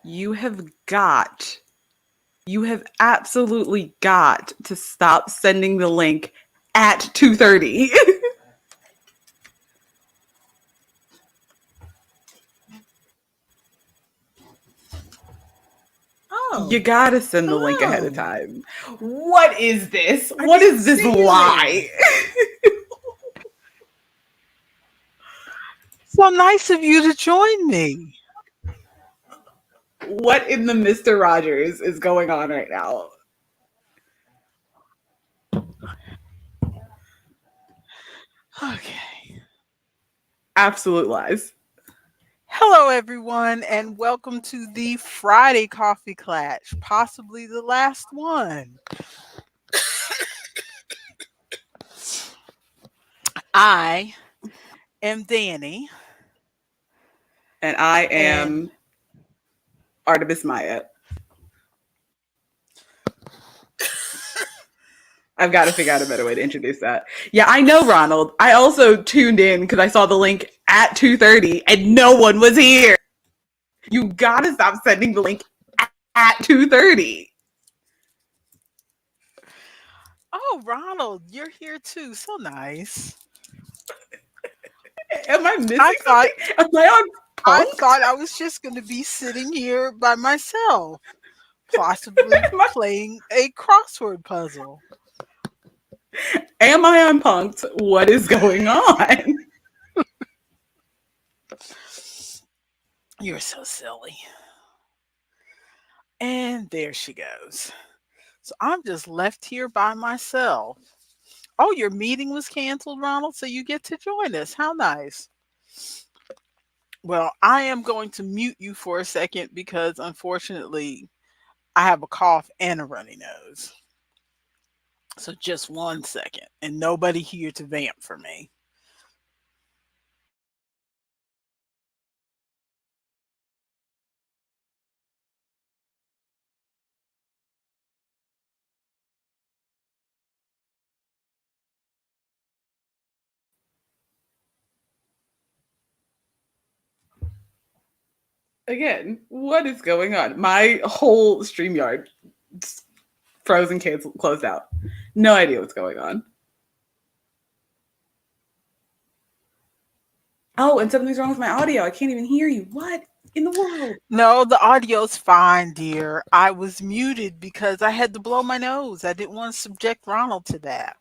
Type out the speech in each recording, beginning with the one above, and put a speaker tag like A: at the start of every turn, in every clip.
A: You have you have absolutely got to stop sending the link at 2:30.
B: Oh,
A: You gotta send the link ahead of
B: hello.
A: time. What is this?
B: I
A: What
B: didn't
A: is this
B: see you there.
A: lie?
B: So nice of you to join me.
A: What in the Mr. Rogers is going on right now?
B: Okay.
A: Absolute lies.
B: Hello, everyone, and welcome to the Friday Coffee Klatsch, possibly the last one. I am Dani,
A: And I
B: and
A: am Artemis Maya. I've got to figure out a better way to introduce that. Yeah, I know, Ronald. I also tuned in because I saw the link at 2:30 and no one was here. You gotta stop sending the link at 2:30.
B: oh, Ronald, you're here too. So nice.
A: Am I
B: I
A: missing
B: thought
A: something? Am I on
B: I
A: punked?
B: thought I was just going to be sitting here by myself, possibly
A: Am I,
B: playing a crossword puzzle.
A: am I on punked? What is going on?
B: You're so silly. And there she goes. So I'm just left here by myself. Oh, your meeting was canceled, Ronald, so you get to join us. How nice. Well, I am going to mute you for a second because unfortunately I have a cough and a runny nose. So just 1 second and nobody here to vamp for me.
A: Again, what is going on? My whole StreamYard frozen, canceled, closed out. No idea what's going on. Oh, and something's wrong with my audio. I can't even hear you. What in the world?
B: No, the audio's fine, dear. I was muted because I had to blow my nose. I didn't want to subject Ronald to that.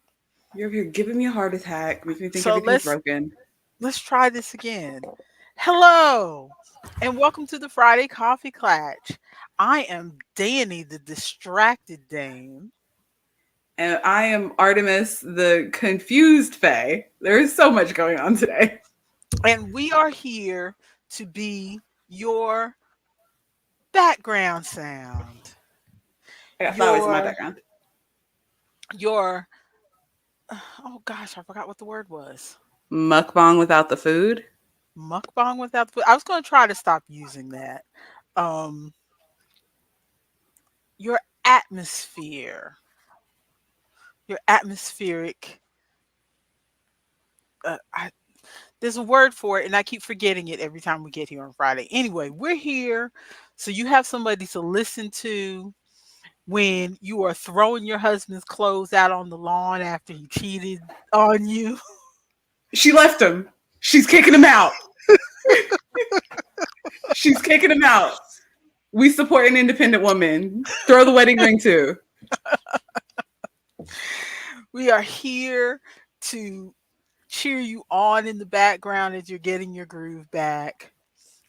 A: You're over here giving me a heart attack, making me think
B: So
A: everything's
B: let's
A: broken.
B: let's try this again. Hello, and welcome to the Friday Coffee Klatsch. I am Danny, the distracted dame,
A: And I am Artemis, the confused Fae. There is so much going on today.
B: and we are here to be your background sound,
A: I got flowers in my
B: your
A: background.
B: your. Oh gosh, I forgot what the word was.
A: Mukbang without the food.
B: Mukbang without food. I was going to try to stop using that. Um, your atmosphere, your atmospheric. I There's a word for it, and I keep forgetting it every time we get here on Friday. Anyway, we're here so you have somebody to listen to when you are throwing your husband's clothes out on the lawn after he cheated on you.
A: She left him. She's kicking him out. She's kicking him out. We support an independent woman. Throw the wedding ring too.
B: We are here to cheer you on in the background as you're getting your groove back.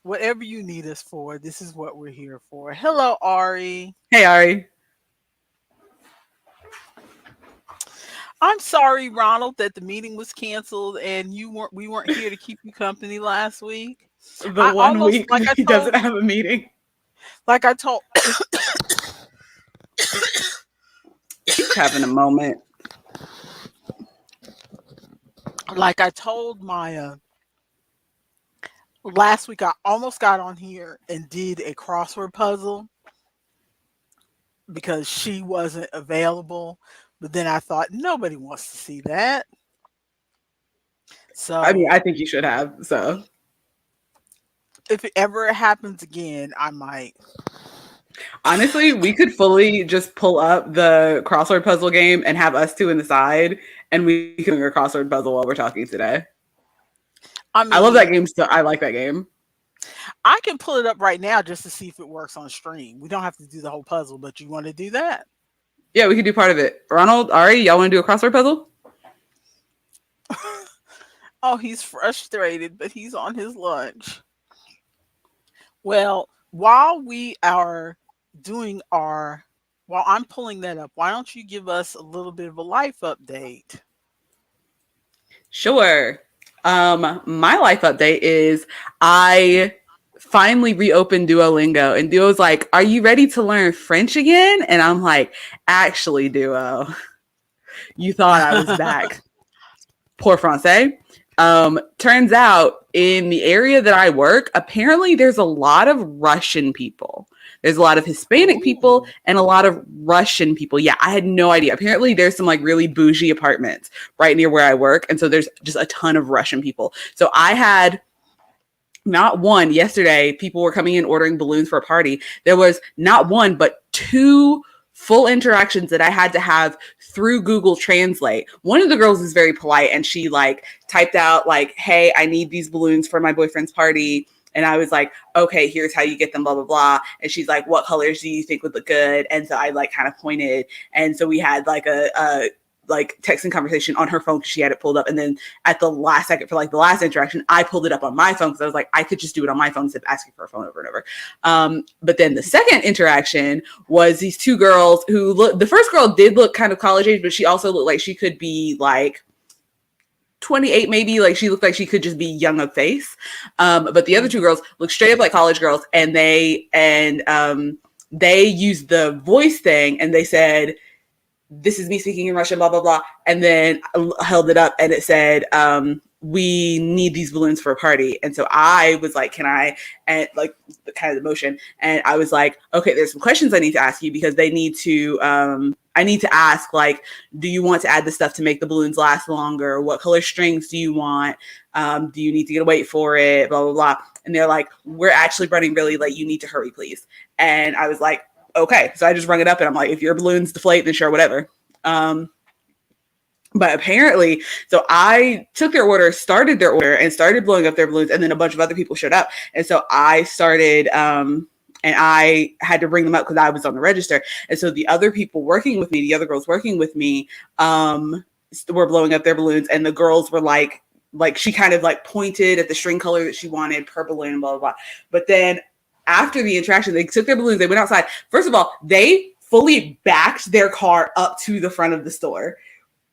B: Whatever you need us for, this is what we're here for. Hello, Ari.
A: Hey, Ari.
B: I'm sorry, Ronald, that the meeting was canceled and we weren't here to keep you company last week.
A: The
B: I
A: one
B: almost
A: week he doesn't have a meeting.
B: like I told
A: He's having a moment.
B: like I told Maya last week, I almost got on here and did a crossword puzzle because she wasn't available. But then I thought nobody wants to see that.
A: I mean, I
B: So
A: think you should have. So
B: If it ever happens again, I might.
A: Honestly, we could fully just pull up the crossword puzzle game and have us two in the side, and we can do a crossword puzzle while we're talking today.
B: I
A: I love that
B: mean,
A: game. So I like that game.
B: I can pull it up right now just to see if it works on stream. We don't have to do the whole puzzle, but you want to do that?
A: Yeah, we could do part of it. Ronald, Ari, y'all want to do a crossword puzzle?
B: Oh, he's frustrated, but he's on his lunch. Well, while we are doing our, while I'm pulling that up, why don't you give us a little bit of a life update?
A: Sure. My life update is I finally reopened Duolingo, and Duo's like, "Are you ready to learn French again?" And I'm like, "Actually, Duo, you thought I was back. Poor Francais." Turns out in the area that I work, apparently there's a lot of Russian people. There's a lot of Hispanic people
B: Ooh.
A: and a lot of Russian people. Yeah, I had no idea. Apparently there's some like really bougie apartments right near where I work. And so there's just a ton of Russian people. So I had not one yesterday, people were coming in ordering balloons for a party. There was not one, but two full interactions that I had to have through Google Translate. One of the girls is very polite and she like typed out like, "Hey, I need these balloons for my boyfriend's party." And I was like, "Okay, here's how you get them, blah, blah, blah." And she's like, "What colors do you think would look good?" And so I like kind of pointed. And so we had like a like texting conversation on her phone because she had it pulled up. And then at the last second for like the last interaction, I pulled it up on my phone because I was like, I could just do it on my phone instead of asking for a phone over and over. But then the second interaction was these two girls who look, the first girl did look kind of college age, but she also looked like she could be like 28 maybe, like she looked like she could just be young of face. But the other two girls looked straight up like college girls, and they used the voice thing and they said, "This is me speaking in Russian, blah, blah, blah." And then I held it up and it said, "We need these balloons for a party." And so I was like, "Can I," and like kind of the motion. And I was like, "Okay, there's some questions I need to ask you because they need to, I need to ask, like, do you want to add the stuff to make the balloons last longer? What color strings do you want? Do you need to get a weight for it? Blah, blah, blah." And they're like, "We're actually running really late. You need to hurry, please." And I was like, "Okay." So I just rung it up and I'm like, "If your balloons deflate, then sure, whatever." But apparently, so I took their order, started their order, and started blowing up their balloons, and then a bunch of other people showed up. And so I started, and I had to bring them up because I was on the register. And so the other people working with me, the other girls working with me, were blowing up their balloons, and the girls were like she kind of like pointed at the string color that she wanted per balloon, blah, blah, blah. But then after the interaction, they took their balloons, they went outside. First of all, they fully backed their car up to the front of the store,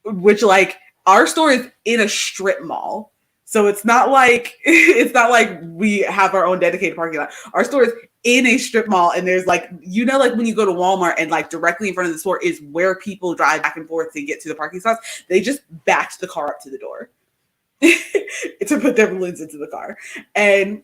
A: which like our store is in a strip mall. So it's not like we have our own dedicated parking lot. Our store is in a strip mall, and there's like, you know, like when you go to Walmart and like directly in front of the store is where people drive back and forth to get to the parking spots. They just backed the car up to the door to put their balloons into the car. And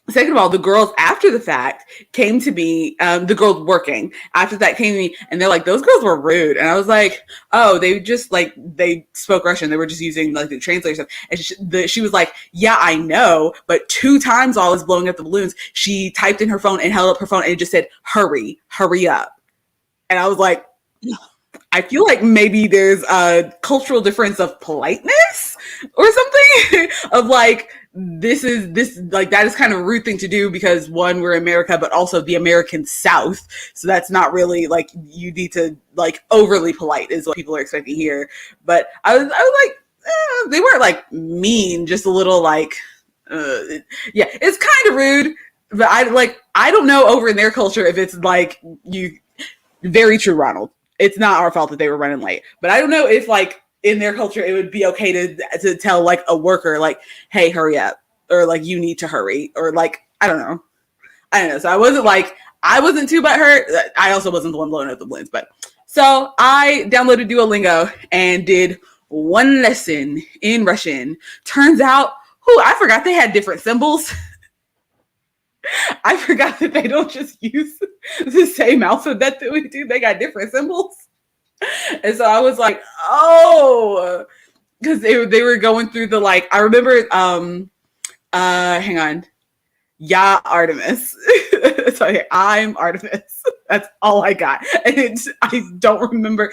A: second of all, the girls after the fact came to me, the girls working after that came to me and they're like, "Those girls were rude." And I was like, "Oh, they just like, they spoke Russian. They were just using like the translator stuff." And she was like, "Yeah, I know. But 2 times while I was blowing up the balloons, she typed in her phone and held up her phone and it just said, 'Hurry, hurry up.'" And I was like, I feel like maybe there's a cultural difference of politeness or something of like, this like, that is kind of a rude thing to do because one, we're America, but also the American South. So that's not really like, you need to like overly polite is what people are expecting here. But I was like, they weren't like mean, just a little like, yeah, it's kind of rude. But I don't know over in their culture if it's like very true, Ronald. It's not our fault that they were running late. But I don't know if like in their culture it would be okay to tell like a worker like, "Hey, hurry up," or like, "You need to hurry," or like, I don't know. So I wasn't too butthurt. I also wasn't the one blowing up the balloons. But so I downloaded Duolingo and did one lesson in Russian. Turns out, I forgot they had different symbols. I forgot that they don't just use the same alphabet that we do. They got different symbols. And so I was like, oh, because they were going through the like, I remember, hang on. Yeah, Artemis. So I'm Artemis. That's all I got. And I don't remember.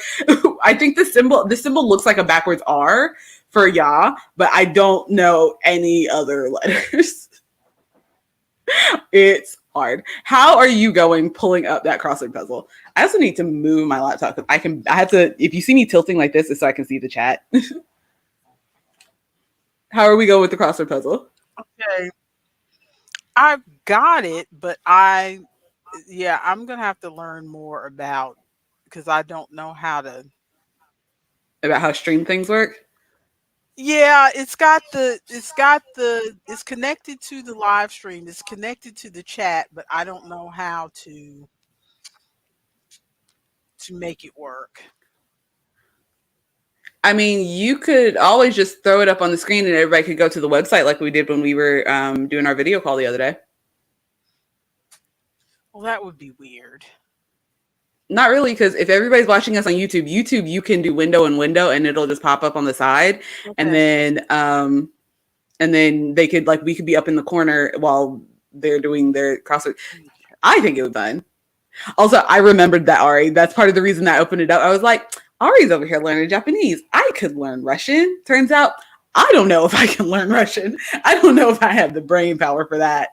A: I think the symbol looks like a backwards R for yeah, but I don't know any other letters. It's hard. How are you going pulling up that crossword puzzle? I also need to move my laptop because I have to, if you see me tilting like this, it's so I can see the chat. How are we going with the crossword puzzle?
B: Okay, I've got it, but I'm gonna have to learn more about because I don't know how to.
A: About how stream things work?
B: Yeah, it's connected to the live stream. It's connected to the chat, but I don't know how to make it work.
A: I mean, you could always just throw it up on the screen and everybody could go to the website like we did when we were doing our video call the other day.
B: Well, that would be weird.
A: Not really, because if everybody's watching us on YouTube, you can do window and window and it'll just pop up on the side. And
B: Okay.
A: then they could we could be up in the corner while they're doing their crossword.
B: Let me check.
A: I think it was fun. Also, I remembered that Ari. That's part of the reason I opened it up. I was like, Ari's over here learning Japanese. I could learn Russian. Turns out, I don't know if I can learn Russian. I don't know if I have the brain power for that.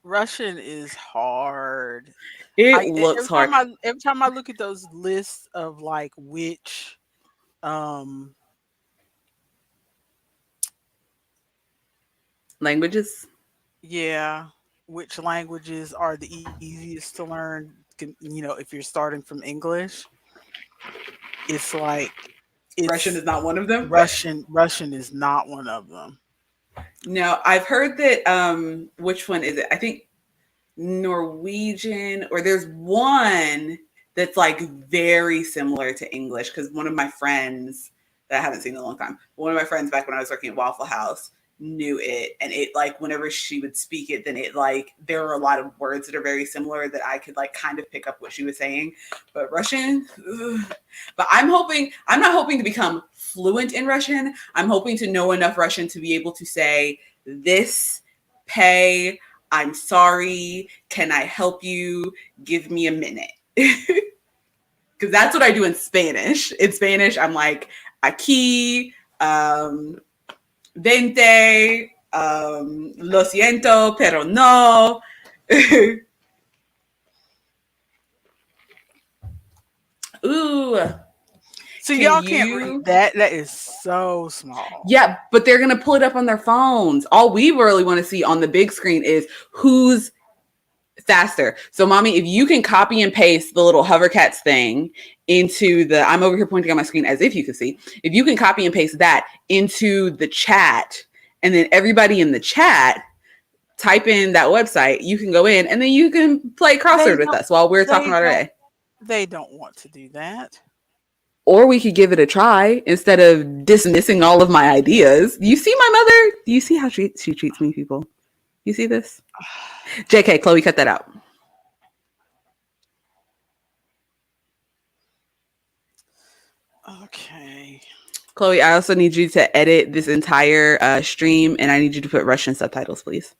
B: Russian is hard.
A: It looks hard.
B: Every time I look at those lists of like which um
A: Languages.
B: yeah, which languages are the easiest to learn, if you're starting from English, it's like
A: Russian
B: it's
A: is not one of them.
B: Russian is not one of them.
A: No, I've heard that. Which one is it? I think Norwegian, or there's one that's like very similar to English because one of my friends that I haven't seen in a long time, one of my friends back when I was working at Waffle House knew it, and it like whenever she would speak it, then it like there were a lot of words that are very similar that I could like kind of pick up what she was saying. But Russian, ugh. But I'm not hoping to become fluent in Russian. I'm hoping to know enough Russian to be able to say this, pay, I'm sorry, can I help you? Give me a minute. Because that's what I do in Spanish. In Spanish, I'm like, aquí, vente, lo siento, pero no. Ooh,
B: So
A: can
B: y'all can't read
A: you?
B: that. That is so small.
A: Yeah, but they're going to pull it up on their phones. All we really want to see on the big screen is who's faster. So, mommy, if you can copy and paste the little hovercats thing into the, I'm over here pointing on my screen as if you could see. If you can copy and paste that into the chat, and then everybody in the chat type in that website, you can go in and then you can play
B: They
A: crossword with
B: don't
A: us while we're talking
B: they
A: about our
B: don't
A: day.
B: they don't want to do that.
A: Or we could give it a try instead of dismissing all of my ideas. You see my mother? Do you see how she treats me, people? You see this? JK, Chloe, cut that out.
B: Okay.
A: Chloe, I also need you to edit this entire stream, and I need you to put Russian subtitles, please.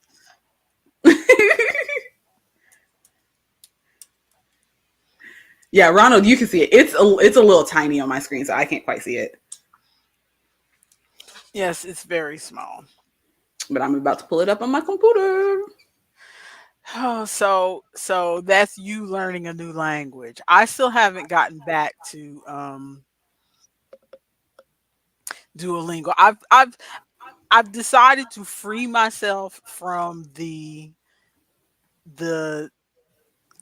A: Yeah, Ronald, you can see it. It's a little tiny on my screen, so I can't quite see it.
B: Yes, it's very small.
A: But I'm about to pull it up on my computer.
B: Oh, so that's you learning a new language. I still haven't gotten back to Duolingo. I've decided to free myself from the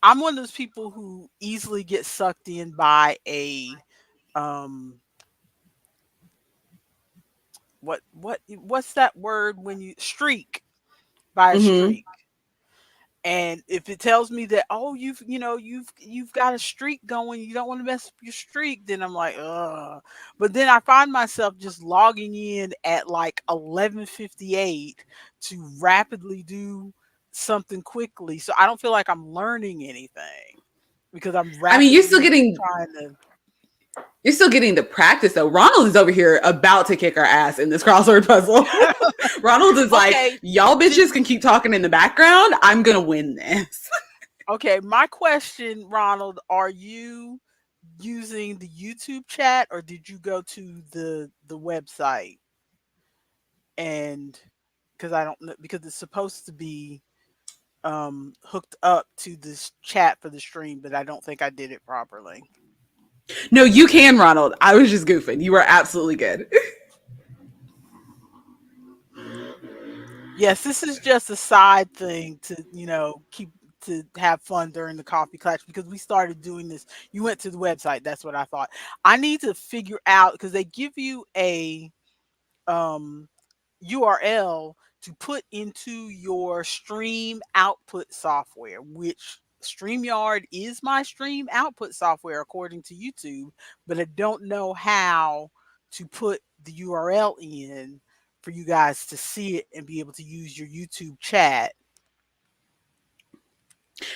B: I'm one of those people who easily get sucked in by a um what's that word when you streak by a
A: Mm-hmm.
B: streak. And if it tells me that, oh, you've got a streak going, you don't want to mess up your streak, then I'm like, ugh. But then I find myself just logging in at like 11:58 to rapidly do something quickly, so I don't feel like I'm learning anything because I'm
A: I mean, you're still
B: rapidly
A: getting
B: trying to.
A: You're still getting the practice though. Ronald is over here about to kick our ass in this crossword puzzle. Ronald is like, y'all bitches can keep talking in the background. I'm gonna win this.
B: Okay, my question, Ronald, are you using the YouTube chat or did you go to the website? And because I don't know, because it's supposed to be hooked up to this chat for the stream, but I don't think I did it properly.
A: No, you can, Ronald. I was just goofing. You were absolutely good.
B: Yes, this is just a side thing to, keep to have fun during the coffee clutch because we started doing this. You went to the website. That's what I thought. I need to figure out because they give you a URL to put into your stream output software, which StreamYard is my stream output software according to YouTube, but I don't know how to put the URL in for you guys to see it and be able to use your YouTube chat.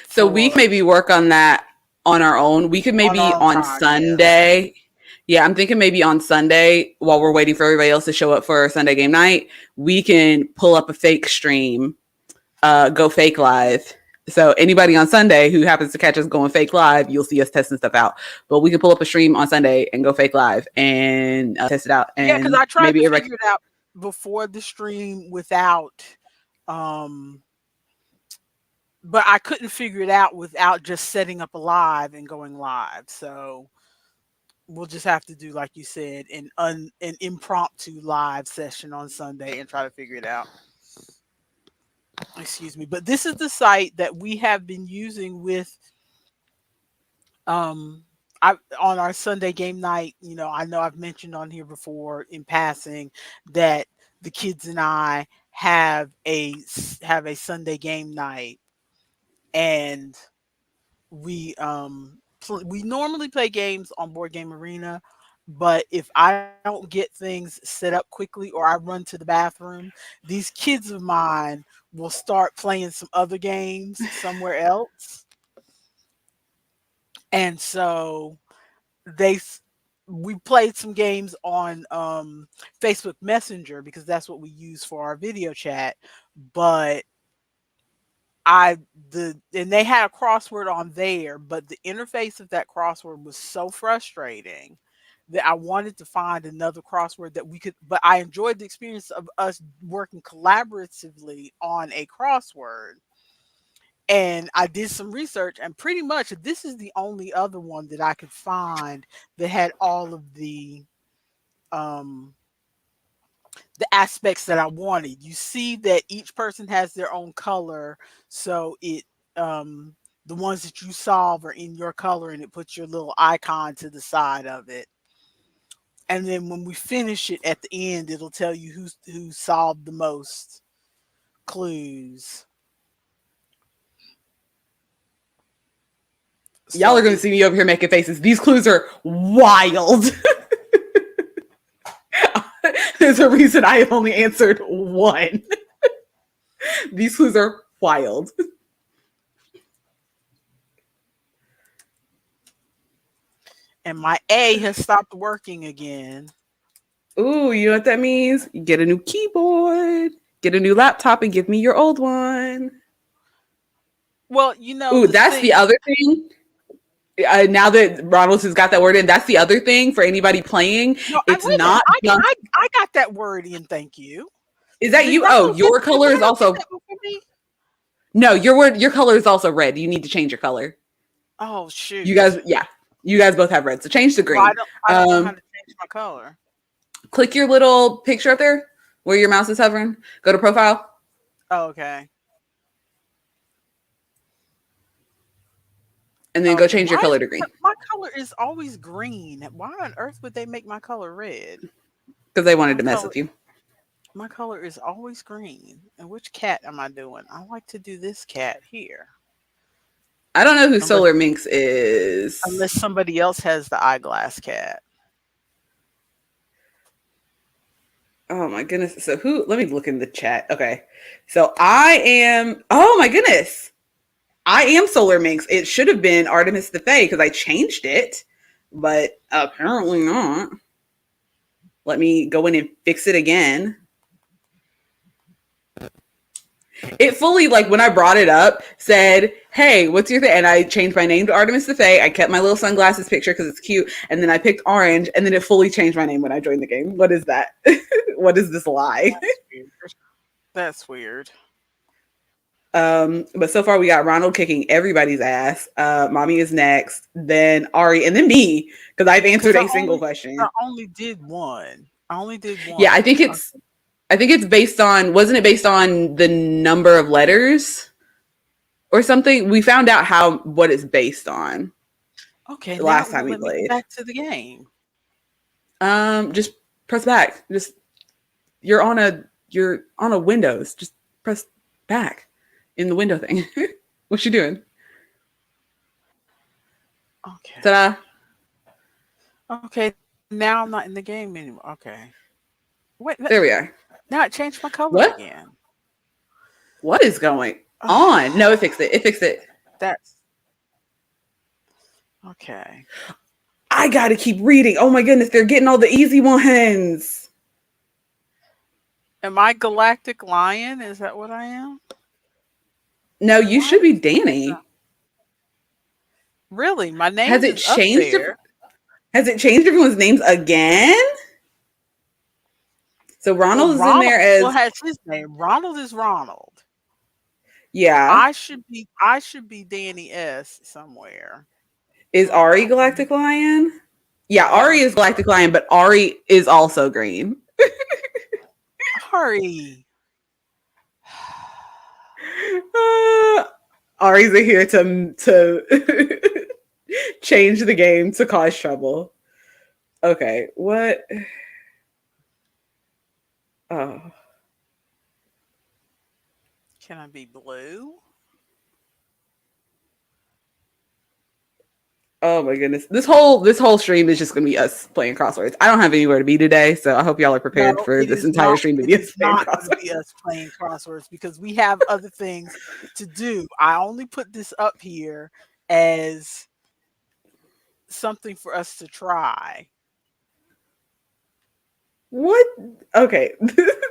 A: So we can maybe work on that on our own. We could maybe on Sunday. Yeah, I'm thinking maybe on Sunday while we're waiting for everybody else to show up for Sunday game night, we can pull up a fake stream, go fake live. So anybody on Sunday who happens to catch us going fake live, you'll see us testing stuff out. But we can pull up a stream on Sunday and go fake live and test it out. And
B: yeah, because I tried to figure it out before the stream without, but I couldn't figure it out without just setting up a live and going live. So we'll just have to do, like you said, an impromptu live session on Sunday and try to figure it out. Excuse me. But this is the site that we have been using with on our Sunday game night. I know I've mentioned on here before in passing that the kids and I have a Sunday game night, and we normally play games on Board Game Arena, but if I don't get things set up quickly or I run to the bathroom, these kids of mine will start playing some other games somewhere else. And so we played some games on Facebook Messenger because that's what we use for our video chat. But and they had a crossword on there, but the interface of that crossword was so frustrating that I wanted to find another crossword that we could, but I enjoyed the experience of us working collaboratively on a crossword. And I did some research, and pretty much this is the only other one that I could find that had all of the aspects that I wanted. You see that each person has their own color, so it the ones that you solve are in your color, and it puts your little icon to the side of it. And then when we finish it at the end, it'll tell you who solved the most clues.
A: Y'all are going to see me over here making faces. These clues are wild. There's a reason I have only answered one. These clues are wild.
B: And my A has stopped working again.
A: Ooh, you know what that means? You get a new keyboard, get a new laptop, and give me your old one.
B: Well,
A: Ooh, that's the other thing. Now that Ronald has got that word in, that's the other thing for anybody playing.
B: No,
A: it's not.
B: I got that word in. Thank you.
A: Is that you? Oh, your color is also. No, your color is also red. You need to change your color.
B: Oh shoot!
A: You guys both have red, so change to green.
B: Well, I don't know how to change my color.
A: Click your little picture up there where your mouse is hovering. Go to profile.
B: Oh, okay.
A: And then go change your color to green.
B: My color is always green. Why on earth would they make my color red?
A: Because they wanted to mess with you.
B: My color is always green. And which cat am I doing? I like to do this cat here.
A: I don't know who Solar Minx is.
B: Unless somebody else has the eyeglass cat.
A: Oh my goodness. So let me look in the chat. Okay. So oh my goodness. I am Solar Minx. It should have been Artemis the Fae because I changed it. but apparently not. Let me go in and fix it again. It fully, like, when I brought it up, said, "Hey, what's your thing?" And I changed my name to Artemis the Fae. I kept my little sunglasses picture because it's cute, and then I picked orange, and then it fully changed my name when I joined the game. What is that? What is this lie?
B: That's weird. That's weird.
A: But so far we got Ronald kicking everybody's ass. Mommy is next, then Ari, and then me because I've answered
B: Because
A: a single question.
B: I only did one. I only did
A: Yeah, I
B: one.
A: think it's I think it's based on, wasn't it based on the number of letters or something? We found out how what it's based on
B: Okay,
A: the
B: now
A: last time
B: well,
A: we
B: let me get
A: played.
B: back to the game.
A: Just press back. Just you're on a Windows. Just press back in the window thing. What you doing?
B: Okay.
A: Ta-da!
B: Okay, now I'm not in the game anymore. Okay. Wait,
A: There we are.
B: now it changed my color
A: What?
B: again.
A: What is going on? No, it fixed it. It fixed it.
B: That's okay.
A: I gotta keep reading. Oh my goodness, they're getting all the easy ones.
B: Am I Galactic Lion? Is that what I am?
A: No, you
B: Why
A: should be
B: is
A: Danny.
B: really my
A: Has
B: name
A: it
B: is up
A: changed?
B: there?
A: Has it changed everyone's names again? So
B: Well,
A: Ronald is in
B: Ronald
A: there
B: still
A: as,
B: has his name. Ronald is Ronald.
A: yeah.
B: I should be Danny S somewhere.
A: Is
B: But
A: Ari
B: no,
A: Galactic Lion? Yeah,
B: that
A: Ari
B: must
A: is
B: be
A: Galactic Lion, but Ari is also green.
B: Ari.
A: Uh, Ari's here to change the game to cause trouble. Okay, what? Oh,
B: Can I be blue?
A: oh my goodness! This whole stream is just gonna be us playing crosswords. I don't have anywhere to be today, so I hope y'all are
B: No,
A: prepared for
B: it
A: this
B: is
A: entire
B: not.
A: stream to
B: It
A: be us
B: is
A: playing
B: not going to
A: crosswords.
B: be us playing crosswords because we have other things to do. I only put this up here as something for us to try.
A: What? Okay,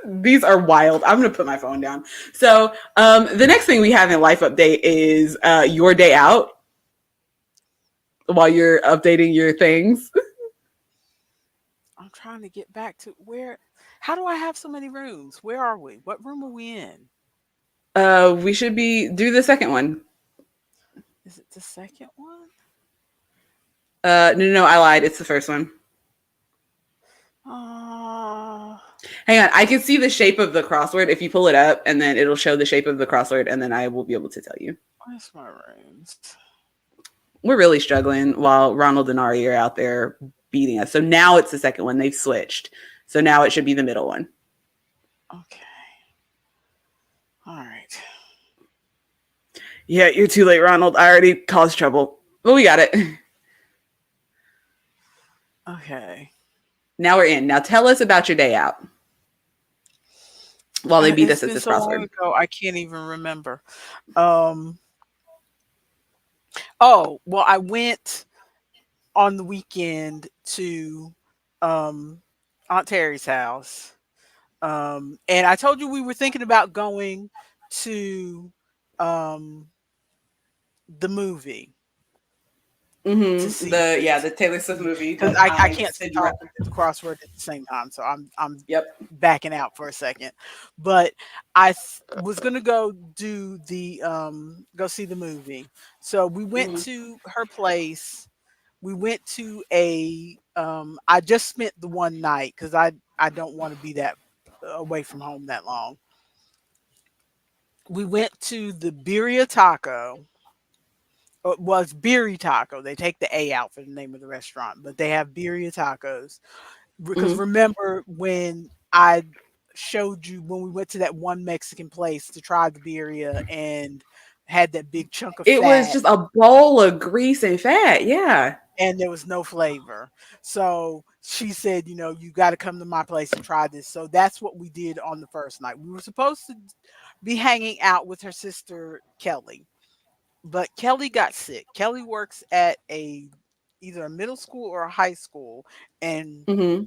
A: these are wild. I'm gonna put my phone down. So, the next thing we have in life update is your day out while you're updating your things.
B: I'm trying to get back to where. How do I have so many rooms? Where are we? What room are we in?
A: We should be do the second one.
B: Is it the second one?
A: No, I lied. It's the first one.
B: Uh,
A: Hang on, I can see the shape of the crossword if you pull it up, and then it'll show the shape of the crossword, and then I will be able to tell you.
B: where's my rooms?
A: We're really struggling while Ronald and Ari are out there beating us. So now it's the second one. They've switched. So now it should be the middle one.
B: Okay. All right.
A: Yeah, you're too late, Ronald. I already caused trouble. But we got it.
B: Okay.
A: Now we're in. Now tell us about your day out while they beat
B: It's
A: us at
B: been
A: this
B: so long
A: crossword.
B: ago, I can't even remember. Um. Oh, well, I went on the weekend to um Aunt Terry's house. And I told you we were thinking about going to um the movie to
A: Mm-hmm.
B: see
A: The Taylor Swift movie.
B: because
A: But
B: I
A: I
B: can't
A: said you
B: talk
A: were.
B: and do the crossword at the same time, so I'm
A: Yep.
B: backing out for a second. But was gonna go do the go see the movie. So we went
A: Mm-hmm.
B: to her place. We went to a I just spent the one night because I don't want to be that away from home that long. We went to the Birria Taco. It was Birria Taco. They take the A out for the name of the restaurant, but they have Birria Tacos. Because
A: Mm-hmm.
B: remember when I showed you when we went to that one Mexican place to try the birria and had that big chunk of
A: It was
B: fat
A: just a bowl of grease and fat. Yeah.
B: and there was no flavor. So she said, you got to come to my place and try this. So that's what we did on the first night. We were supposed to be hanging out with her sister Kelly, but Kelly got sick. Kelly works at a either a middle school or a high school, and
A: Mm-hmm.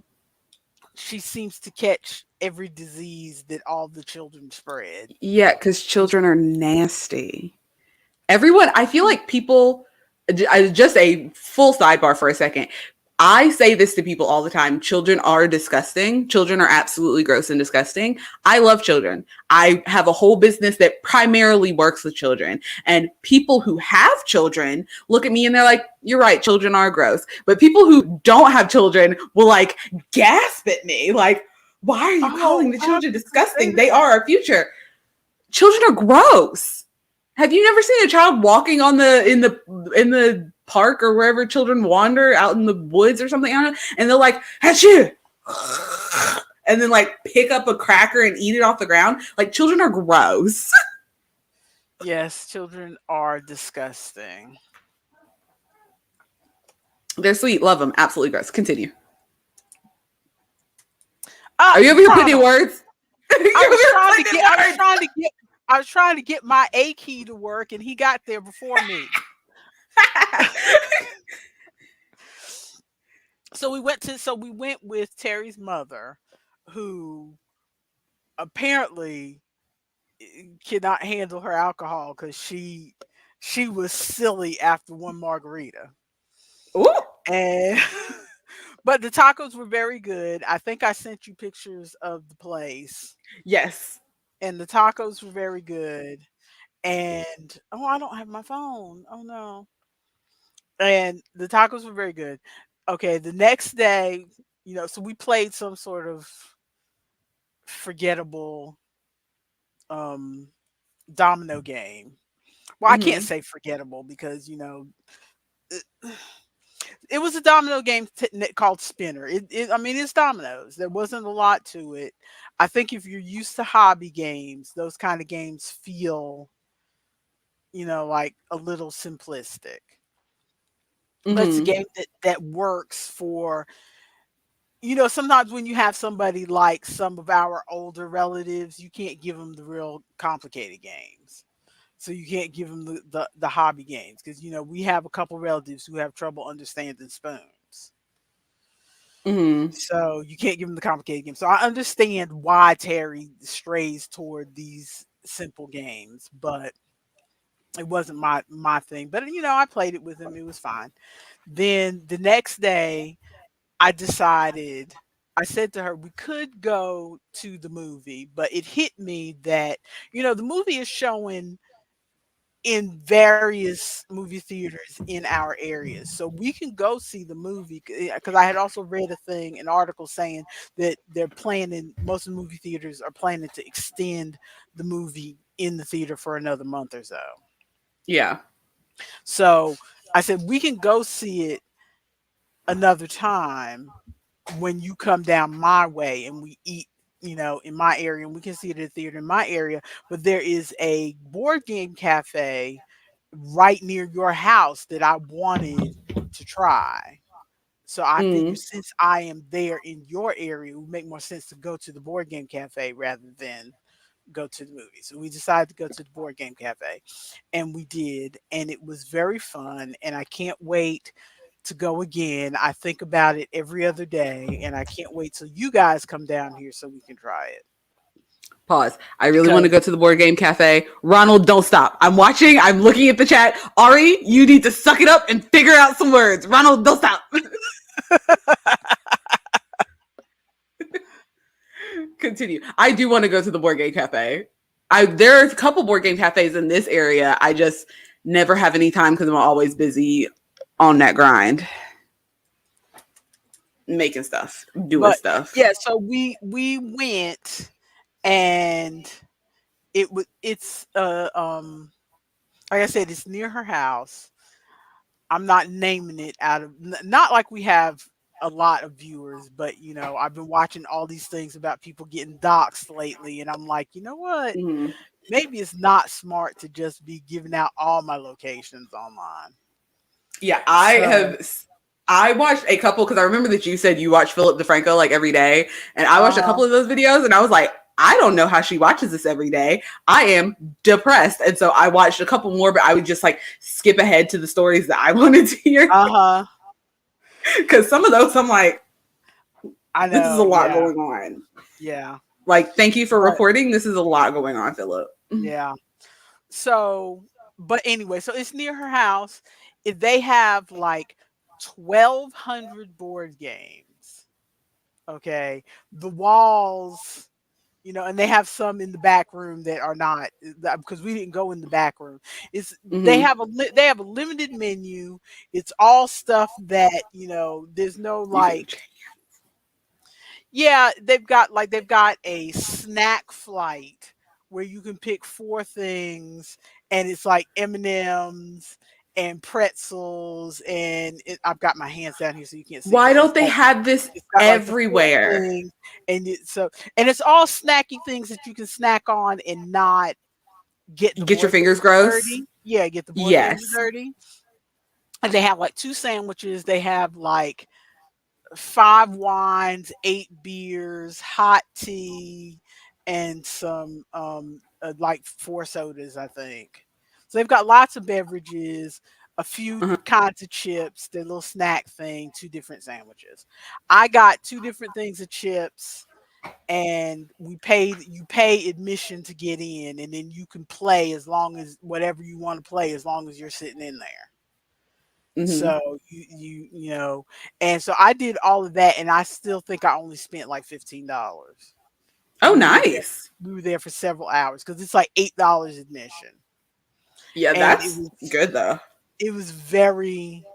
B: she seems to catch every disease that all the children spread.
A: Yeah, because children are nasty. Everyone, I feel like people, just a full sidebar for a second. I say this to people all the time. Children are disgusting. Children are absolutely gross and disgusting. I love children. I have a whole business that primarily works with children. And people who have children look at me and they're like, you're right, children are gross. But people who don't have children will like gasp at me, like, why are you calling
B: Oh,
A: the
B: I was
A: children
B: gonna say
A: disgusting? They
B: that.
A: are our future. Children are gross. Have you never seen a child walking on the park or wherever children wander out in the woods or something? I don't know, and they're like, "Achoo!" and then like pick up a cracker and eat it off the ground. Like children are gross.
B: Yes, children are disgusting.
A: They're sweet, love them, absolutely gross. Continue. Are you over here putting in
B: Ronald,
A: words? You're over
B: I was
A: here
B: trying to
A: putting in
B: get I was
A: words.
B: trying to get I was trying to get my A key to work and he got there before me. So we went with Terry's mother, who apparently cannot handle her alcohol because she was silly after one margarita.
A: Ooh,
B: And but the tacos were very good. I think I sent you pictures of the place.
A: yes.
B: And the tacos were very good. And oh, I don't have my phone. Oh no. And the tacos were very good. Okay, the next day, so we played some sort of forgettable um domino game. Well, I can't
A: Mm-hmm.
B: say forgettable because it, it was a domino game called Spinner. I mean, it's dominoes. There wasn't a lot to it. I think if you're used to hobby games, those kind of games feel, like a little simplistic. But it's a
A: Mm-hmm.
B: game that works for, sometimes when you have somebody like some of our older relatives, you can't give them the real complicated games. So you can't give them the hobby games because we have a couple relatives who have trouble understanding spoons.
A: Mm-hmm.
B: So you can't give them the complicated games. So I understand why Terry strays toward these simple games, but it wasn't my thing. But I played it with him. It was fine. Then the next day, I decided. I said to her, we could go to the movie, but it hit me that the movie is showing in various movie theaters in our areas. So we can go see the movie because I had also read an article saying that most of the movie theaters are planning to extend the movie in the theater for another month or so.
A: Yeah.
B: So I said, we can go see it another time when you come down my way and we eat in my area, and we can see it at the theater in my area. But there is a board game cafe right near your house that I wanted to try. So I figured
A: Mm.
B: since I am there in your area, it would make more sense to go to the board game cafe rather than go to the movie. So we decided to go to the board game cafe, and we did, and it was very fun, and I can't wait to go again. I think about it every other day, and I can't wait till you guys come down here so we can try it.
A: Pause. I really want to
B: Because
A: go to the board game cafe. Ronald, don't stop. I'm watching. I'm looking at the chat. Ari, you need to suck it up and figure out some words. Ronald, don't stop. Continue. I do want to go to the board game cafe. There are a couple board game cafes in this area. I just never have any time because I'm always busy on that grind, making stuff, doing
B: but
A: stuff.
B: yeah, so we went, and it's like I said, it's near her house. I'm not naming it out of not like we have a lot of viewers, but I've been watching all these things about people getting doxxed lately, and I'm like, you know what?
A: Mhm.
B: Maybe it's not smart to just be giving out all my locations online.
A: Yeah,
B: So,
A: I watched a couple because I remember that you said you watch Philip DeFranco like every day, and I watched a
B: uh,
A: couple of those videos, and I was like, I don't know how she watches this every day. I am depressed, and so I watched a couple more, but I would just like skip ahead to the stories that I wanted to hear.
B: uh-huh.
A: Because some of those, I'm like,
B: I
A: this is a
B: know.
A: lot
B: Yeah.
A: going on.
B: Yeah.
A: Like, thank you for
B: But
A: reporting. This is a lot going on, Philip.
B: yeah. So, but anyway, so it's near her house. If they have like 1,200 board games, okay, the walls, and they have some in the back room that are not because we didn't go in the back room. It's they
A: Hmm.
B: have they have a limited menu. It's all stuff that there's no
A: You can
B: like. Yeah, they've got a snack flight where you can pick 4 things, and it's like M&Ms and pretzels, and I've got my hands down here so you can't see,
A: Why
B: but
A: don't they have this
B: it's got like the 4
A: everywhere?
B: things, and it's all snacky things that you can snack on and not get the
A: Get your
B: board
A: fingers
B: games
A: gross?
B: dirty. Yeah, get the board games
A: Yes.
B: dirty. And they have like 2 sandwiches. They have like 5 wines, 8 beers, hot tea, and some like 4 sodas, I think. So they've got lots of beverages, a few
A: Uh-huh.
B: kinds of chips, their little snack thing, 2 different sandwiches. I got 2 different things of chips, and you pay admission to get in, and then you can play as long as whatever you want to play as long as you're sitting in there.
A: Hmm.
B: So and so I did all of that, and I still think I only spent like $15,
A: Oh,
B: and
A: nice.
B: we were there for several hours because it's like $8 admission,
A: Yeah,
B: and
A: that's good though.
B: it was very,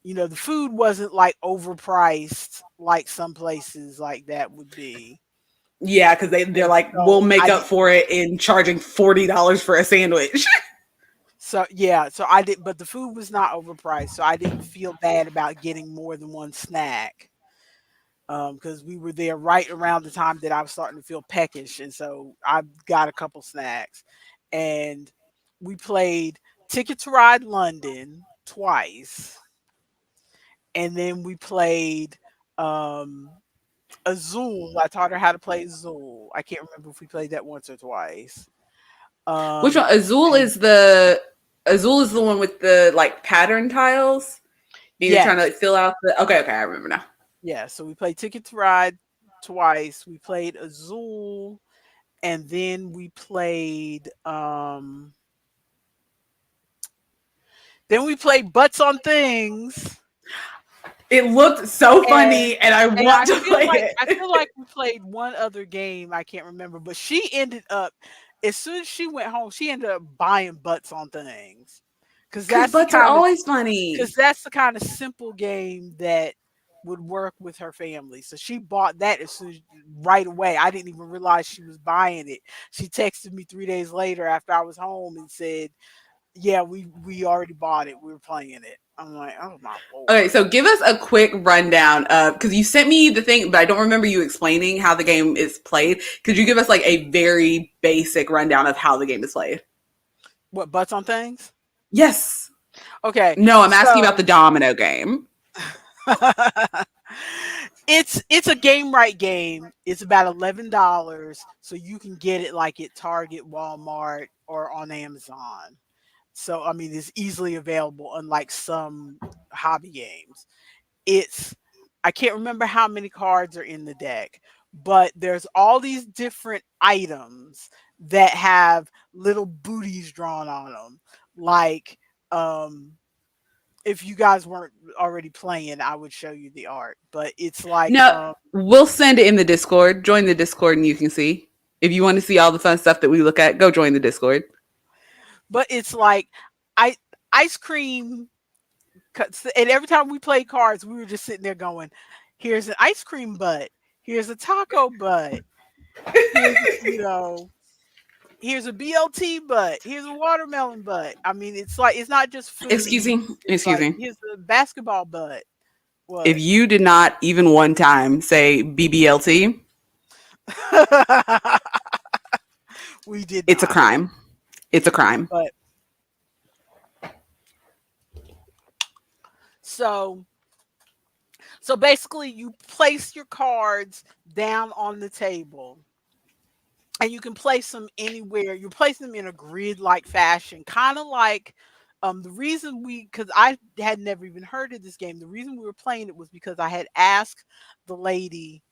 B: the food wasn't like overpriced like some places like that would be,
A: Yeah, because they're
B: and
A: like, we'll
B: so
A: make
B: I
A: up
B: didn't.
A: for it in charging $40 for a sandwich.
B: So yeah, so I did, but the food was not overpriced, so I didn't feel bad about getting more than one snack. Because we were there right around the time that I was starting to feel peckish, and so I got a couple snacks, and we played Ticket to Ride London twice, and then we played um, Azul. I taught her how to play Azul. I can't remember if we played that once or twice.
A: Which
B: Um,
A: one?
B: and
A: Azul is the one with the like pattern tiles, and you're trying to
B: yes,
A: like fill out the. Okay, okay, I remember now.
B: yeah. So we played Ticket to Ride twice. We played Azul, and then we played. Then we played Butts on Things,
A: It looked so
B: and
A: funny, and I
B: and
A: want to play it.
B: I feel like we played one other game, I can't remember, but she ended up as soon as she went home, she ended up buying Butts on Things. Cause
A: Because
B: that's the
A: butts are
B: kind of
A: always funny.
B: because that's the kind of simple game that would work with her family. So she bought that as soon as right away. I didn't even realize she was buying it. She texted me 3 days later after I was home and said, "Yeah, we already bought it. We were playing it." I'm like, "Oh my
A: Okay,
B: lord."
A: so give us a quick rundown of because you sent me the thing, but I don't remember you explaining how the game is played. Could you give us like a very basic rundown of how the game is played?
B: What, Butts on Things?
A: Yes.
B: Okay.
A: No, I'm asking about
B: So
A: the domino game.
B: it's a game right game. It's about $11, so you can get it like at Target, Walmart, or on Amazon. So I mean, it's easily available, unlike some hobby games. It's I can't remember how many cards are in the deck, but there's all these different items that have little booties drawn on them. Like, um, if you guys weren't already playing, I would show you the art, but it's like,
A: No, we'll send it in the Discord. Join the Discord and you can see. If you want to see all the fun stuff that we look at, go join the Discord.
B: but it's like I ice cream. And every time we played cards, we were just sitting there going, "Here's an ice cream butt. Here's a taco butt. Here's here's a BLT butt. Here's a watermelon butt." I mean, it's like it's not just
A: Excuse
B: food.
A: me.
B: It's
A: Excuse
B: like
A: me.
B: here's a basketball butt.
A: If
B: What?
A: you did not even one time say BBLT,
B: We did
A: it's a
B: not.
A: crime. It's a crime.
B: But so so basically you place your cards down on the table, and you can place them anywhere. You place them in a grid like fashion, kind of like The reason because I had never even heard of this game. The reason we were playing it was because I had asked the lady,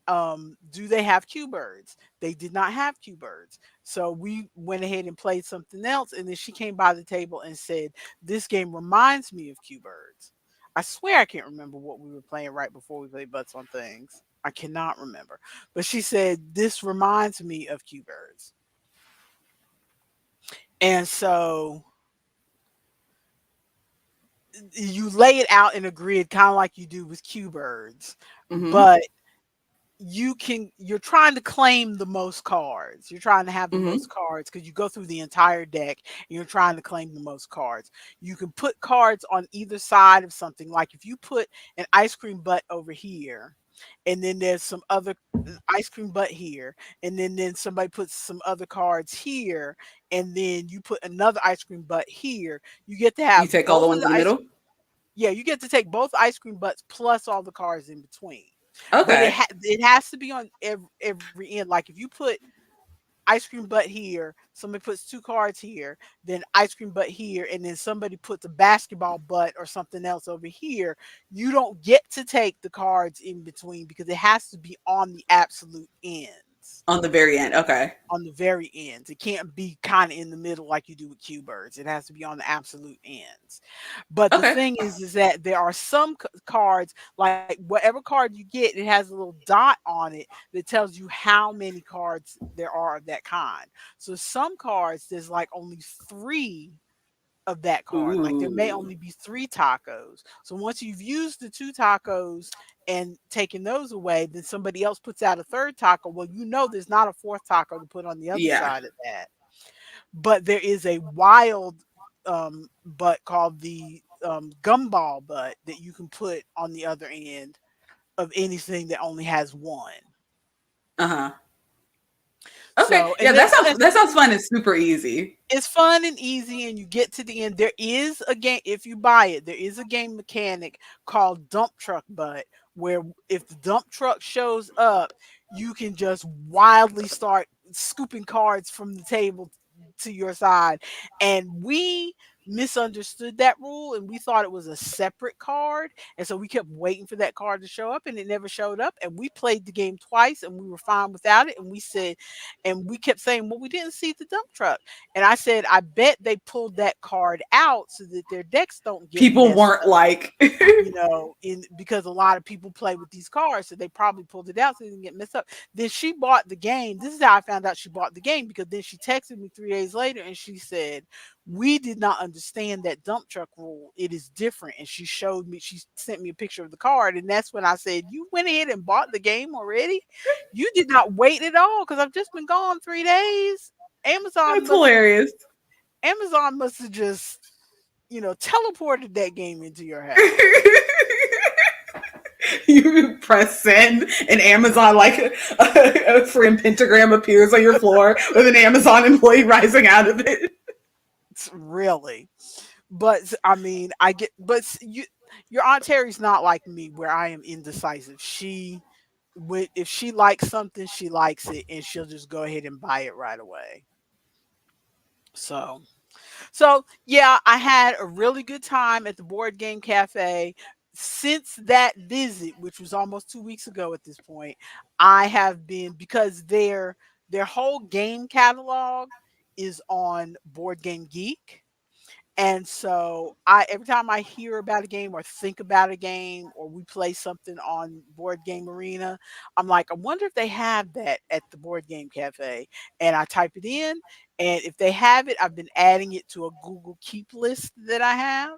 B: do they have Q birds? They did not have Q birds. So we went ahead and played something else. And then she came by the table and said, this game reminds me of Q birds. I swear I can't remember what we were playing right before we played Butts on Things. I cannot remember. But she said, this reminds me of Q birds. And so you lay it out in a grid, kind of like you do with Q birds.
A: Mm-hmm.
B: But you're trying to claim the most cards. You're trying to have the
A: Mm-hmm.
B: most cards because you go through the entire deck and you're trying to claim the most cards. You can put cards on either side of something. Like if you put an ice cream butt over here, and then there's some other ice cream butt here, and then somebody puts some other cards here, and then you put another ice cream butt here. You get to
A: You
B: have
A: take all the
B: both of
A: ones
B: the
A: in the
B: ice
A: middle?
B: yeah, you get to take both ice cream butts plus all the cards in between. But
A: Okay.
B: it has to be on every end. Like if you put ice cream butt here, somebody puts two cards here, then ice cream butt here, and then somebody puts a basketball butt or something else over here, you don't get to take the cards in between because it has to be on the absolute ends.
A: On the very end. Okay.
B: On the very ends. It can't be kind of in the middle like you do with Q birds. It has to be on the absolute ends. But the
A: Okay.
B: thing is that there are some cards, like whatever card you get, it has a little dot on it that tells you how many cards there are of that kind. So some cards, there's like only three of that card. Like there may
A: Ooh.
B: only be three tacos. So once you've used the two tacos and taken those away, then somebody else puts out a third taco. Well, you know there's not a fourth taco to put on the other
A: Yeah.
B: side of that. But there is a wild butt called the gumball butt that you can put on the other end of anything that only has one.
A: Uh-huh. Okay.
B: So
A: Yeah,
B: and then
A: that sounds fun and super easy.
B: it's fun and easy, and you get to the end. There is a game, if you buy it, there is a game mechanic called Dump Truck Butt, where if the dump truck shows up, you can just wildly start scooping cards from the table to your side. And we misunderstood that rule and we thought it was a separate card. And so we kept waiting for that card to show up and it never showed up. And we played the game twice and we were fine without it. And we said, and we kept saying, well, we didn't see the dump truck. And I said, I bet they pulled that card out so that their decks don't get
A: People
B: messed
A: weren't
B: up,
A: like
B: in because a lot of people play with these cards, so they probably pulled it out so they didn't get messed up. Then she bought the game. This is how I found out she bought the game because then she texted me 3 days later and she said, we did not understand that dump truck rule. It is different. And she sent me a picture of the card. And that's when I said, you went ahead and bought the game already? You did not wait at all because I've just been gone 3 days. Amazon
A: that's
B: must have
A: hilarious.
B: Amazon must have just, teleported that game into your house.
A: You press send and Amazon like a friend pentagram appears on your floor with an Amazon employee rising out of it.
B: Really. But I mean, your Aunt Terry's not like me where I am indecisive. If she likes something, she likes it and she'll just go ahead and buy it right away. So yeah, I had a really good time at the board game cafe. Since that visit, which was almost 2 weeks ago at this point, I have been because their whole game catalog is on Board Game Geek. And so I every time I hear about a game or think about a game or we play something on Board Game Arena, I'm like, I wonder if they have that at the Board Game Cafe. And I type it in, and if they have it, I've been adding it to a Google Keep list that I have.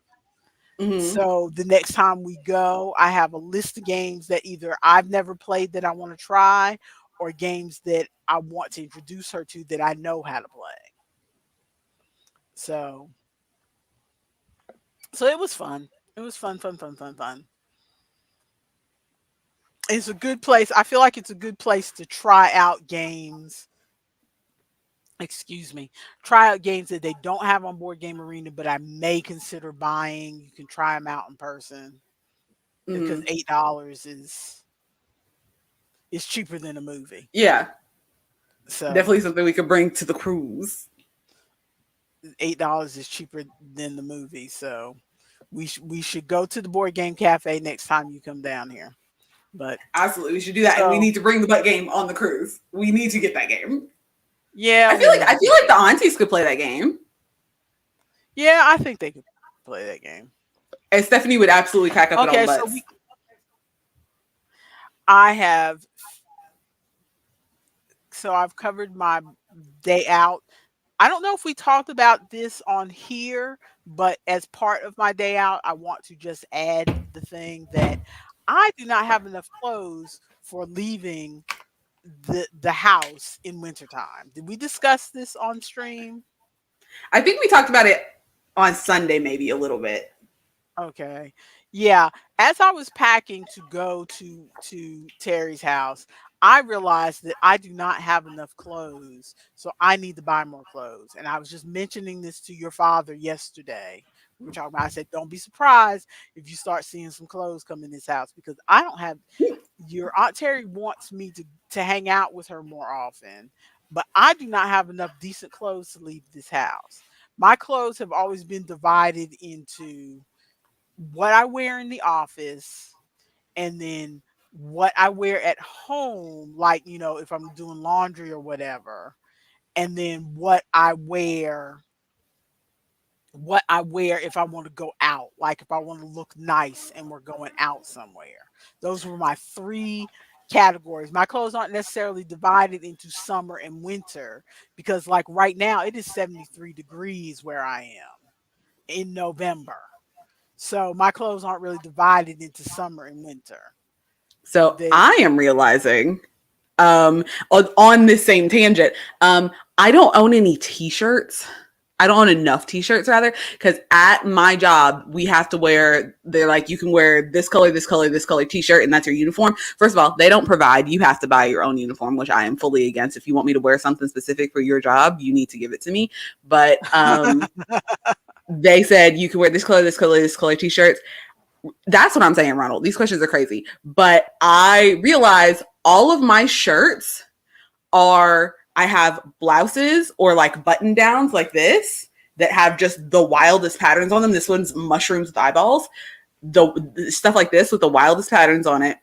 A: Hmm.
B: So the next time we go, I have a list of games that either I've never played that I want to try or games that I want to introduce her to that I know how to play. So it was fun. It was fun, fun, fun, fun, fun. It's a good place. I feel like it's a good place to try out games. Excuse me. Try out games that they don't have on Board Game Arena, but I may consider buying. You can try them out in person because
A: Hmm.
B: $8 is cheaper than a movie.
A: Yeah,
B: So
A: definitely something we could bring to the cruise.
B: $8 is cheaper than the movie. So we should go to the board game cafe next time you come down here. But
A: Absolutely, we should do that, and we
B: so
A: need to bring the butt game on the cruise. We need to get that game.
B: yeah,
A: I feel
B: we
A: like
B: need to
A: I feel
B: get
A: like
B: that.
A: the aunties could play that game,
B: Yeah, I think they could play that game.
A: and Stephanie would absolutely crack up at all the
B: Okay,
A: butts.
B: I have I've covered my day out. I don't know if we talked about this on here, but as part of my day out, I want to just add the thing that I do not have enough clothes for leaving the house in wintertime. Did we discuss this on stream?
A: I think we talked about it on Sunday, maybe a little bit.
B: Okay. Yeah, as I was packing to go to Terry's house, I realized that I do not have enough clothes, so I need to buy more clothes. And I was just mentioning this to your father yesterday. We were talking about, I said, don't be surprised if you start seeing some clothes come in this house because I don't have your Aunt Terry wants me to hang out with her more often, but I do not have enough decent clothes to leave this house. My clothes have always been divided into what I wear in the office and then what I wear at home, like, if I'm doing laundry or whatever, and then what I wear if I want to go out, like if I want to look nice and we're going out somewhere. Those were my three categories. My clothes aren't necessarily divided into summer and winter because like right now it is 73 degrees where I am in November. So my clothes aren't really divided into summer and winter.
A: So
B: They
A: I am realizing, on this same tangent, I don't own any T-shirts. I don't own enough T-shirts rather, because at my job we have to wear. They're like, you can wear this color, this color, this color T-shirt, and that's your uniform. First of all, they don't provide. You have to buy your own uniform, which I am fully against. If you want me to wear something specific for your job, you need to give it to me. But they said you can wear this color, this color, this color T-shirts. That's what I'm saying, Ronald. These questions are crazy. But I realize all of my shirts I have blouses or like button downs like this that have just the wildest patterns on them. This one's mushrooms with eyeballs. The stuff like this with the wildest patterns on it.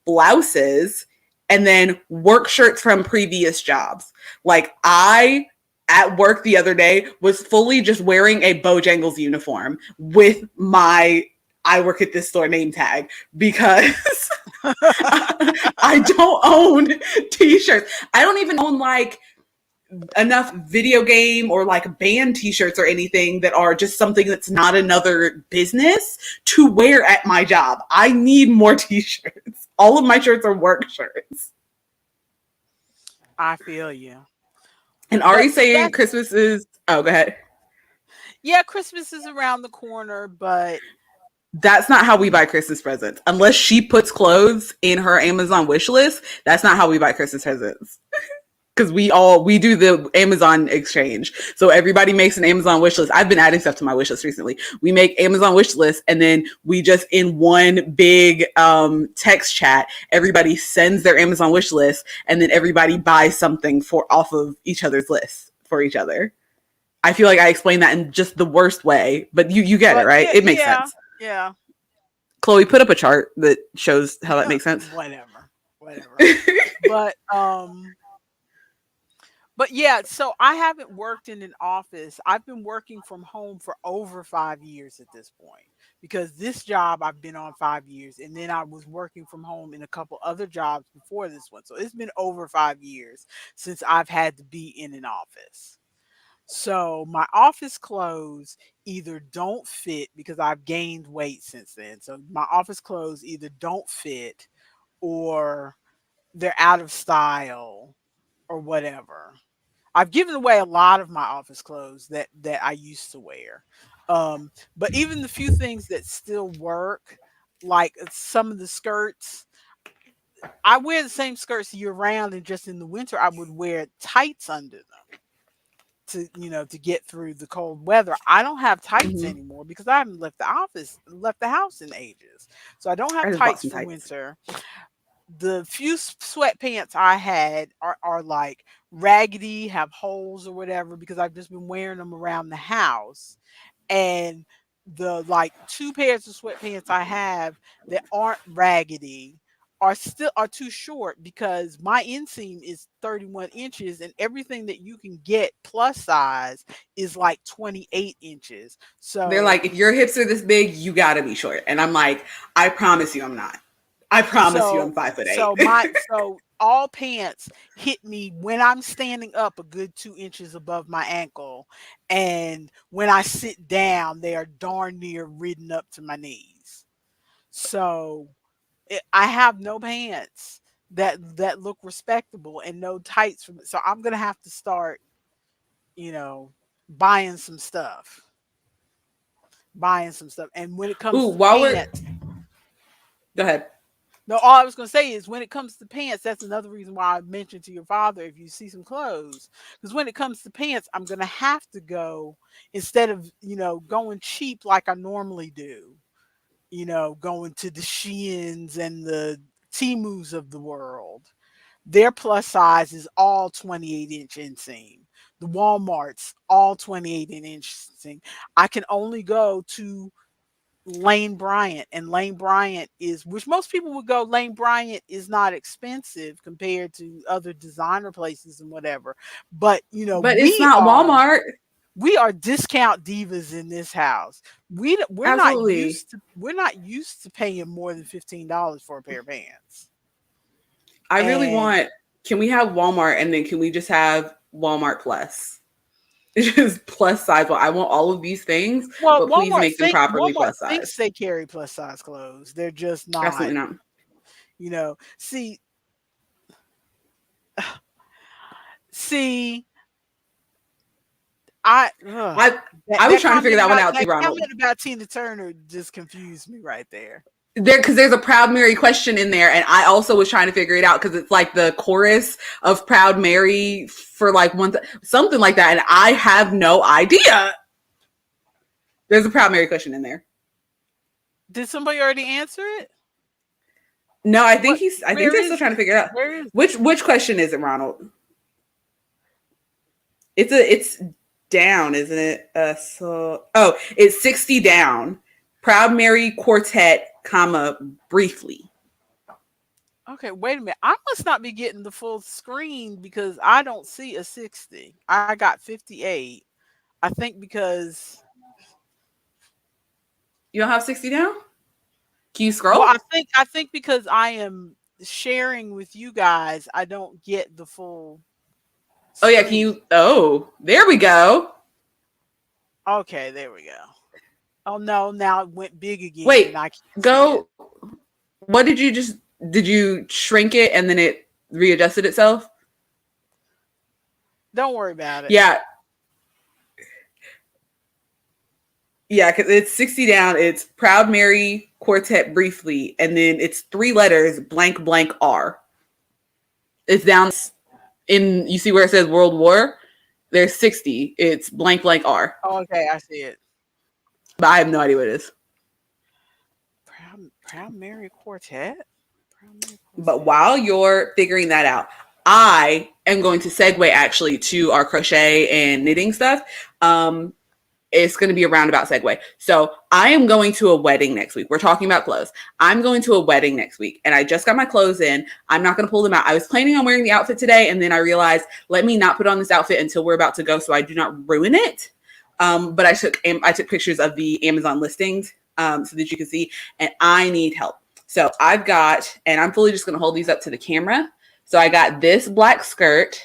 A: Blouses, and then work shirts from previous jobs. Like at work the other day was fully just wearing a Bojangles uniform with my I work at this store name tag because I don't own T-shirts. I don't even own like enough video game or like band T-shirts or anything that are just something that's not another business to wear at my job. I need more T-shirts. All of my shirts are work shirts.
B: I feel you.
A: And
B: But
A: Ari saying
B: that's
A: Christmas is. Oh, go ahead.
B: yeah, Christmas is around the corner, but
A: That's not how we buy Christmas presents. Unless she puts clothes in her Amazon wish list, that's not how we buy Christmas presents. Because we do the Amazon exchange. So everybody makes an Amazon wish list. I've been adding stuff to my wish list recently. We make Amazon wish lists, and then we just in one big text chat, everybody sends their Amazon wish list, and then everybody buys something for off of each other's lists for each other. I feel like I explained that in just the worst way, but you get it, right?
B: yeah,
A: It makes
B: yeah,
A: sense.
B: yeah.
A: Chloe, put up a chart that shows how that makes sense.
B: Whatever. Whatever. But yeah, so I haven't worked in an office. I've been working from home for over 5 years at this point because this job I've been on 5 years, and then I was working from home in a couple other jobs before this one. So it's been over 5 years since I've had to be in an office. So my office clothes either don't fit because I've gained weight since then. So my office clothes either don't fit or they're out of style or whatever. I've given away a lot of my office clothes that I used to wear. But even the few things that still work, like some of the skirts, I wear the same skirts year round, and just in the winter I would wear tights under them to get through the cold weather. I don't have tights
A: Mhm.
B: anymore because I haven't left the house in ages. So I don't have
A: I just bought
B: tights
A: some
B: for
A: tights.
B: winter. the few sweatpants I had are like raggedy, have holes or whatever because I've just been wearing them around the house. And the like two pairs of sweatpants I have that aren't raggedy are too short because my inseam is 31 inches and everything that you can get plus size is like 28 inches.
A: They're
B: So
A: like, if your hips are this big, you gotta be short. And I'm like, I promise you I'm not. I promise you I'm
B: so
A: 5'8".
B: so all pants hit me when I'm standing up a good 2 inches above my ankle, and when I sit down, they are darn near ridden up to my knees. So I have no pants that look respectable and no tights from it. So I'm gonna have to start, you know, buying some stuff, buying some stuff. And when it
A: Ooh,
B: comes to
A: while we're
B: pants,
A: go ahead.
B: no, all I was gonna say is when it comes to pants, that's another reason why I mentioned to your father if you see some clothes. Because when it comes to pants, I'm gonna have to go instead of, going cheap like I normally do, going to the Sheins and the Temus of the world. Their plus size is all 28-inch inseam. The Walmarts, all 28-inch inseam. I can only go to Lane Bryant, and Lane Bryant is, which most people would go, Lane Bryant is not expensive compared to other designer places and whatever. But
A: But it's not Walmart.
B: we are discount divas in this house.
A: Absolutely.
B: We're not used to paying more than $15 for a pair of pants.
A: I really
B: And
A: want, can we have Walmart and then can we just have Walmart Plus? It's just plus size. Well, I want all of these things,
B: well,
A: but please make them properly
B: Walmart
A: plus size.
B: thinks they carry plus size clothes. They're just not,
A: Absolutely not.
B: see, see, I ugh,
A: I
B: that
A: I was trying to figure that one out too,
B: that
A: Ronald.
B: comment about Tina Turner just confused me right there.
A: Because there's a Proud Mary question in there, and I also was trying to figure it out because it's like the chorus of Proud Mary for like something like that, and I have no idea. There's a Proud Mary question in there.
B: Did somebody already answer it?
A: No, I think
B: What?
A: he's. I think
B: Where
A: they're still
B: is
A: trying to
B: it?
A: figure it out.
B: Where is it?
A: Which question is it, Ronald? It's down, isn't it? It's 60 down. Proud Mary quartet, comma briefly.
B: Okay, wait a minute. I must not be getting the full screen because I don't see a 60. I got 58. I think because
A: You don't have 60 down? Can you
B: well,
A: scroll?
B: I think because I am sharing with you guys, I don't get the full
A: Oh yeah, can
B: screen.
A: you? Oh, there we go.
B: Okay, there we go. Oh no, now it went big again and
A: Wait,
B: I can't see it.
A: go. What did you just? Did you shrink it and then it readjusted itself?
B: Don't worry about it.
A: Yeah, yeah, because it's 60 down. It's Proud Mary quartet briefly, and then it's 3 letters blank blank R. It's down in. You see where it says World War? There's 60. It's blank blank R.
B: Oh, okay, I see it.
A: But I have no idea what it is.
B: Proud Mary Quartet. Proud Mary
A: But
B: Quartet.
A: while you're figuring that out, I am going to segue actually to our crochet and knitting stuff. It's going to be a roundabout segue. So I am going to a wedding next week. We're talking about clothes. I'm going to a wedding next week and I just got my clothes in. I'm not going to pull them out. I was planning on wearing the outfit today. And then I realized, let me not put on this outfit until we're about to go so I do not ruin it. But I took pictures of the Amazon listings so that you can see, and I need help. So I've got, and I'm fully just going to hold these up to the camera. So I got this black skirt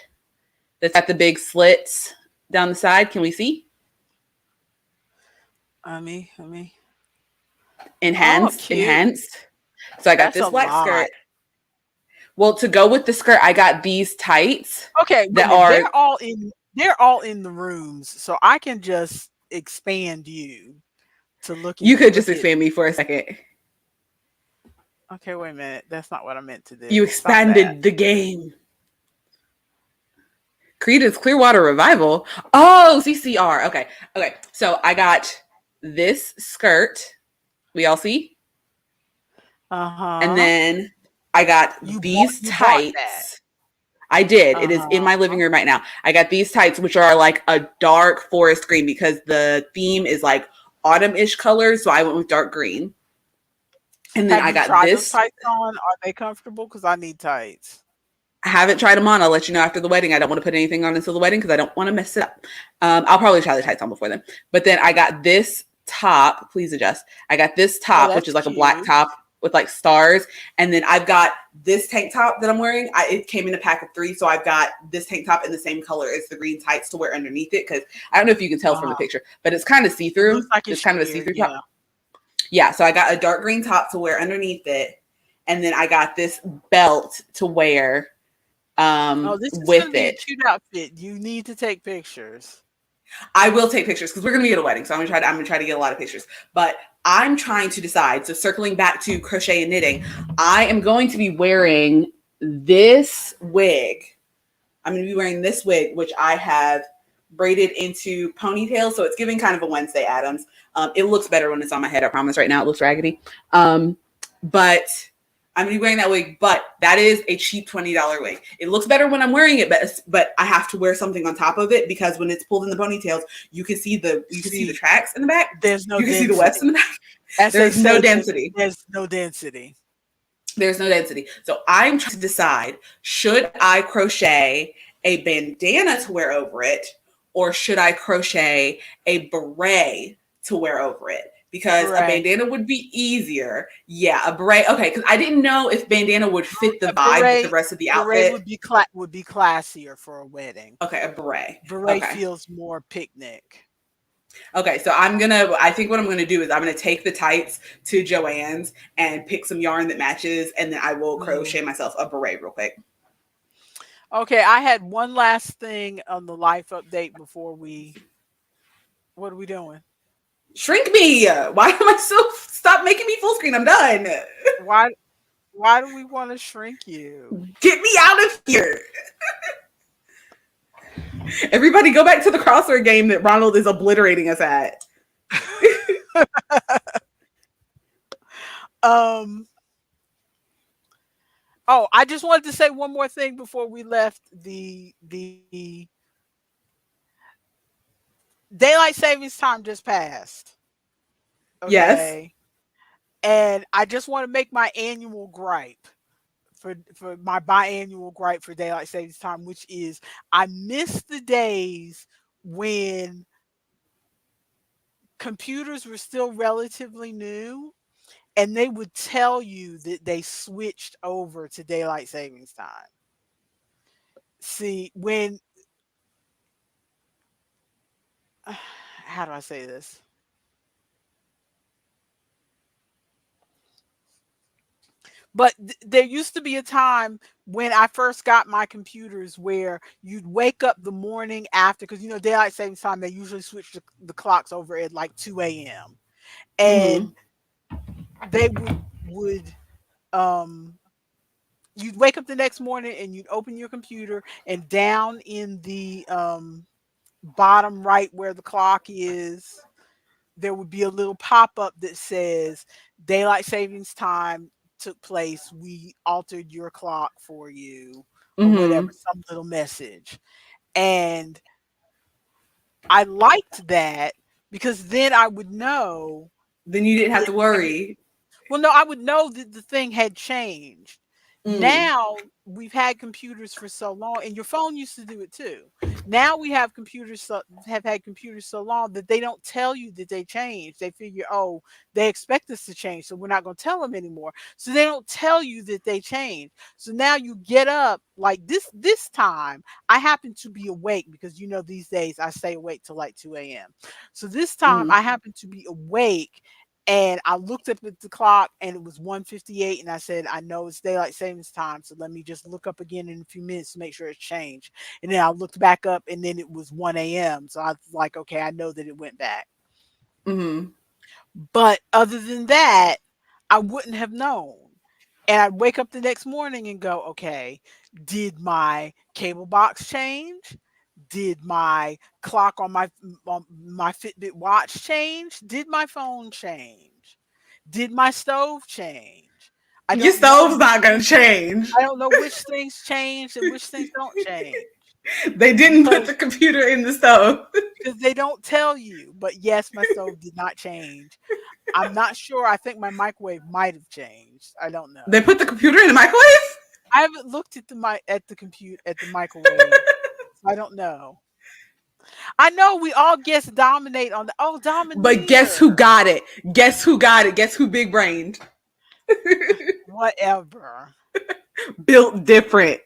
A: that's got the big slits down the side. Can we see?
B: Let me. Oh, cute.
A: Enhanced. So I got
B: That's a
A: this black
B: lot.
A: skirt. Well, to go with the skirt, I got these tights
B: Okay, wait a
A: that
B: minute.
A: are.
B: They're all in the rooms, so I can just expand you to
A: You could just
B: look at.
A: expand me for a second.
B: Okay, wait a minute. That's not what I meant to
A: You
B: do. Stop that.
A: expanded the game. Creedence Clearwater Revival. Oh, CCR. Okay. Okay. So I got this skirt. We all see? And
B: Uh-huh.
A: then I got these
B: You bought that.
A: tights. I did. It is in my living
B: Uh-huh.
A: room right now. I got these tights, which are like a dark forest green because the theme is like autumn-ish colors. So I went with dark green. And then
B: Have
A: I
B: you
A: got
B: tried those
A: this.
B: tights on? Are they comfortable? Because I need tights.
A: I haven't tried them on. I'll let you know after the wedding. I don't want to put anything on until the wedding because I don't want to mess it up. I'll probably try the tights on before then. But then I got this top. Please adjust. I got this
B: Oh,
A: top, which
B: that's
A: is like a black
B: cute.
A: top with like stars. And then I've got this tank top that I'm wearing. It came in a pack of 3. So I've got this tank top in the same color as the green tights to wear underneath it. Because I don't know if you can tell from the
B: Uh-huh.
A: picture, but it's kind of
B: It looks
A: see-through.
B: like it's
A: It's kind of a
B: sheer.
A: see-through top.
B: Yeah.
A: Yeah. So I got a dark green top to wear underneath it. And then I got this belt to wear
B: Oh, this is going to
A: with
B: be a
A: it.
B: cute outfit. You need to take pictures.
A: I will take pictures because we're gonna be at a wedding, so I'm gonna try to get a lot of pictures. But I'm trying to decide. So circling back to crochet and knitting, I am going to be wearing this wig. I'm gonna be wearing this wig, which I have braided into ponytail, so it's giving kind of a Wednesday Addams. It looks better when it's on my head. I promise. Right now, it looks raggedy. But I'm gonna be wearing that wig, but that is a cheap $20 wig. It looks better when I'm wearing it, but I have to wear something on top of it because when it's pulled in the ponytails, you can see the
B: See,
A: tracks in the back.
B: there's no
A: You can see the wefts in
B: density.
A: the back.
B: As they
A: There's no
B: say,
A: density.
B: there's no density.
A: There's no density. So I'm trying to decide, should I crochet a bandana to wear over it, or should I crochet a beret to wear over it? Because a
B: Beret.
A: bandana would be easier. Yeah, a beret. Okay, because I didn't know if bandana would fit the
B: A
A: vibe with the
B: beret
A: rest of the
B: beret
A: outfit.
B: would be classier for a wedding.
A: Okay, a beret.
B: Beret
A: Okay.
B: feels more picnic.
A: Okay, so I think what I'm gonna do is I'm gonna take the tights to Joann's and pick some yarn that matches, and then I will
B: Mhm.
A: crochet myself a beret real quick.
B: Okay, I had one last thing on the life update before we. What are we doing?
A: Shrink me. Why am I so stop making me full screen? I'm done.
B: Why? Why do we want to shrink you?
A: Get me out of here. Everybody go back to the crossword game that Ronald is obliterating us at.
B: Um. Oh, I just wanted to say one more thing before we left. The daylight savings time just passed.
A: Yes.
B: Okay, and I just want to make my annual gripe for my biannual gripe for daylight savings time, which is I miss the days when computers were still relatively new and they would tell you that they switched over to daylight savings time. See, when how do I say this? But there used to be a time when I first got my computers where you'd wake up the morning after, because daylight savings time, they usually switch the clocks over at like 2 a.m.
A: Mm-hmm.
B: And they would um you'd wake up the next morning and you'd open your computer, and down in the bottom right where the clock is, there would be a little pop-up that says daylight savings time took place, we altered your clock for you, or whatever,
A: Mm-hmm.
B: some little message. And I liked that because then I would know
A: Then you didn't have
B: that
A: to worry.
B: well, no, I would know that the thing had changed.
A: Mm.
B: Now we've had computers for so long, and your phone used to do it too. Now we have have had computers so long that they don't tell you that they changed. They figure, oh, they expect us to change, so we're not going to tell them anymore. So they don't tell you that they changed. So now you get up like this time. I happen to be awake because these days I stay awake till like 2 a.m. So this time
A: Mm-hmm.
B: I happen to be awake, and I looked up at the clock and it was 1:58, and I said, I know it's daylight savings time, so let me just look up again in a few minutes to make sure it's changed. And then I looked back up and then it was 1 a.m. So I was like, okay, I know that it went back.
A: Mm-hmm.
B: But other than that, I wouldn't have known. And I'd wake up the next morning and go, okay, did my cable box change? Did my clock on my Fitbit watch change? Did my phone change? Did my stove change? I
A: Your
B: don't know.
A: stove's not gonna change.
B: I don't know which things change and which things don't change
A: They didn't put
B: because
A: the computer in the stove.
B: they don't tell you. But yes, my stove did not change. I'm not sure. I think my microwave might have changed. I don't
A: They
B: know.
A: put the computer in the microwave?
B: I haven't looked at the compute at the microwave. So I don't know. I know we all guess dominate on the
A: But guess who
B: domineer.
A: got it? Guess who got it? Guess who big brained?
B: Whatever.
A: Built different.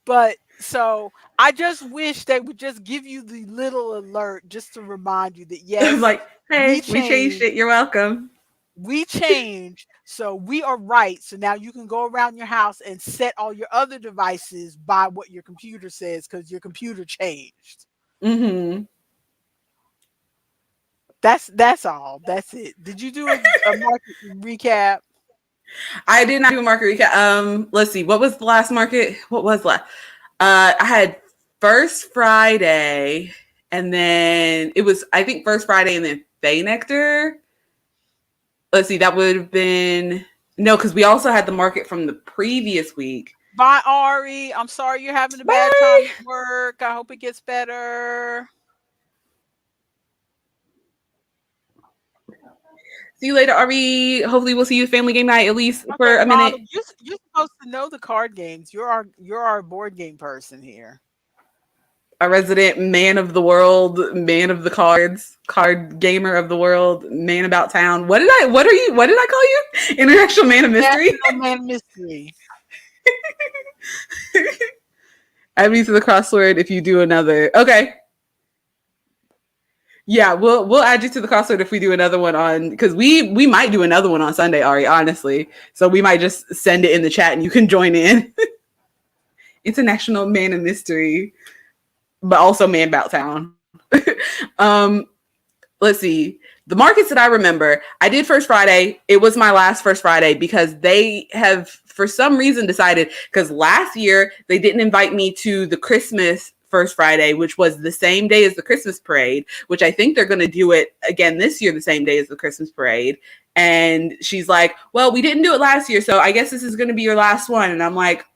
B: But so I just wish they would just give you the little alert just to remind you that yes,
A: Like,
B: we
A: hey, we changed
B: changed.
A: it. You're welcome.
B: We changed. So we are right. So now you can go around your house and set all your other devices by what your computer says because your computer changed.
A: Mm-hmm.
B: That's all. That's it. Did you do a market recap?
A: I did not do a market recap. Let's see. What was the last market? What was last? I had First Friday, and then it was I think First Friday, and then Fay Nectar. Let's see. That would have been no, because we also had the market from the previous week.
B: Bye, Ari. I'm sorry you're having a bad time
A: Bye.
B: at work. I hope it gets better.
A: See you later, Ari. Hopefully, we'll see you at Family Game Night at least
B: Okay,
A: for a minute.
B: Ronald, you're supposed to know the card games. You're our board game person here.
A: A resident man of the world, man of the cards, card gamer of the world, man about town. What did I call you? International man of mystery?
B: National Man Mystery.
A: Add me to the crossword if you do another. Okay. Yeah, we'll add you to the crossword if we do another one on because we might do another one on Sunday, Ari, honestly. So we might just send it in the chat and you can join in. International man of mystery, but also man about town. Let's see. The markets that I remember, I did First Friday. It was my last First Friday because they have, for some reason, decided, because last year they didn't invite me to the Christmas First Friday, which was the same day as the Christmas parade, which I think they're going to do it again this year, the same day as the Christmas parade. And she's like, well, we didn't do it last year, so I guess this is going to be your last one. And I'm like,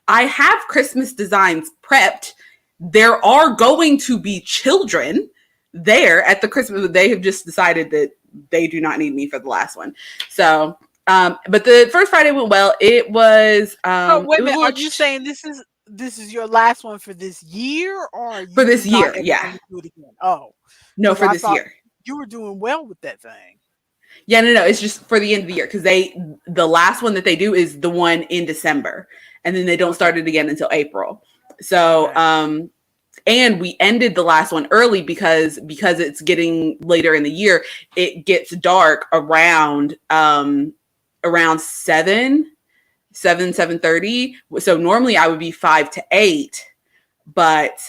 A: I have Christmas designs prepped. There are going to be children there at the Christmas. They have just decided that they do not need me for the last one. So, but the First Friday went well. It was.
B: So wait
A: It
B: a
A: was
B: minute.
A: a
B: Are
A: little
B: you saying this is your last one for this year, or are
A: for
B: you
A: this
B: not
A: year?
B: ever
A: Yeah.
B: going to do it again? Oh,
A: No,
B: because
A: for
B: I
A: this
B: thought
A: year.
B: you were doing well with that thing.
A: Yeah, no. It's just for the end of the year because the last one that they do is the one in December, and then they don't start it again until April. So,
B: Okay.
A: and we ended the last one early because it's getting later in the year. It gets dark around 7:30. So normally I would be 5 to 8, but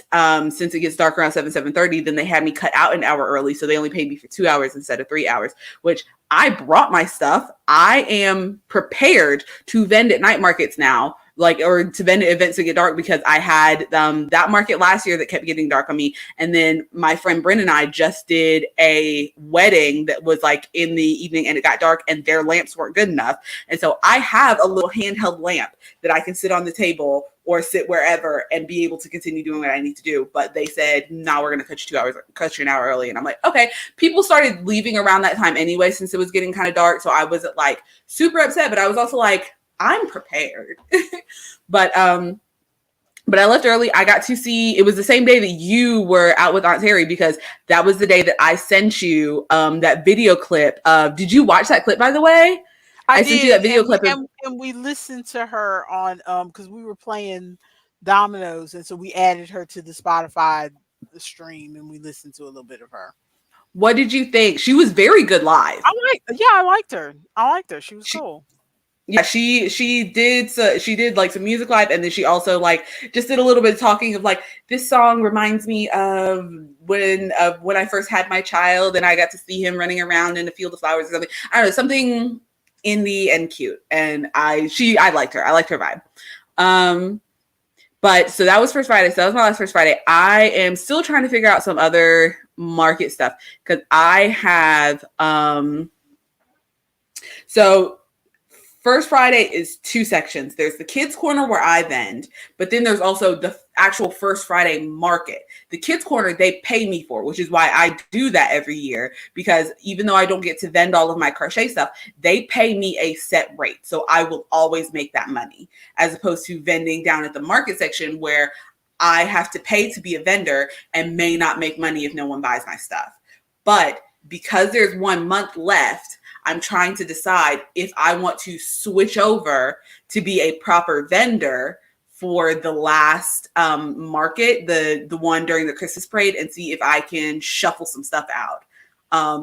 A: since it gets dark around 7:30, then they had me cut out an hour early, so they only paid me for 2 hours instead of 3 hours, which I brought my stuff. I am prepared to vend at night markets now, or to vend at events that get dark, because I had that market last year that kept getting dark on me, and then my friend Bryn and I just did a wedding that was like in the evening and it got dark and their lamps weren't good enough, and so I have a little handheld lamp that I can sit on the table or sit wherever and be able to continue doing what I need to do. But they said, no, we're going to cut you an hour early. And I'm like, okay. People started leaving around that time anyway, since it was getting kind of dark. So I wasn't like super upset, but I was also like, I'm prepared. but I left early. I got to see, it was the same day that you were out with Aunt Terry, because that was the day that I sent you that video clip of, did you watch that clip, by the way? I sent you that video clip.
B: And we listened to her on because we were playing dominoes, and so we added her to the Spotify stream, and we listened to a little bit of her.
A: What did you think? She was very good live.
B: I liked her. She was cool.
A: Yeah, she did like some music live, and then she also like just did a little bit of talking of like, this song reminds me of when I first had my child and I got to see him running around in a field of flowers or something. I don't know, something indie and cute, and I liked her. I liked her vibe. But so that was First Friday. So that was my last First Friday. I am still trying to figure out some other market stuff because I have So First Friday is two sections. There's the kids corner where I vend, but then there's also the actual First Friday market. The kids corner they pay me for, which is why I do that every year, because even though I don't get to vend all of my crochet stuff, they pay me a set rate. So I will always make that money, as opposed to vending down at the market section where I have to pay to be a vendor and may not make money if no one buys my stuff. But because there's 1 month left, I'm trying to decide if I want to switch over to be a proper vendor for the last market, the one during the Christmas parade, and see if I can shuffle some stuff out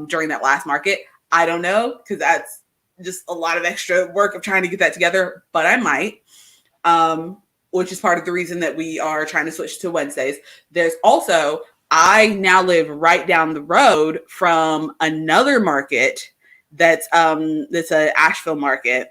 A: during that last market. I don't know, because that's just a lot of extra work of trying to get that together, but I might, which is part of the reason that we are trying to switch to Wednesdays. There's also, I now live right down the road from another market that's a Asheville market,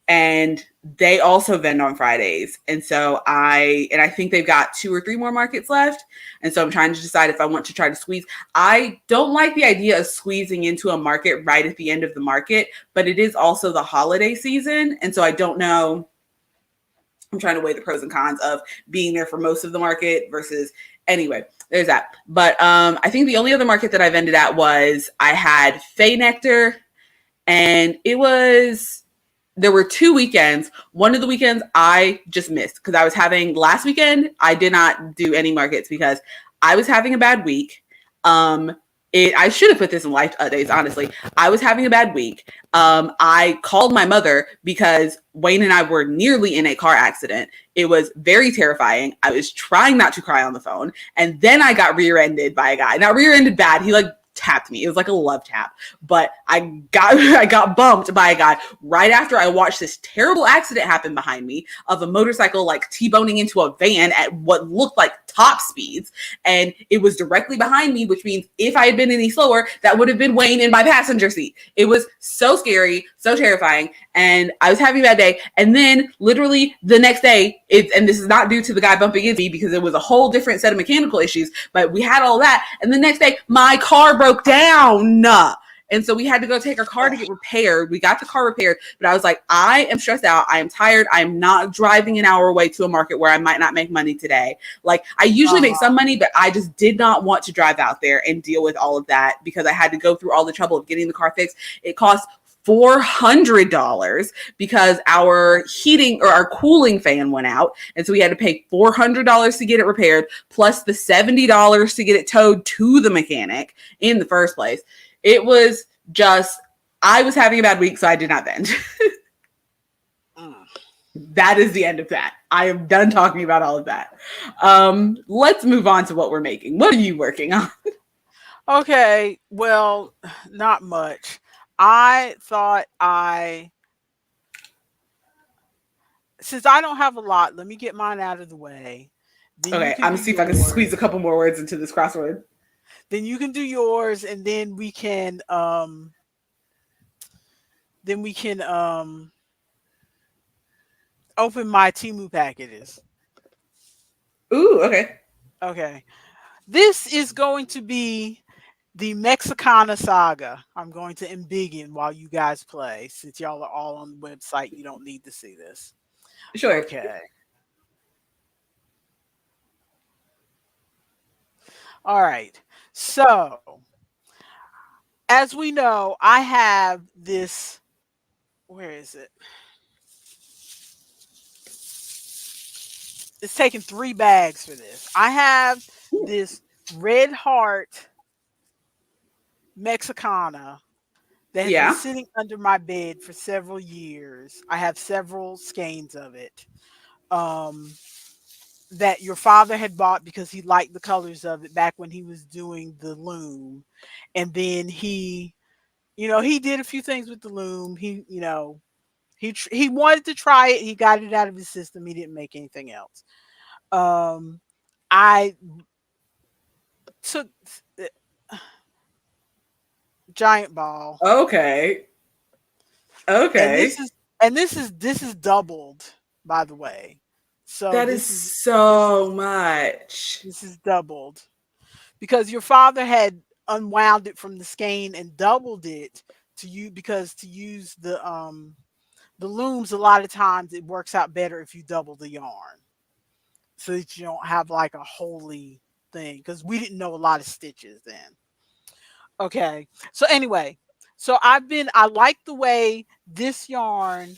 A: and they also vend on Fridays. And so I think they've got 2 or 3 more markets left. And so I'm trying to decide if I want to try to squeeze. I don't like the idea of squeezing into a market right at the end of the market, but it is also the holiday season. And so I don't know. I'm trying to weigh the pros and cons of being there for most of the market versus, anyway, there's that. But I think the only other market that I vended at was, I had Fey Nectar, and there were 2 weekends. One of the weekends I just missed because I was having, last weekend, I did not do any markets because I was having a bad week. I should have put this in life days, honestly. I was having a bad week. I called my mother because Wayne and I were nearly in a car accident. It was very terrifying. I was trying not to cry on the phone. And then I got rear-ended by a guy. Not rear-ended bad. He tapped me. It was like a love tap, but I got bumped by a guy right after I watched this terrible accident happen behind me of a motorcycle T-boning into a van at what looked like top speeds. And it was directly behind me, which means if I had been any slower, that would have been Wayne in my passenger seat. It was so scary, so terrifying. And I was having a bad day. And then literally the next day, and this is not due to the guy bumping into me because it was a whole different set of mechanical issues, but we had all that. And the next day, my car broke down. And so we had to go take our car to get repaired. We got the car repaired, but I was like, I am stressed out. I am tired. I am not driving an hour away to a market where I might not make money today. I usually make some money, but I just did not want to drive out there and deal with all of that because I had to go through all the trouble of getting the car fixed. It cost $400 because our heating or our cooling fan went out. And so we had to pay $400 to get it repaired, plus the $70 to get it towed to the mechanic in the first place. It was just, I was having a bad week, so I did not vend. That is the end of that. I am done talking about all of that. Let's move on to what we're making. What are you working on?
B: Okay, well, not much. I thought since I don't have a lot, let me get mine out of the way. Then you
A: Okay,
B: can
A: I'm
B: do
A: gonna see if I can squeeze a
B: yours.
A: couple more words into this crossword.
B: Then you can do yours, and then we can open my Timu packages.
A: Ooh, okay.
B: Okay. This is going to be the Mexicana saga. I'm going to embiggen while you guys play. Since y'all are all on the website, you don't need to see this.
A: Sure.
B: Okay. All right. So, as we know, I have this. Where is it? It's taking 3 bags for this. I have this Red Heart Mexicana that has been
A: Yeah.
B: sitting under my bed for several years. I have several skeins of it. Um, that your father had bought because he liked the colors of it back when he was doing the loom. And then he did a few things with the loom. He wanted to try it. He got it out of his system. He didn't make anything else. Um, I took giant ball,
A: Okay.
B: and this
A: Okay.
B: is and this is doubled, by the way. So
A: That is
B: this is this
A: so
B: is
A: much.
B: this is doubled because your father had unwound it from the skein and doubled it to use, because to use the looms, a lot of times it works out better if you double the yarn so that you don't have like a holy thing, because we didn't know a lot of stitches then. Okay. So anyway, so I like the way this yarn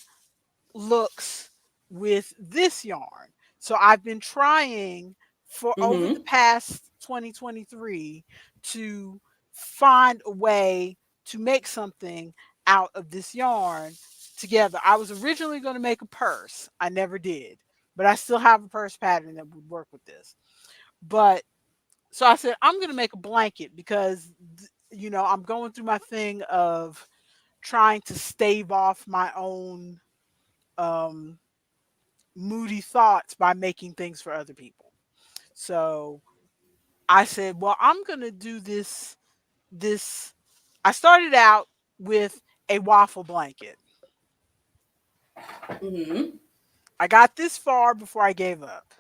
B: looks with this yarn. So I've been trying for over the
A: Mm-hmm.
B: past 2023 to find a way to make something out of this yarn together. I was originally going to make a purse. I never did, but I still have a purse pattern that would work with this. But so I said, I'm going to make a blanket because, I'm going through my thing of trying to stave off my own um, moody thoughts by making things for other people. So I said, well, I'm going to do this. I started out with a waffle blanket.
A: Mm-hmm.
B: I got this far before I gave up.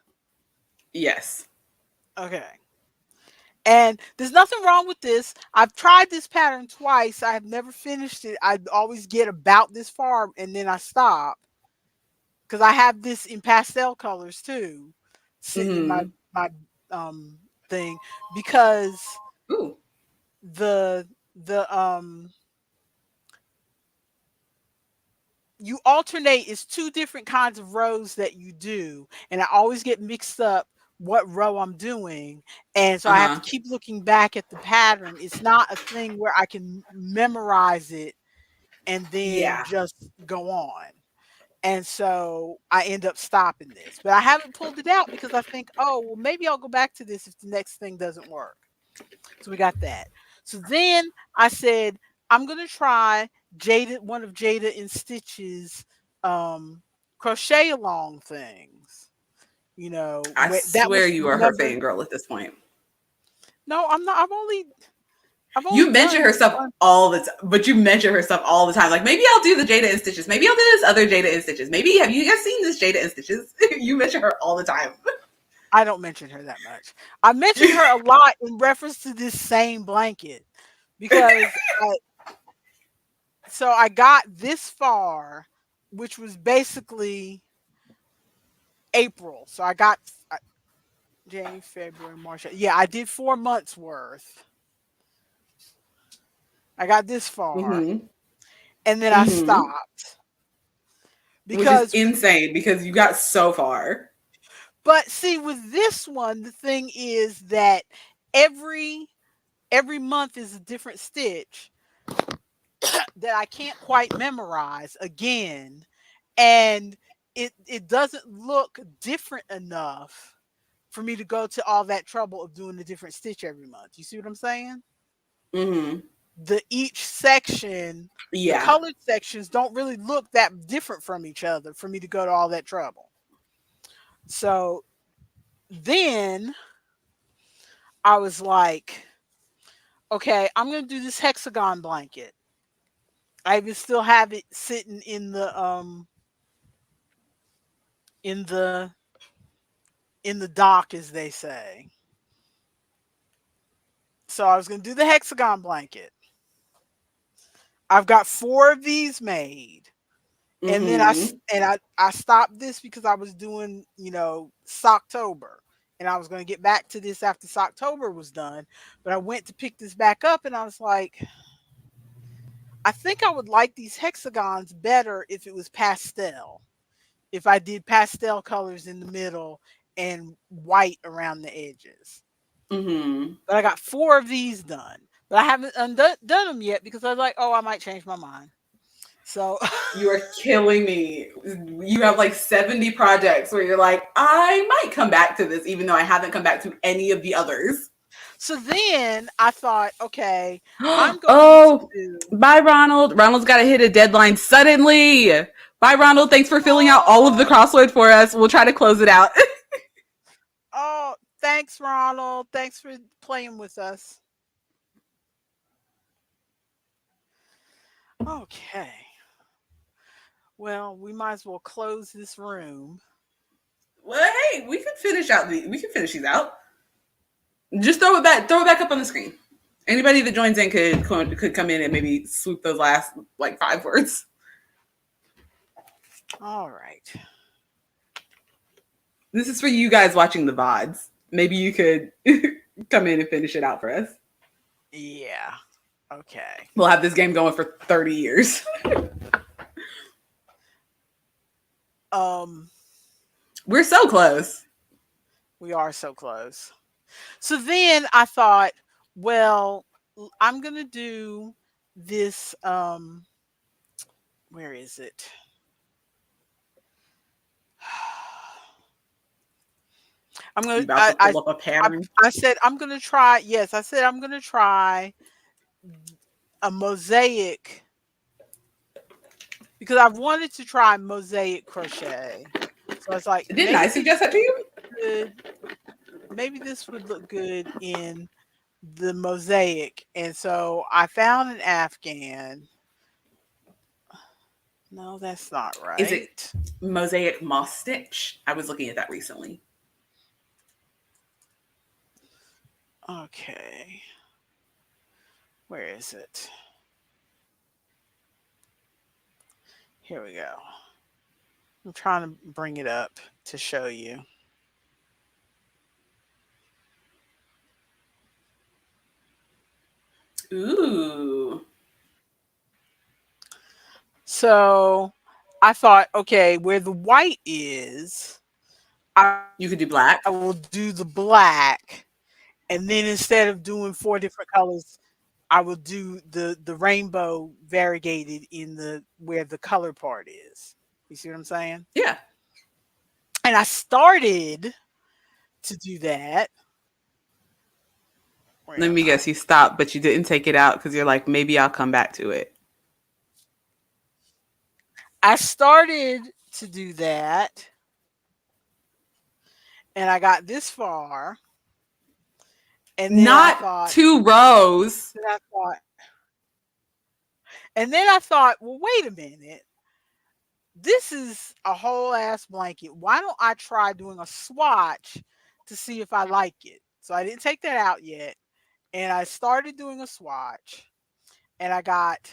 A: Yes.
B: Okay. And there's nothing wrong with this. I've tried this pattern twice. I have never finished it. I always get about this far and then I stop, because I have this in pastel colors too, sitting in my
A: Mm-hmm.
B: my um thing, because
A: Ooh.
B: the you alternate, is two different kinds of rows that you do, and I always get mixed up what row I'm doing, and so I have to
A: Uh-huh.
B: keep looking back at the pattern. It's not a thing where I can memorize it and then
A: Yeah.
B: just go on. And so I end up stopping this. But I haven't pulled it out because I think, oh, well, maybe I'll go back to this if the next thing doesn't work. So we got that. So then I said, I'm gonna try one of Jada and Stitch's um crochet along things.
A: I
B: That
A: swear
B: was,
A: you are her
B: remember?
A: fangirl at this point.
B: No, I'm not. I've only
A: You mention
B: done
A: her stuff
B: one.
A: all the time, but you mention her stuff all the time. Like, maybe I'll do the Jada and Stitches. Maybe I'll do this other Jada and Stitches. Maybe have you guys seen this Jada and Stitches? You mention her all the time.
B: I don't mention her that much. I mention her a lot in reference to this same blanket because I got this far, which was basically April. So I got January, February, March. Yeah, I did 4 months worth. I got this far,
A: Mm-hmm.
B: and then I
A: Mm-hmm.
B: stopped
A: Which is
B: because
A: insane because you got so far.
B: but see, with this one, the thing is that every every month is a different stitch that I can't quite memorize again, and it doesn't look different enough for me to go to all that trouble of doing a different stitch every month. You see what I'm saying?
A: Mm-hmm.
B: The each section, the
A: Yeah.
B: colored sections don't really look that different from each other for me to go to all that trouble. So then I was like, okay, I'm gonna do this hexagon blanket. I even still have it sitting in the in the dock, as they say. So I was gonna do the hexagon blanket. I've got four of these made. And then
A: Mm-hmm.
B: I stopped this because I was doing, Socktober. And I was going to get back to this after Socktober was done, but I went to pick this back up and I was like, I think I would like these hexagons better if it was pastel. If I did pastel colors in the middle and white around the edges.
A: Mm-hmm.
B: But I got four of these done. But I haven't done them yet because I was like, oh, I might change my mind. So
A: You are killing me. You have like 70 projects where you're like, I might come back to this, even though I haven't come back to any of the others.
B: So then I thought, okay, I'm going to
A: Oh,
B: do.
A: bye, Ronald. Ronald's got to hit a deadline suddenly. Bye, Ronald. Thanks for filling out all of the
B: Oh,
A: crossword for us. We'll try to close it out.
B: oh, thanks, Ronald. Thanks for playing with us. Okay. Well, we might as well close this room.
A: Well, hey, we can finish these out. Just throw it back up on the screen. Anybody that joins in could come in and maybe swoop those last like 5 words.
B: All right.
A: This is for you guys watching the VODs. Maybe you could come in and finish it out for us.
B: Yeah. Okay.
A: We'll have this game going for 30 years. We're so close.
B: We are so close. So then I thought, well, I'm gonna do this. Where is it? I'm
A: You
B: gonna.
A: about to pull up a pattern?
B: I said I'm gonna try. Yes, I said I'm gonna try a mosaic because I've wanted to try mosaic crochet. So I was like,
A: Didn't I suggest that to you?
B: Maybe this would look good in the mosaic. And so I found an Afghan. No, that's not right.
A: Is it mosaic moss stitch? I was looking at that recently.
B: Okay. Where is it? Here we go. I'm trying to bring it up to show you.
A: Ooh.
B: So I thought, okay, where the white is,
A: You could do black.
B: I will do the black. And then instead of doing 4 different colors, I will do the rainbow variegated in the where the color part is. You see what I'm saying?
A: Yeah.
B: And I started to do that.
A: Let me guess, you stopped, but you didn't take it out because you're like, maybe I'll come back to it.
B: I started to do that. And I got this far. And then
A: Not
B: I thought,
A: 2 rows.
B: And then I thought, well, wait a minute. This is a whole ass blanket. Why don't I try doing a swatch to see if I like it? So I didn't take that out yet. And I started doing a swatch. And I got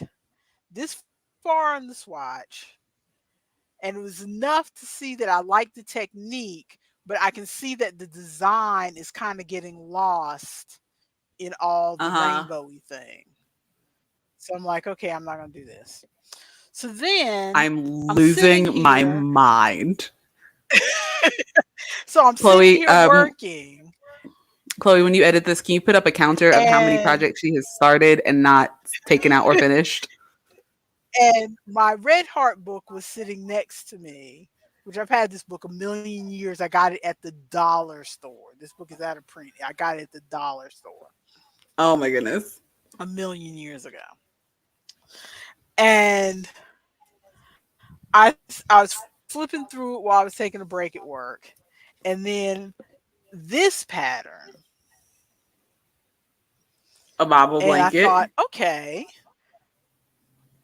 B: this far on the swatch. And it was enough to see that I like the technique, but I can see that the design is kind of getting lost in all the rainbowy thing. So I'm like, okay, I'm not going to do this. So then
A: I'm losing my mind.
B: So I'm
A: Chloe,
B: sitting here working.
A: Chloe, when you edit this, can you put up a counter of how many projects she has started and not taken out or finished?
B: And my Red Heart book was sitting next to me, which I've had this book a million years. I got it at the dollar store. This book is out of print. I got it at the dollar store.
A: Oh my goodness.
B: A million years ago. And I was flipping through it while I was taking a break at work. And then this pattern.
A: A bobble blanket.
B: And I thought, okay.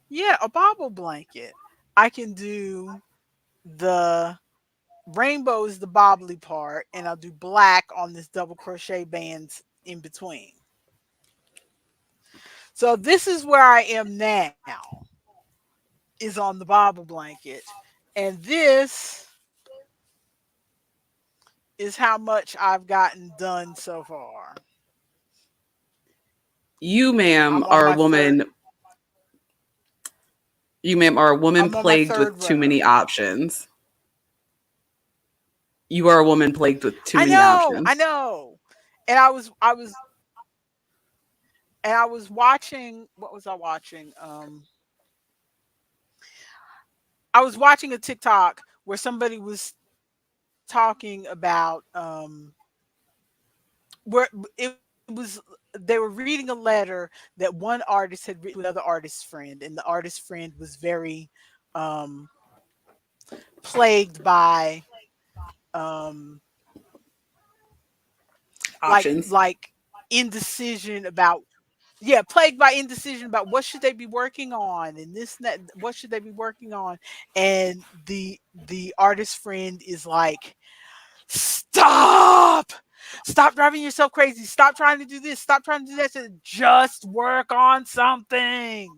B: Yeah, a bobble blanket. I can do the rainbow is the bobbly part, and I'll do black on this double crochet bands in between. So this is where I am now, is on the bobble blanket. And this is how much I've gotten done so far.
A: You, ma'am, are a woman. You, ma'am, are a woman plagued with too many options. You are a woman plagued with too many options.
B: I know. And I was watching, what was I watching? I was watching a TikTok where somebody was talking about where it was, they were reading a letter that one artist had written to another artist friend, and the artist friend was very plagued by
A: options.
B: like indecision about plagued by indecision about what should they be working on, and this and that, what should they be working on. And the artist friend is like, stop, Stop driving yourself crazy. Stop trying to do this. Stop trying to do that. Just work on something.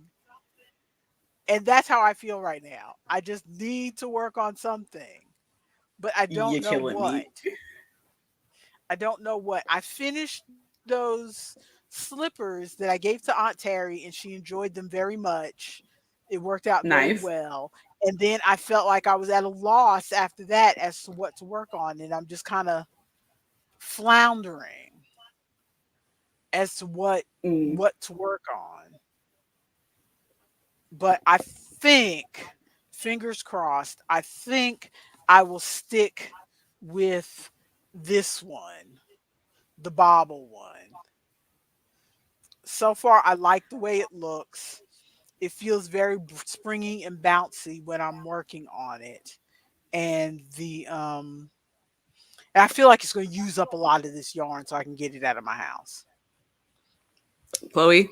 B: And that's how I feel right now. I just need to work on something, but I don't
A: You're
B: know
A: killing
B: what.
A: me.
B: I don't know what. I finished those slippers that I gave to Aunt Terry, and she enjoyed them very much. It worked out very
A: Nice.
B: well. And then I felt like I was at a loss after that as to what to work on. And I'm just kind of floundering as to
A: Mm,
B: what to work on. But I think, fingers crossed, I think I will stick with this one, the bobble one. So far, I like the way it looks. It feels very springy and bouncy when I'm working on it. And I feel like it's going to use up a lot of this yarn so I can get it out of my house.
A: Chloe,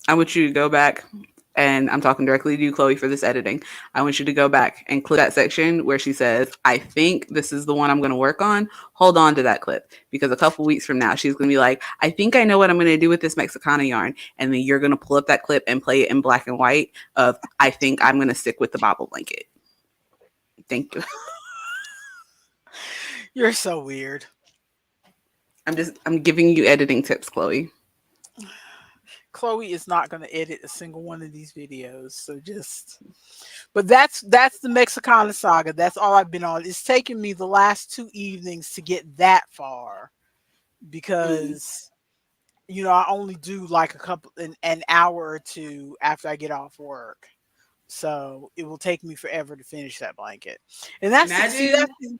A: I want you to go back, and I'm talking directly to you, Chloe, for this editing. I want you to go back and clip that section where she says, I think this is the one I'm going to work on. Hold on to that clip, because a couple weeks from now, she's going to be like, I think I know what I'm going to do with this Mexicana yarn. And then you're going to pull up that clip and play it in black and white of, I think I'm going to stick with the bobble blanket. Thank you.
B: You're so weird.
A: I'm giving you editing tips, Chloe.
B: Chloe is not going to edit a single one of these videos. So but that's the Mexicana saga. That's all I've been on. It's taken me the last 2 evenings to get that far because I only do like an hour or two after I get off work. So it will take me forever to finish that blanket. And
A: Imagine.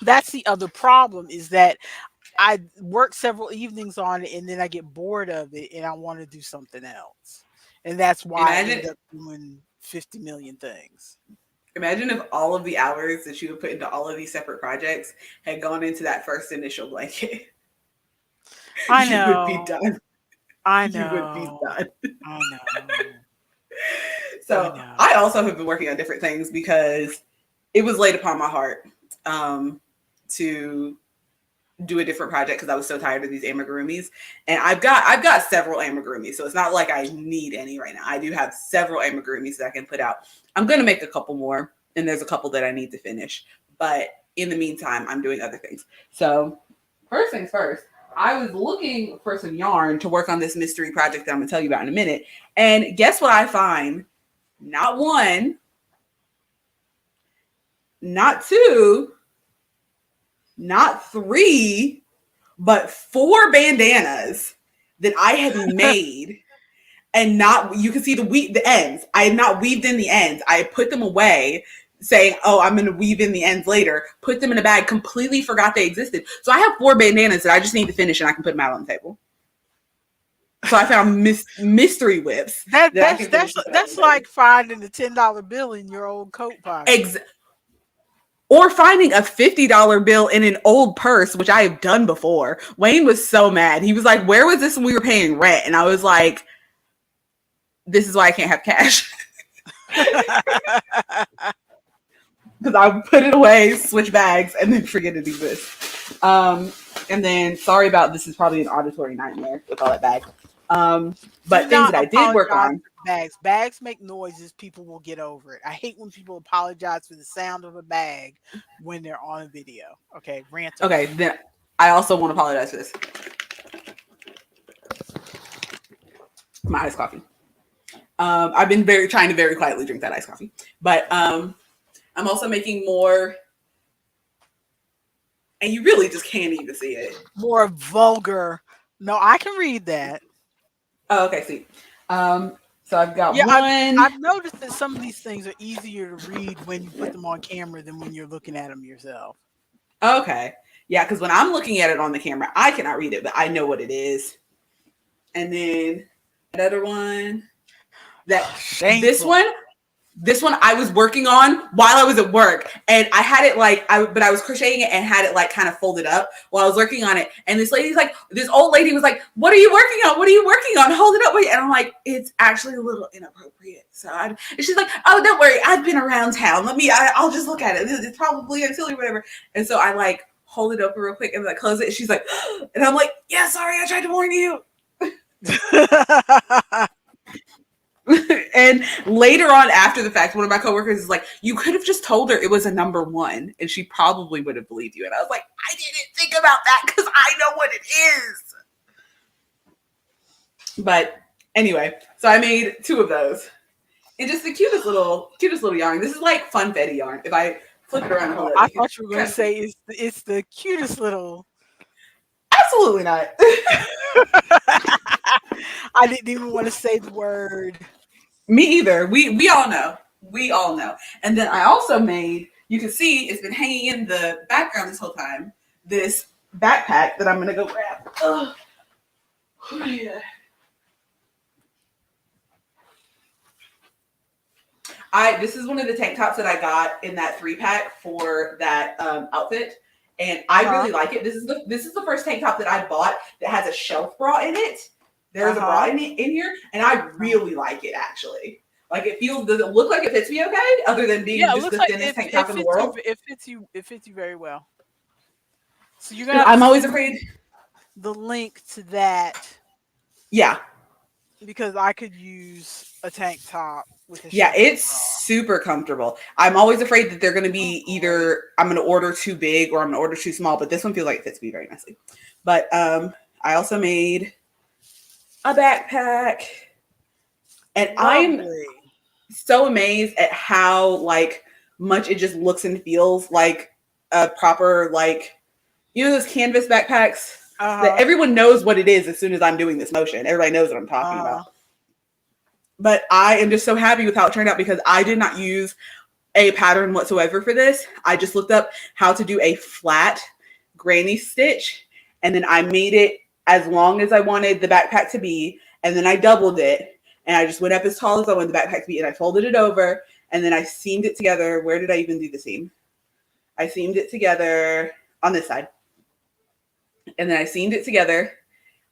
B: that's the other problem is that I work several evenings on it and then I get bored of it and I want to do something else. And that's why I
A: Imagine
B: end up doing 50 million things.
A: Imagine if all of the hours that you would put into all of these separate projects had gone into that first initial blanket.
B: I
A: You would be
B: know.
A: done.
B: I
A: You would be
B: know.
A: done.
B: I know. I
A: So
B: know.
A: I also have been working on different things because it was laid upon my heart to do a different project because I was so tired of these amigurumis. And I've got several amigurumis, so it's not like I need any right now. I do have several amigurumis that I can put out. I'm gonna make a couple more, and there's a couple that I need to finish. But in the meantime, I'm doing other things. So first things first, I was looking for some yarn to work on this mystery project that I'm gonna tell you about in a minute. And guess what I find? Not one, not two, not three, but 4 bandanas that I had made and not, you can see the ends. I had not weaved in the ends. I had put them away saying, oh, I'm going to weave in the ends later, put them in a bag, completely forgot they existed. So I have 4 bandanas that I just need to finish and I can put them out on the table. So I found mystery whips that I can finish.
B: That's like finding the $10 bill in your old coat pocket.
A: Or finding a $50 bill in an old purse, which I have done before. Wayne was so mad. He was like, where was this when we were paying rent? And I was like, this is why I can't have cash. Because I would put it away, switch bags, and then forget it exists. And then, sorry about this is probably an auditory nightmare with all that bag. But things that I did work on.
B: Bags make noises. People will get over it. I hate when people apologize for the sound of a bag when they're on a video. Okay, rant.
A: Okay, then I also want to apologize for this. My iced coffee. I've been trying to very quietly drink that iced coffee. But I'm also making more, and you really just can't even see it.
B: More vulgar. No, I can read that.
A: Oh, okay, see. So I've got one.
B: I've noticed that some of these things are easier to read when you put them on camera than when you're looking at them yourself.
A: Okay. Yeah, because when I'm looking at it on the camera, I cannot read it, but I know what it is. And then another one. This one I was working on while I was at work, and I had it but I was crocheting it and had it kind of folded up while I was working on it. And this old lady was like, "What are you working on? What are you working on? Hold it up, wait." And I'm like, "It's actually a little inappropriate." And she's like, "Oh, don't worry, I've been around town. I'll just look at it. It's probably silly, whatever." And so I hold it open real quick and like close it. And she's like, and I'm like, yeah, sorry, I tried to warn you. And later on, after the fact, one of my coworkers is like, you could have just told her it was a number 1 and she probably would have believed you. And I was like, I didn't think about that because I know what it is. But anyway, so I made 2 of those. And just the cutest little yarn. This is like funfetti yarn. If I flip it around,
B: I thought you were going to say it's the cutest little.
A: Absolutely not.
B: I didn't even want to say the word.
A: Me either. We all know. We all know. And then I also made, you can see it's been hanging in the background this whole time, this backpack that I'm going to go grab. Oh, yeah. This is one of the tank tops that I got in that 3-pack for that outfit. And I really like it. This is the first tank top that I bought that has a shelf bra in it. There's a bra in here, and I really like it actually. Like does it look like it fits me okay? Other than being just the thinnest tank top in the world?
B: It fits you very well. So you're gonna
A: I'm always afraid
B: the link to that.
A: Yeah.
B: Because I could use a tank top with a
A: it's super comfortable. I'm always afraid that they're going to be either I'm going to order too big or I'm going to order too small, but this one feels like it fits me very nicely. But I also made a backpack, and I'm so amazed at how like much it just looks and feels like a proper, like, you know, those canvas backpacks that everyone knows what it is as soon as I'm doing this motion. Everybody knows what I'm talking about. But I am just so happy with how it turned out because I did not use a pattern whatsoever for this. I just looked up how to do a flat granny stitch, and then I made it as long as I wanted the backpack to be, and then I doubled it, and I just went up as tall as I wanted the backpack to be, and I folded it over, and then I seamed it together. Where did I even do the seam? I seamed it together on this side, and then I seamed it together.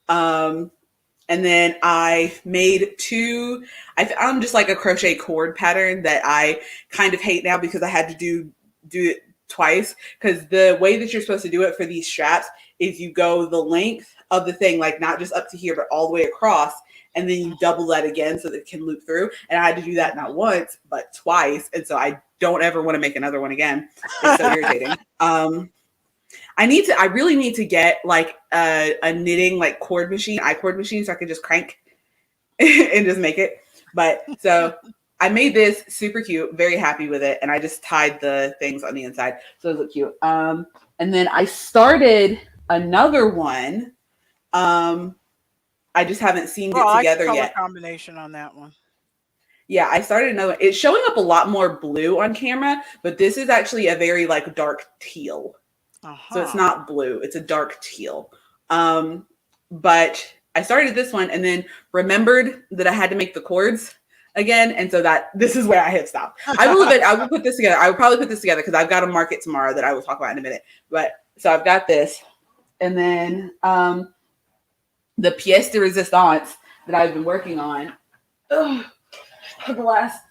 A: And then I made 2, I found just like a crochet cord pattern that I kind of hate now because I had to do it twice, because the way that you're supposed to do it for these straps is you go the length of the thing, like not just up to here, but all the way across, and then you double that again so that it can loop through. And I had to do that not once, but twice. And so I don't ever want to make another one again. It's so irritating. I really need to get like a knitting like cord machine so I can just crank and just make it. But so I made this super cute, very happy with it. And I just tied the things on the inside. So it look cute. And then I started another one. I just haven't seen it together
B: I like
A: yet.
B: Color combination on that one.
A: Yeah, I started another one. It's showing up a lot more blue on camera, but this is actually a very like dark teal. So it's not blue, it's a dark teal. But I started this one and then remembered that I had to make the cords again. And so this is where I had stopped. I will put this together. I will probably put this together because I've got a market tomorrow that I will talk about in a minute. But so I've got this. And then the pièce de résistance that I've been working on for the last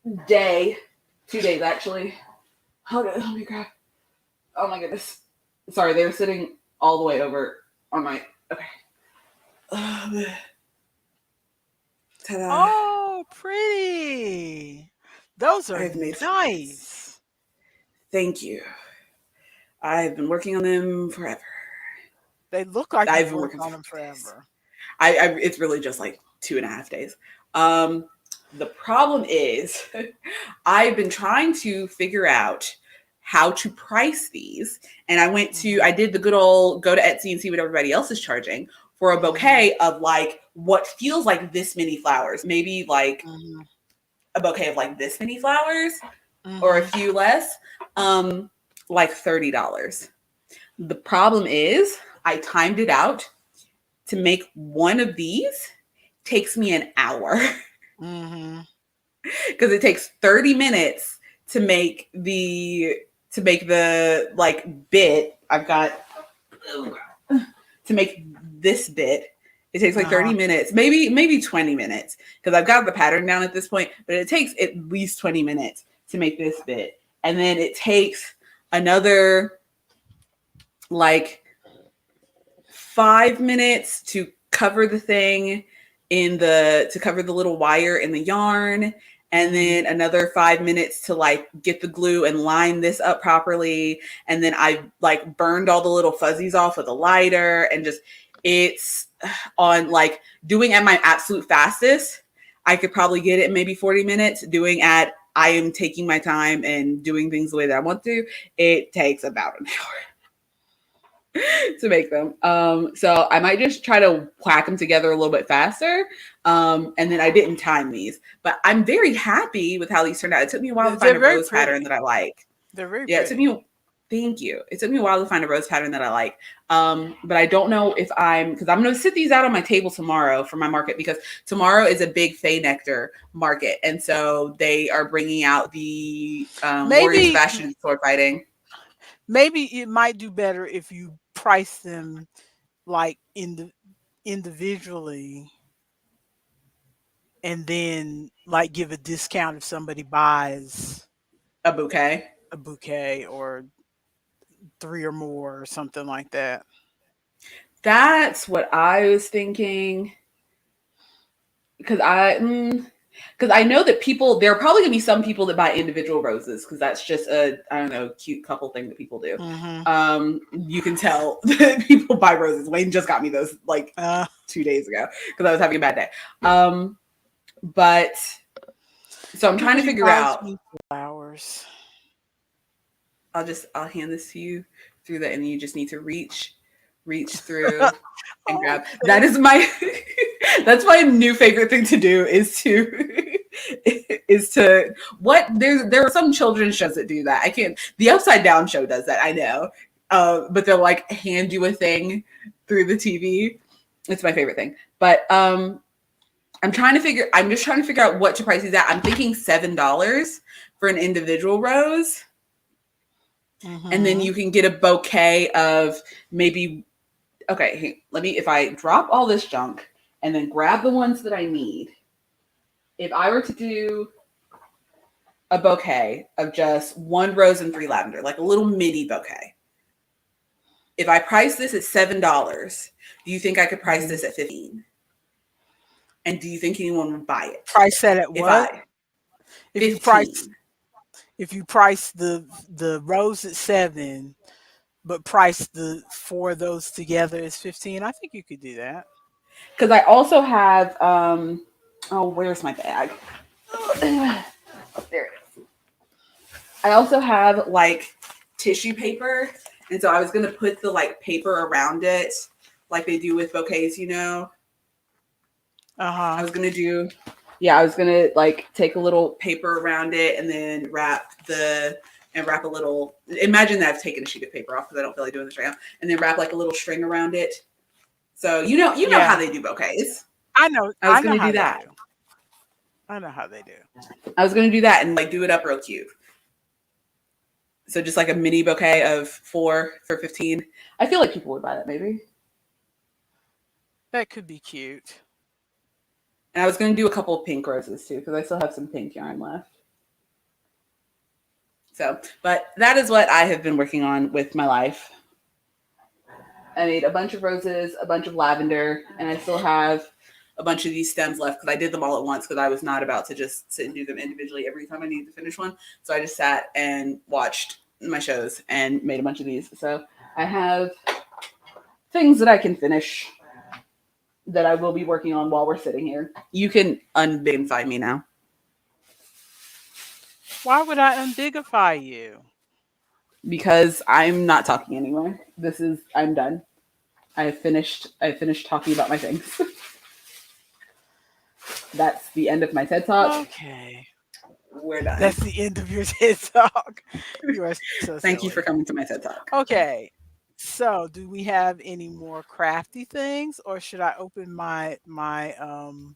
A: 2 days actually. Hold on, let me grab. Oh my goodness. Sorry, they were sitting all the way over on my, okay. Ta-da.
B: Oh, pretty. Those are nice.
A: Thank you. I've been working on them forever.
B: They look like I've been working on them forever.
A: It's really just like 2.5 days. The problem is I've been trying to figure out how to price these. And I did the good old go to Etsy and see what everybody else is charging for a bouquet of like what feels like this many flowers, maybe like a bouquet of like this many flowers or a few less, like $30. The problem is I timed it out to make one of these takes me an hour because it takes 30 minutes to make the like bit. I've got to make this bit. It takes like 30 minutes, maybe 20 minutes because I've got the pattern down at this point, but it takes at least 20 minutes to make this bit. And then it takes another like 5 minutes to cover the thing to cover the little wire in the yarn, and then another 5 minutes to like get the glue and line this up properly. And then I like burned all the little fuzzies off with a lighter, and just it's on like doing at my absolute fastest. I could probably get it in maybe 40 minutes. Doing at I am taking my time and doing things the way that I want to, it takes about an hour to make them. So I might just try to whack them together a little bit faster. And then I didn't time these, but I'm very happy with how these turned out. It took me a while to find a rose pattern that I like.
B: They're very
A: pretty. It took me, thank you. It took me a while to find a rose pattern that I like. But I don't know if because I'm going to sit these out on my table tomorrow for my market, because tomorrow is a big Fae Nectar market. And so they are bringing out the Warriors Fashion Sword Fighting.
B: Maybe it might do better if you price them like individually, and then like give a discount if somebody buys
A: a bouquet
B: or 3 or more or something like that.
A: That's what I was thinking. Because I know that there are probably going to be some people that buy individual roses, because that's just a, I don't know, cute couple thing that people do. You can tell that people buy roses. Wayne just got me those like 2 days ago because I was having a bad day. But so I'm trying to figure out.
B: Flowers.
A: I'll hand this to you through that, and you just need to reach through and grab. That is that's my new favorite thing to do, is to what there are some children's shows that do that. I can't. The Upside Down show does that, I know. But they'll like hand you a thing through the TV. It's my favorite thing. But I'm just trying to figure out what to price these at. I'm thinking $7 for an individual rose. And then you can get a bouquet of maybe, okay, if I drop all this junk and then grab the ones that I need, if I were to do a bouquet of just 1 rose and 3 lavender, like a little mini bouquet, if I price this at $7, do you think I could price this at $15? And do you think anyone would buy it?
B: Price that at what? If you price the rose at $7, but price the 4 of those together as $15, I think you could do that.
A: Because I also have where's my bag? Oh, there it is. I also have like tissue paper, and so I was gonna put the like paper around it, like they do with bouquets, you know. I was gonna like take a little paper around it and then wrap a little. Imagine that I've taken a sheet of paper off, because I don't feel like doing this right now, and then wrap like a little string around it. So you know how they do bouquets.
B: I know.
A: I was gonna do that.
B: I know how they do.
A: I was gonna do that and like do it up real cute. So just like a mini bouquet of 4 for $15. I feel like people would buy that, maybe.
B: That could be cute.
A: And I was going to do a couple of pink roses too, because I still have some pink yarn left. So, but that is what I have been working on with my life. I made a bunch of roses, a bunch of lavender, and I still have a bunch of these stems left, because I did them all at once, because I was not about to just sit and do them individually every time I needed to finish one. So I just sat and watched my shows and made a bunch of these. So I have things that I can finish that I will be working on while we're sitting here. You can unbigify me now.
B: Why would I unbigify you?
A: Because I'm not talking anymore. I'm done. I finished talking about my things. That's the end of my TED Talk.
B: Okay.
A: We're done.
B: That's the end of your TED Talk. You are so
A: Thank you for coming to my TED Talk.
B: Okay. So, do we have any more crafty things, or should I open my Temu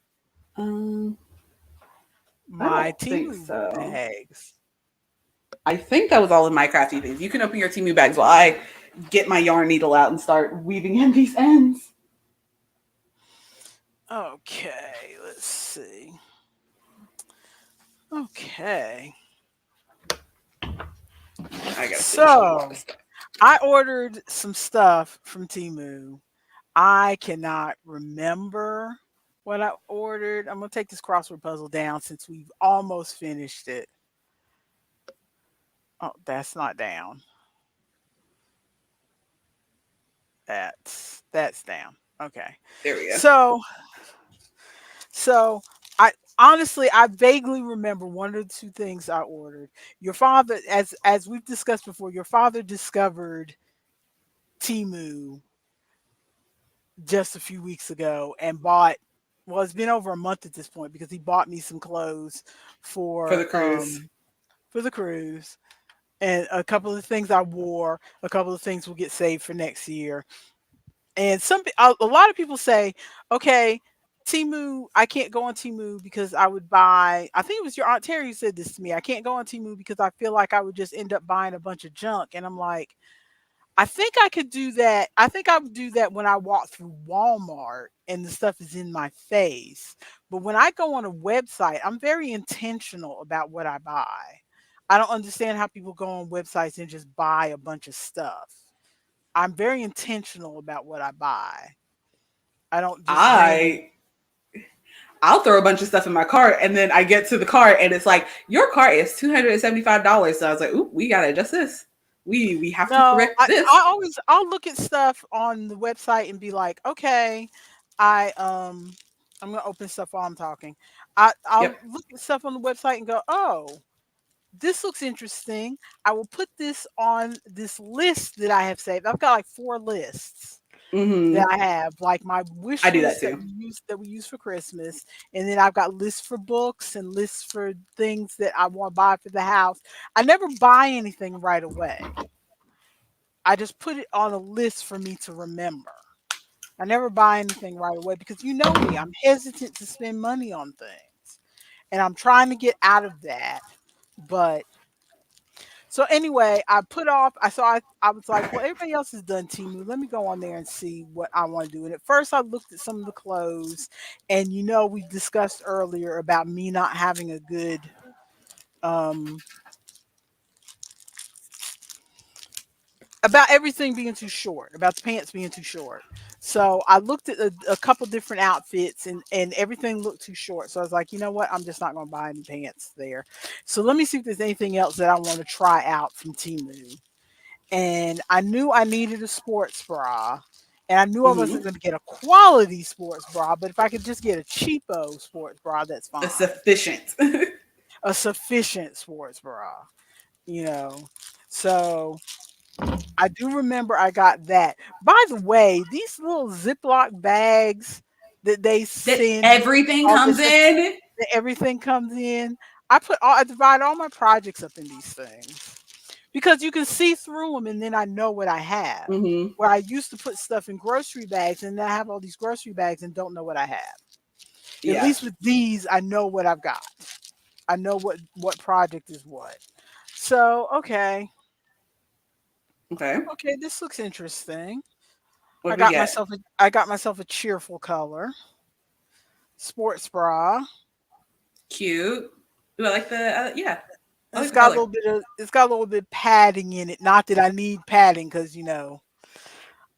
B: bags?
A: I think that was all of my crafty things. You can open your Temu bags while I get my yarn needle out and start weaving in these ends.
B: Okay, let's see. Okay. I ordered some stuff from Temu. I cannot remember what I ordered. I'm gonna take this crossword puzzle down since we've almost finished it. Oh, that's not down. That's down. Okay.
A: There we go.
B: So so I honestly I vaguely remember one or two things I ordered. Your father, as we've discussed before, your father discovered Timu just a few weeks ago and bought, well, it's been over a month at this point because he bought me some clothes
A: For the
B: for
A: cruise.
B: for the cruise, and a couple of things I wore, a couple of things will get saved for next year. And a lot of people say, okay, Timu, I can't go on Timu because I would buy, I think it was your Aunt Terry who said this to me. I can't go on Timu because I feel like I would just end up buying a bunch of junk. And I'm like, I think I could do that. I think I would do that when I walk through Walmart and the stuff is in my face. But when I go on a website, I'm very intentional about what I buy. I don't understand how people go on websites and just buy a bunch of stuff. I'm very intentional about what I buy. I don't just randomly.
A: I I'll throw a bunch of stuff in my cart, and then I get to the cart and it's like, your cart is $275. So I was like, ooh, we gotta adjust this. We have to
B: No,
A: correct this.
B: I'll look at stuff on the website and be like, okay, I I'm gonna open stuff while I'm talking. I'll
A: Yep.
B: look at stuff on the website and go, oh, this looks interesting. I will put this on this list that I have saved. I've got like 4 lists that
A: Hmm.
B: I have, like my
A: I
B: wish
A: do that
B: list
A: too.
B: that we use for Christmas, and then I've got lists for books and lists for things that I want to buy for the house. I never buy anything right away. I just put it on a list for me to remember. I never buy anything right away because you know me, I'm hesitant to spend money on things. And I'm trying to get out of that. But so anyway, I put off, I was like, well, everybody else has done Timu. Let me go on there and see what I want to do. And at first I looked at some of the clothes, and we discussed earlier about me not having a good um about everything being too short, about the pants being too short. So I looked at a couple different outfits, and everything looked too short. So I was like, you know what? I'm just not going to buy any pants there. So let me see if there's anything else that I want to try out from Timu. And I knew I needed a sports bra. And I knew I
A: Hmm.
B: wasn't going to get a quality sports bra, but if I could just get a cheapo sports bra, that's
A: A
B: fine.
A: sufficient.
B: A sufficient sports bra, you know. So I do remember I got that. By the way, these little Ziploc bags that they
A: That
B: send
A: everything
B: all
A: comes
B: this stuff,
A: in.
B: that everything comes in. I divide all my projects up in these things because you can see through them, and then I know what I have.
A: Hmm.
B: Where I used to put stuff in grocery bags, and then I have all these grocery bags and don't know what I have. At
A: Yeah.
B: least with these, I know what I've got. I know what project is what. So
A: Okay.
B: okay, this looks interesting.
A: What do we get?
B: I got myself a cheerful color sports bra.
A: Cute. Do I like the? Yeah, I like
B: It's
A: the
B: got a
A: color.
B: little bit of padding in it. Not that I need padding because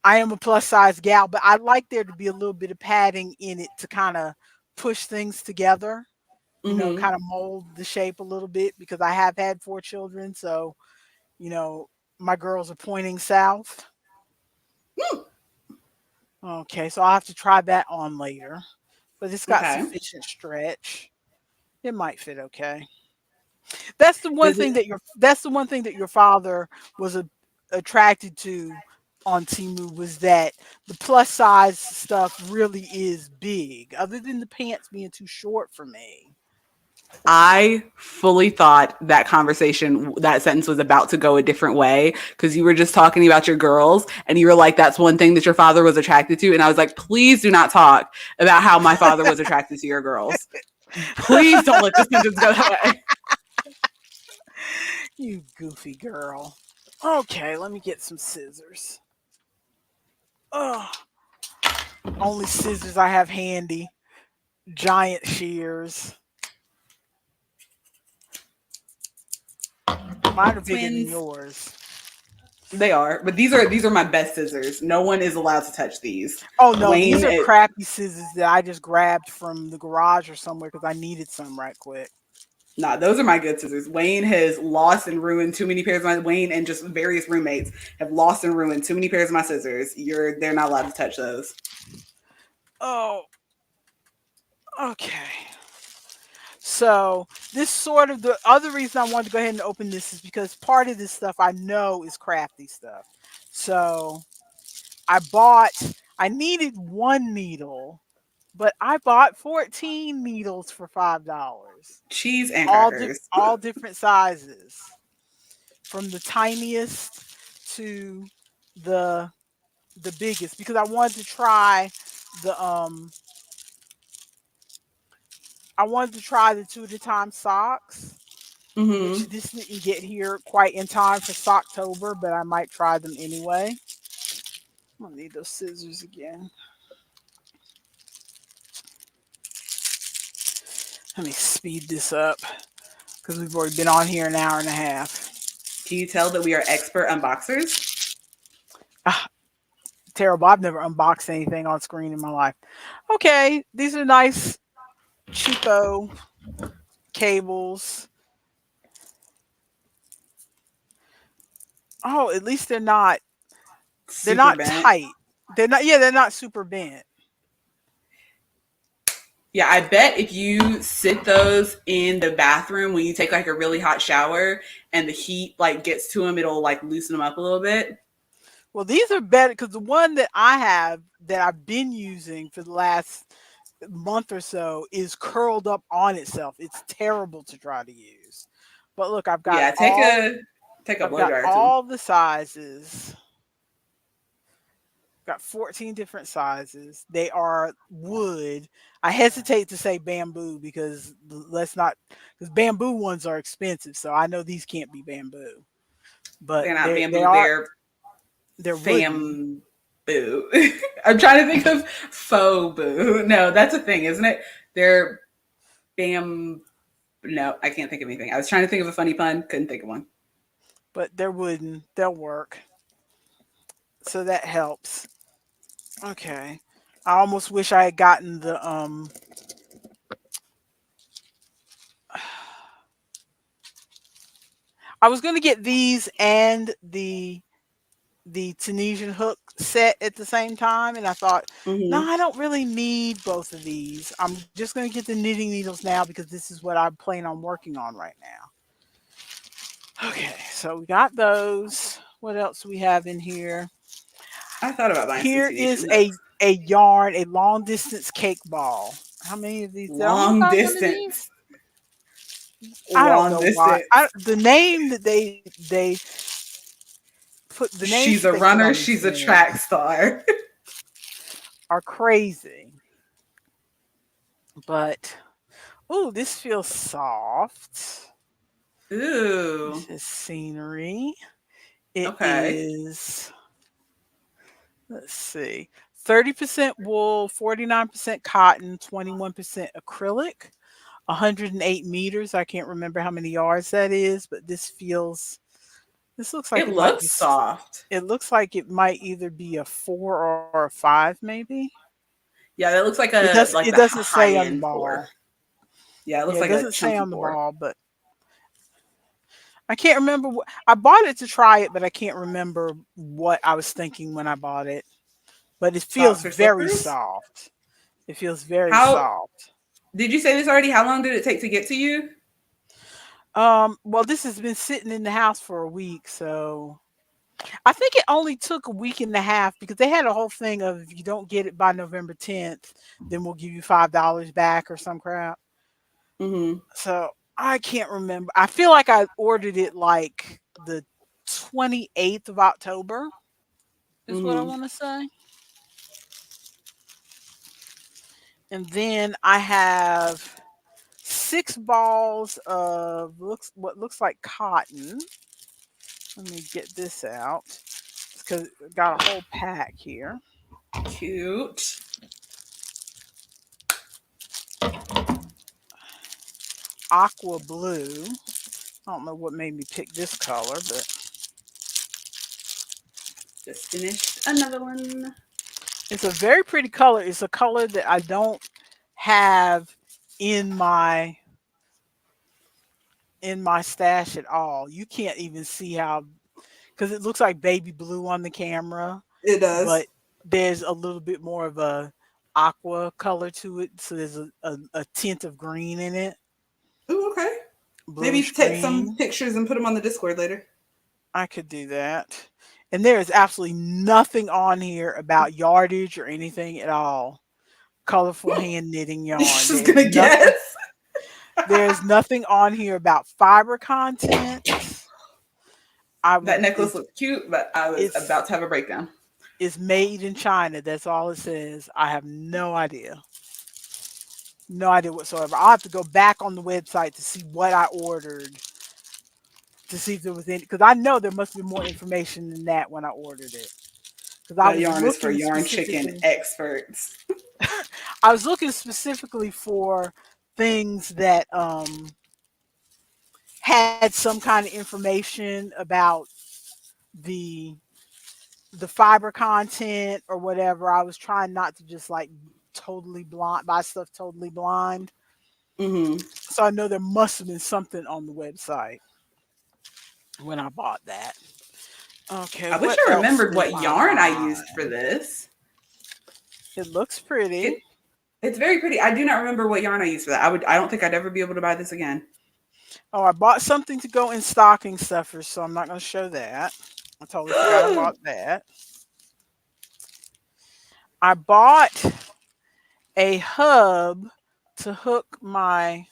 B: I am a plus size gal, but I like there to be a little bit of padding in it to kind of push things together.
A: Hmm.
B: Kind of mold the shape a little bit because I have had 4 children, so you know my girls are pointing south. Okay, so I'll have to try that on later, but it's got
A: Okay.
B: sufficient stretch. It might fit okay. That's the one
A: Does
B: thing
A: it?
B: that your father was attracted to on Timu was that the plus size stuff really is big, other than the pants being too short for me.
A: I fully thought that sentence was about to go a different way because you were just talking about your girls and you were like, that's one thing that your father was attracted to. And I was like, please do not talk about how my father was attracted to your girls. Please don't let this sentence go that way.
B: You goofy girl. Okay, let me get some scissors. Oh, only scissors I have handy. Giant shears. Mine are bigger than
A: Twins.
B: yours.
A: They are, but these are my best scissors. No one is allowed to touch these.
B: Oh no, these
A: Wayne,
B: are crappy scissors that I just grabbed from the garage or somewhere because I needed some right quick.
A: nah, those are my good scissors. Wayne has lost and ruined too many pairs of my Wayne and just various roommates have lost and ruined too many pairs of my scissors. They're not allowed to touch those.
B: Oh, okay. So this sort of the other reason I wanted to go ahead and open this is because part of this stuff I know is crafty stuff. So I bought I needed one needle, but I bought 14 needles for $5.
A: Cheese and crackers.
B: All different sizes. From the tiniest to the the biggest because I wanted to try the I wanted to try the two at a time socks, which
A: Mm-hmm.
B: this didn't get here quite in time for Socktober, but I might try them anyway. I'll need those scissors again. Let me speed this up because we've already been on here an hour and a half.
A: Can you tell that we are expert unboxers?
B: Ah, terrible. I've never unboxed anything on screen in my life. Okay, these are nice, cheapo cables. Oh, at least they're
A: Super
B: not
A: bent.
B: tight. They're not super bent.
A: Yeah, I bet if you sit those in the bathroom when you take like a really hot shower and the heat like gets to them, it'll like loosen them up a little bit.
B: Well, these are better because the one that I have that I've been using for the last month or so is curled up on itself. It's terrible to try to use. But look,
A: Yeah, take a
B: I've
A: blow
B: got
A: dryer to them.
B: all the sizes. Got 14 different sizes. They are wood. I hesitate to say bamboo because let's not because bamboo ones are expensive. So I know these can't be bamboo. But
A: They're not
B: they
A: bamboo,
B: are
A: they're
B: they're wooden.
A: fam boo. I'm trying to think of faux boo. No, that's a thing, isn't it? They're bam. No, I can't think of anything. I was trying to think of a funny pun, couldn't think of one.
B: But they're wooden. They'll work. So that helps. Okay. I almost wish I had gotten the I was gonna get these and the Tunisian hook set at the same time, and I thought, no,
A: Hmm.
B: I don't really need both of these. I'm just gonna get the knitting needles now because this is what I plan on working on right now. Okay, so we got those. What else do we have in here?
A: I thought about buying some
B: Here is
A: Tunisian hooks.
B: a yarn, a long distance cake ball. How many of these? Did I only
A: Long
B: buy one of these?
A: distance.
B: I don't
A: Long
B: know why.
A: distance.
B: The name that they put the names
A: She's
B: that
A: a
B: they put
A: runner,
B: on these
A: she's a
B: things
A: track star.
B: are crazy. But oh, this feels soft.
A: Ooh.
B: This is scenery. It
A: Okay.
B: is, let's see, 30% wool, 49% cotton, 21% acrylic, 108 meters. I can't remember how many yards that is, but this looks like
A: It
B: it might be,
A: looks soft.
B: it looks like it might either be a 4 or a 5, maybe.
A: Yeah, that looks like a like
B: It
A: the
B: doesn't
A: high
B: say on the
A: end pour.
B: ball.
A: Yeah, it looks
B: Yeah, it
A: like a
B: doesn't say
A: chunky
B: on the
A: pour.
B: ball, but I can't remember I bought it to try it, but I can't remember what I was thinking when I bought it. But it feels
A: Socks or
B: very
A: slippers?
B: soft. It feels very
A: How
B: soft.
A: did you say this already? How long did it take to get to you?
B: Well, this has been sitting in the house for a week, so I think it only took a week and a half because they had a whole thing of if you don't get it by November 10th, then we'll give you $5 back or some crap.
A: Mm-hmm.
B: So I can't remember. I feel like I ordered it like the 28th of October is what I
A: Mm-hmm.
B: want to say. And then I have 6 balls of what looks like cotton. Let me get this out because I got a whole pack here.
A: Cute.
B: Aqua blue. I don't know what made me pick this color, but
A: Just finished another one.
B: It's a very pretty color. It's a color that I don't have in my stash at all. You can't even see how, because it looks like baby blue on the camera,
A: It does.
B: but there's a little bit more of a aqua color to it. So there's a tint of green in it,
A: Ooh, okay. Maybe
B: bluish
A: take some
B: green.
A: pictures and put them on the Discord later.
B: I could do that. And there is absolutely nothing on here about yardage or anything at all. Colorful hand knitting yarn.
A: Just gonna guess.
B: There's nothing on here about fiber content. I
A: That
B: would
A: necklace looks cute, but I was
B: it's
A: about to have a breakdown.
B: it's made in China. That's all it says. I have no idea. No idea whatsoever. I'll have to go back on the website to see what I ordered to see if there was any, because I know there must be more information than that when I ordered it. Because I
A: That
B: was
A: yarn is for
B: looking
A: yarn chicken
B: specifically
A: experts.
B: I was looking specifically for things that had some kind of information about the the fiber content or whatever. I was trying not to just like totally blind buy stuff totally blind.
A: Mm-hmm.
B: So I know there must have been something on the website when I bought that. Okay,
A: I wish
B: what
A: I
B: else
A: remembered
B: did
A: what
B: I
A: yarn I
B: buy?
A: used for this.
B: It looks pretty.
A: It it's very pretty. I do not remember what yarn I used for that. I don't think I'd ever be able to buy this again.
B: Oh, I bought something to go in stocking stuffers, so I'm not going to show that. I totally forgot I bought that. I bought a hub to hook my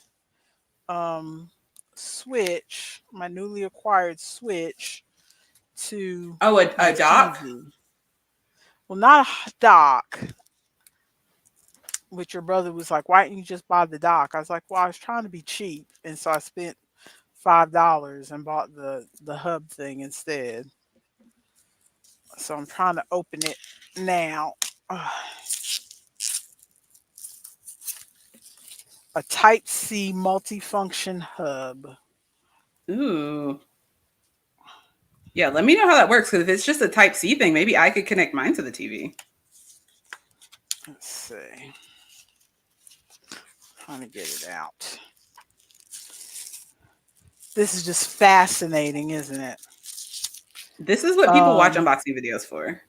B: um switch, my newly acquired switch to
A: Oh,
B: my
A: a dock?
B: TV. Well, not a dock, which your brother was like, why didn't you just buy the dock? I was like, well, I was trying to be cheap, and so I spent $5 and bought the hub thing instead. So I'm trying to open it now. A Type C multifunction hub.
A: Ooh. Yeah, let me know how that works, because if it's just a Type C thing, maybe I could connect mine to the TV.
B: Let's see. Trying to get it out. This is just fascinating, isn't it?
A: This is what people watch
B: Um,
A: unboxing videos for.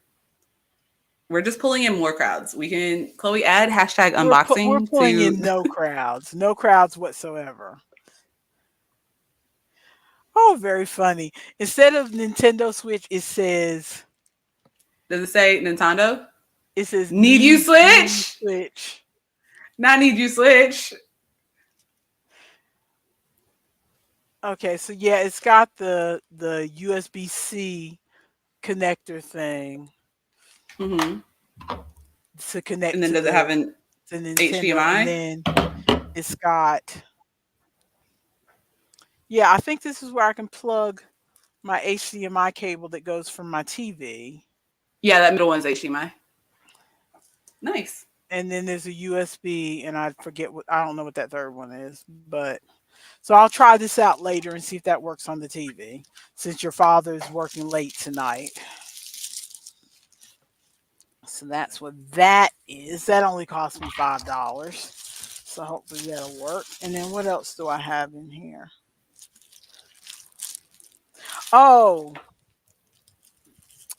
A: We're just pulling in more crowds. We can, Chloe, add hashtag
B: we're
A: unboxing
B: pulling
A: to.
B: in no crowds whatsoever. Oh, very funny. Instead of Nintendo Switch,
A: Does it say Nintendo?
B: it says
A: Need you
B: need
A: switch?
B: Switch.
A: Not need you switch.
B: Okay, so yeah, it's got the USB-C connector thing
A: Mm-hmm.
B: to
A: And
B: connect
A: then
B: to
A: does it have an
B: the Nintendo, and
A: HDMI?
B: then it's got, yeah, I think this is where I can plug my HDMI cable that goes from my TV.
A: Yeah, that middle one's HDMI. Nice.
B: And then there's a USB, and I don't know what that third one is, but so I'll try this out later and see if that works on the TV since your father's working late tonight. So that's what that is. That only cost me $5. So hopefully that'll work. And then what else do I have in here? Oh,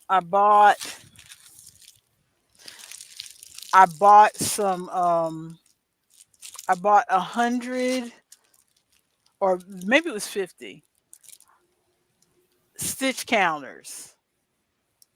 B: I bought I bought some I bought 100, or maybe it was 50 stitch counters,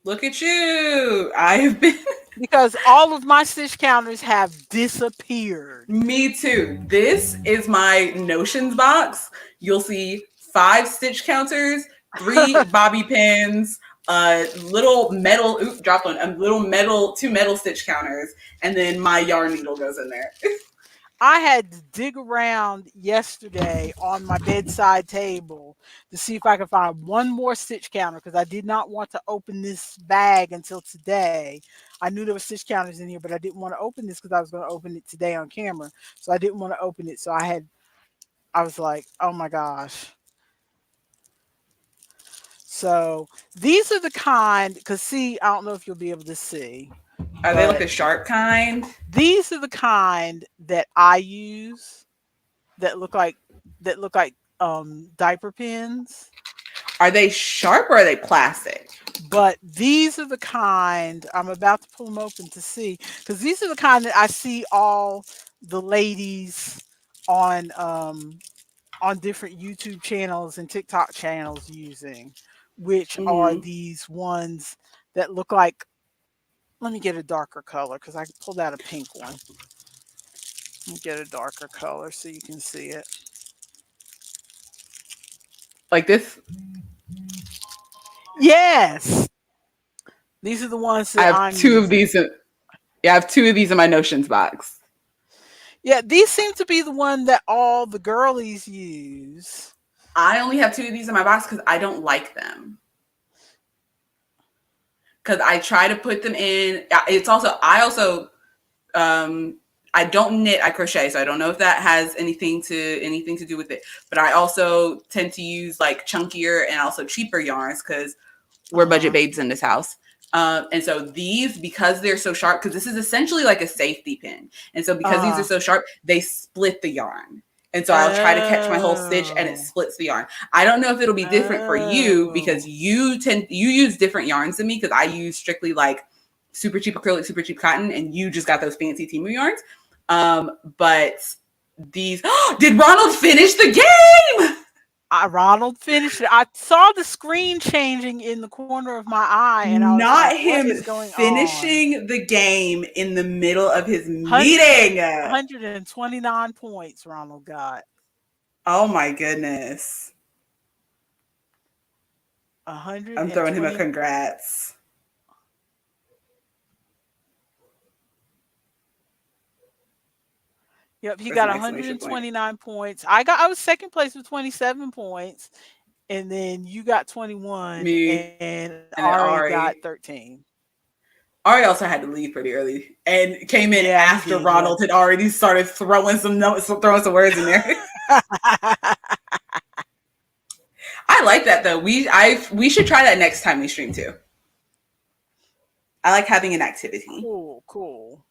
A: Look at you. I've been.
B: because all of my stitch counters have disappeared.
A: Me too. This is my notions box. You'll see 5 stitch counters, 3 bobby pins, a little metal, dropped one, a little metal, 2 metal stitch counters, and then my yarn needle goes in there.
B: I had to dig around yesterday on my bedside table to see if I could find one more stitch counter, because I did not want to open this bag until today. I knew there were stitch counters in here, but I didn't want to open this because I was going to open it today on camera. So I didn't want to open it. So I was like, oh my gosh. So these are the kind, because see, I don't know if you'll be able to see,
A: Are they like
B: but
A: a sharp kind?
B: these are the kind that I use that look like diaper pins.
A: Are they sharp or are they plastic?
B: But these are the kind I'm about to pull them open to see, because these are the kind that I see all the ladies on different YouTube channels and TikTok channels using, which are
A: Mm.
B: these ones that look like. Let me get a darker color because I pulled out a pink one. Let me get a darker color so you can see it.
A: Like this?
B: Yes, these are the ones
A: I
B: that
A: have
B: I'm
A: two of
B: using.
A: these. Yeah, I have two of these in my notions box.
B: Yeah, these seem to be the one that all the girlies use.
A: I only have two of these in my box because I don't like them. Because I try to put them in. It's also um, I don't knit, I crochet, so I don't know if that has anything to do with it. But I also tend to use like chunkier and also cheaper yarns because we're budget
B: Uh-huh.
A: babes in this house. And so these, because they're so sharp, because this is essentially like a safety pin. And so because these are
B: Uh-huh.
A: so sharp, they split the yarn. And so I'll try to catch my whole stitch and it
B: Oh.
A: splits the yarn. I don't know if it'll be different for you because
B: Oh.
A: you use different yarns than me because I use strictly like super cheap acrylic, super cheap cotton, and you just got those fancy Timu yarns. But these did Ronald finish the game?
B: Ronald finished it. I saw the screen changing in the corner of my eye, and I was like,
A: Not
B: "What
A: him
B: is going on?"
A: finishing the game in the middle of his
B: 100,
A: meeting.
B: 129 points Ronald got.
A: Oh my goodness. I'm throwing him a
B: 120.
A: congrats.
B: Yep, he
A: Or some
B: got
A: exclamation point.
B: 129 points. I was second place with 27 points, and then you got 21,
A: Me
B: and
A: and then
B: Ari got
A: Ari.
B: 13.
A: Ari also had to leave pretty early and came in
B: Yeah, he
A: after
B: did. Yeah.
A: Ronald had already started throwing some words in there. I like that though. We should try that next time we stream too. I like having an activity.
B: Cool, cool.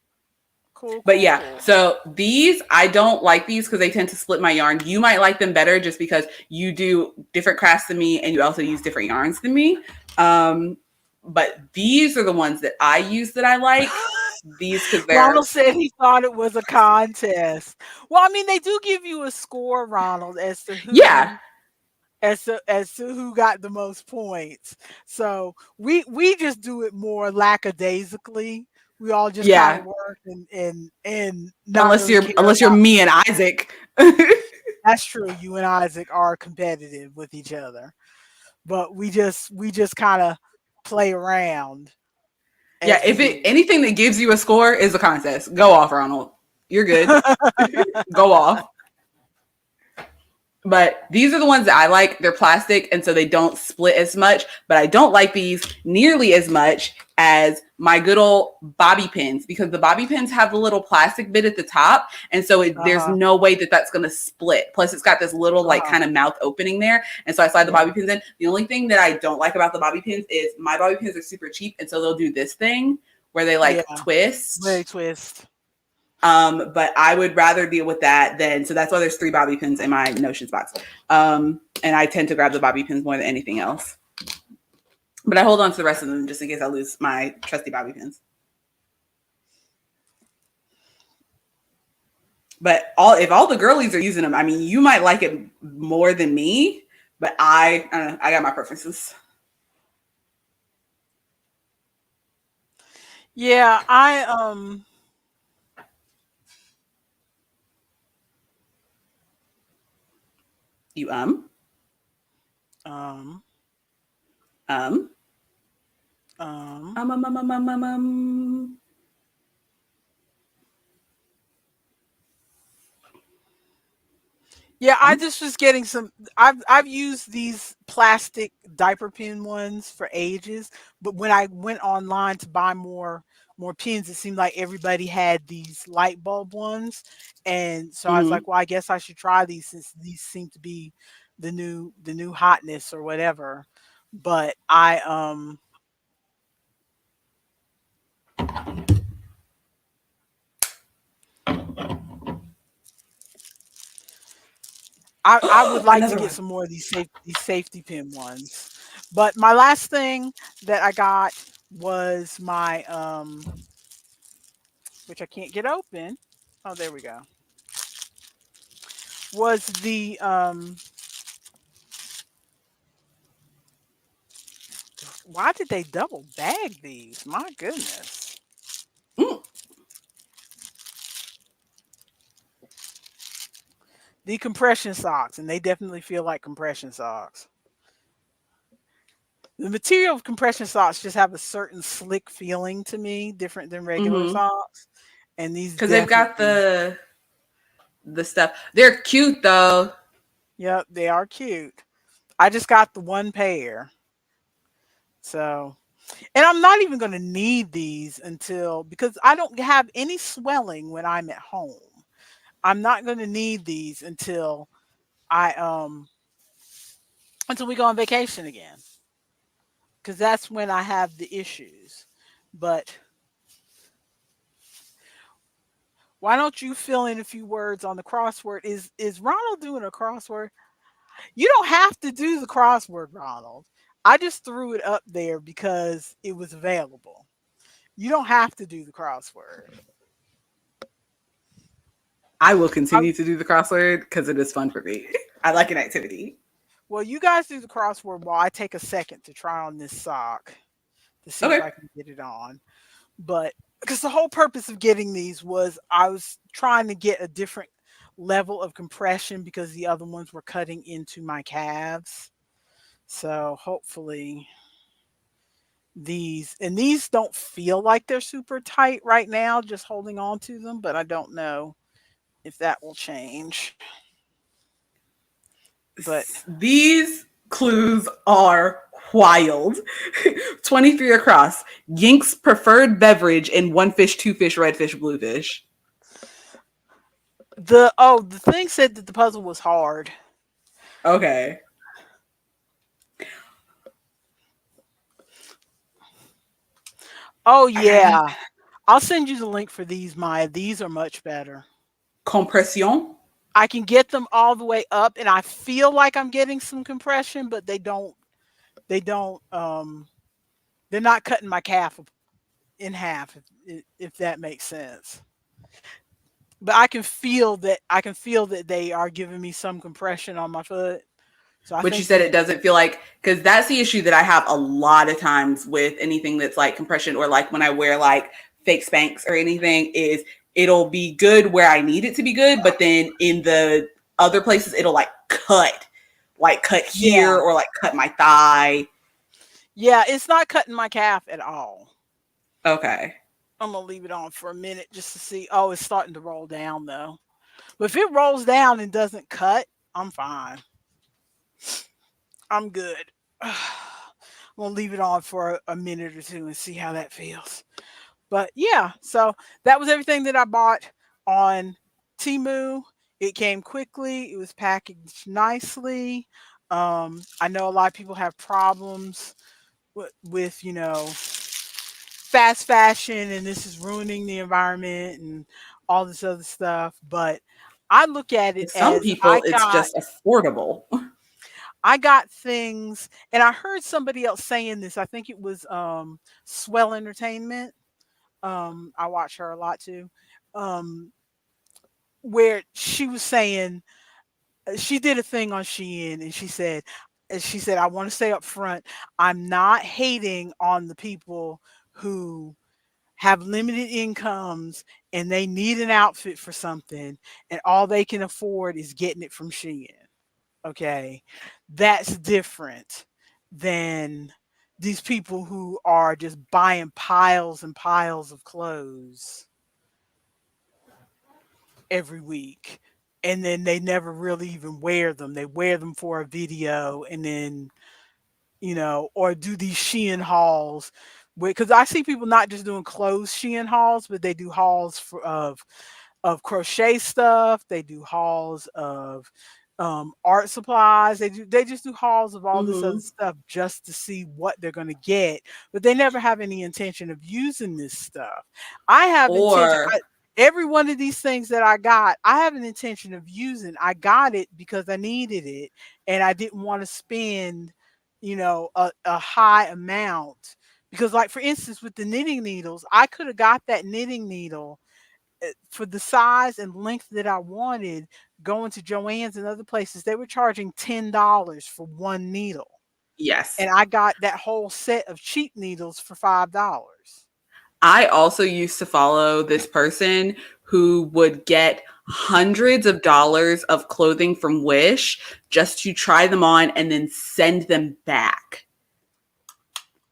B: Cool,
A: But
B: cool,
A: yeah,
B: cool.
A: so these, I don't like these because they tend to split my yarn. You might like them better just because you do different crafts than me and you also use different yarns than me. But these are the ones that I use that I like. These because they're,
B: Ronald said he thought it was a contest. Well, I mean, they do give you a score, Ronald, as to
A: yeah,
B: who got the most points. So we just do it more lackadaisically. We all just kind of
A: yeah.
B: work and not
A: Unless
B: really
A: you're
B: care
A: unless you're
B: about.
A: me and Isaac.
B: That's true. You and Isaac are competitive with each other, but we just kind of play around
A: Yeah,
B: as we
A: if it
B: do.
A: anything that gives you a score is a contest. Go off, Ronald. You're good. Go off. But these are the ones that I like. They're plastic, and so they don't split as much. But I don't like these nearly as much as my good old bobby pins because the bobby pins have the little plastic bit at the top, and so there's
B: Uh-huh.
A: no way that that's going to split. Plus, it's got this little like
B: Uh-huh.
A: kind of mouth opening there, and so I slide the
B: Yeah.
A: bobby pins in. The only thing that I don't like about the bobby pins is my bobby pins are super cheap, and so they'll do this thing where they like
B: Yeah. Very
A: twist.
B: twist.
A: But I would rather deal with that than so that's why there's 3 bobby pins in my notions box. And I tend to grab the bobby pins more than anything else. But I hold on to the rest of them just in case I lose my trusty bobby pins. But if all the girlies are using them, I mean, you might like it more than me. But I got my preferences.
B: Yeah,
A: You
B: um
A: um
B: um
A: um um um um um um. um.
B: yeah, I just was getting some. I've used these plastic diaper pin ones for ages, but when I went online to buy more pins, it seemed like everybody had these light bulb ones, and so I was
A: Mm-hmm.
B: like, well, I guess I should try these since these seem to be the new hotness or whatever. But I would like to
A: Another
B: get
A: one.
B: some more of these safety pin ones. But my last thing that I got was my which I can't get open. Oh, there we go. Was the why did they double bag these? My goodness.
A: Mm,
B: The compression socks, and they definitely feel like compression socks. The material of compression socks just have a certain slick feeling to me, different than regular
A: mm-hmm.
B: socks. And these
A: Because they've got
B: definitely,
A: the stuff. They're cute though.
B: yep, they are cute. I just got the one pair. So, and I'm not even going to need these until because I don't have any swelling when I'm at home. I'm not going to need these I until we go on vacation again because that's when I have the issues. But why don't you fill in a few words on the crossword? Is Ronald doing a crossword? You don't have to do the crossword, Ronald. I just threw it up there because it was available. You don't have to do the crossword.
A: I will
B: I,
A: continue to do the crossword because it is fun for me. I like an activity.
B: well, you guys do the crossword while I take a second to try on this sock to see if
A: Okay.
B: I can get it on. But because the whole purpose of getting these was I was trying to get a different level of compression because the other ones were cutting into my calves. So hopefully these don't feel like they're super tight right now, just holding on to them, but I don't know if that will change. But
A: These clues are wild. 23 across. Yink's preferred beverage in one fish, two fish, red fish, blue fish.
B: the thing said that the puzzle was hard.
A: Okay.
B: Oh
A: I got
B: yeah. I'll send you the link for these, Maya. These are much better.
A: compression.
B: I can get them all the way up and I feel like I'm getting some compression, but they don't they're not cutting my calf in half if that makes sense. But I can feel that they are giving me some compression on my foot. So I
A: But you
B: think
A: said
B: these
A: it doesn't feel like, because that's the issue that I have a lot of times with anything that's like compression, or like when I wear like fake Spanx or anything, is it'll be good where I need it to be good, but then in the other places it'll like cut here
B: yeah.
A: or like cut my thigh.
B: Yeah, it's not cutting my calf at all.
A: Okay.
B: I'm gonna leave it on for a minute just to see. Oh, it's starting to roll down though. But if it rolls down and doesn't cut, I'm fine. I'm good. I'm gonna leave it on for a minute or two and see how that feels. But yeah, so that was everything that I bought on Temu. It came quickly. It was packaged nicely. I know a lot of people have problems with fast fashion, and this is ruining the environment and all this other stuff. But I look at it
A: With some
B: as
A: people it's just affordable.
B: I got things, and I heard somebody else saying this. I think it was Swell Entertainment. I watch her a lot too. Um, where she was saying she did a thing on Shein, and she said, I want to say up front, I'm not hating on the people who have limited incomes and they need an outfit for something, and all they can afford is getting it from Shein. Okay, that's different than these people who are just buying piles and piles of clothes every week, and then they never really even wear them. They wear them for a video and then, or do these Shein hauls. Because I see people not just doing clothes Shein hauls, but they do hauls of crochet stuff. They do hauls of art supplies. They just do hauls of all this other
A: Mm-hmm.
B: stuff just to see what they're going to get, but they never have any intention of using this stuff. I have intention.
A: Or
B: Every one of these things that I got, I have an intention of using. I got it because I needed it, and I didn't want to spend, a high amount. Because, like for instance, with the knitting needles, I could have got that knitting needle for the size and length that I wanted. Going to Joann's and other places, they were charging $10 for one needle,
A: yes.
B: and I got that whole set of cheap needles for $5.
A: I also used to follow this person who would get hundreds of dollars of clothing from Wish just to try them on and then send them back.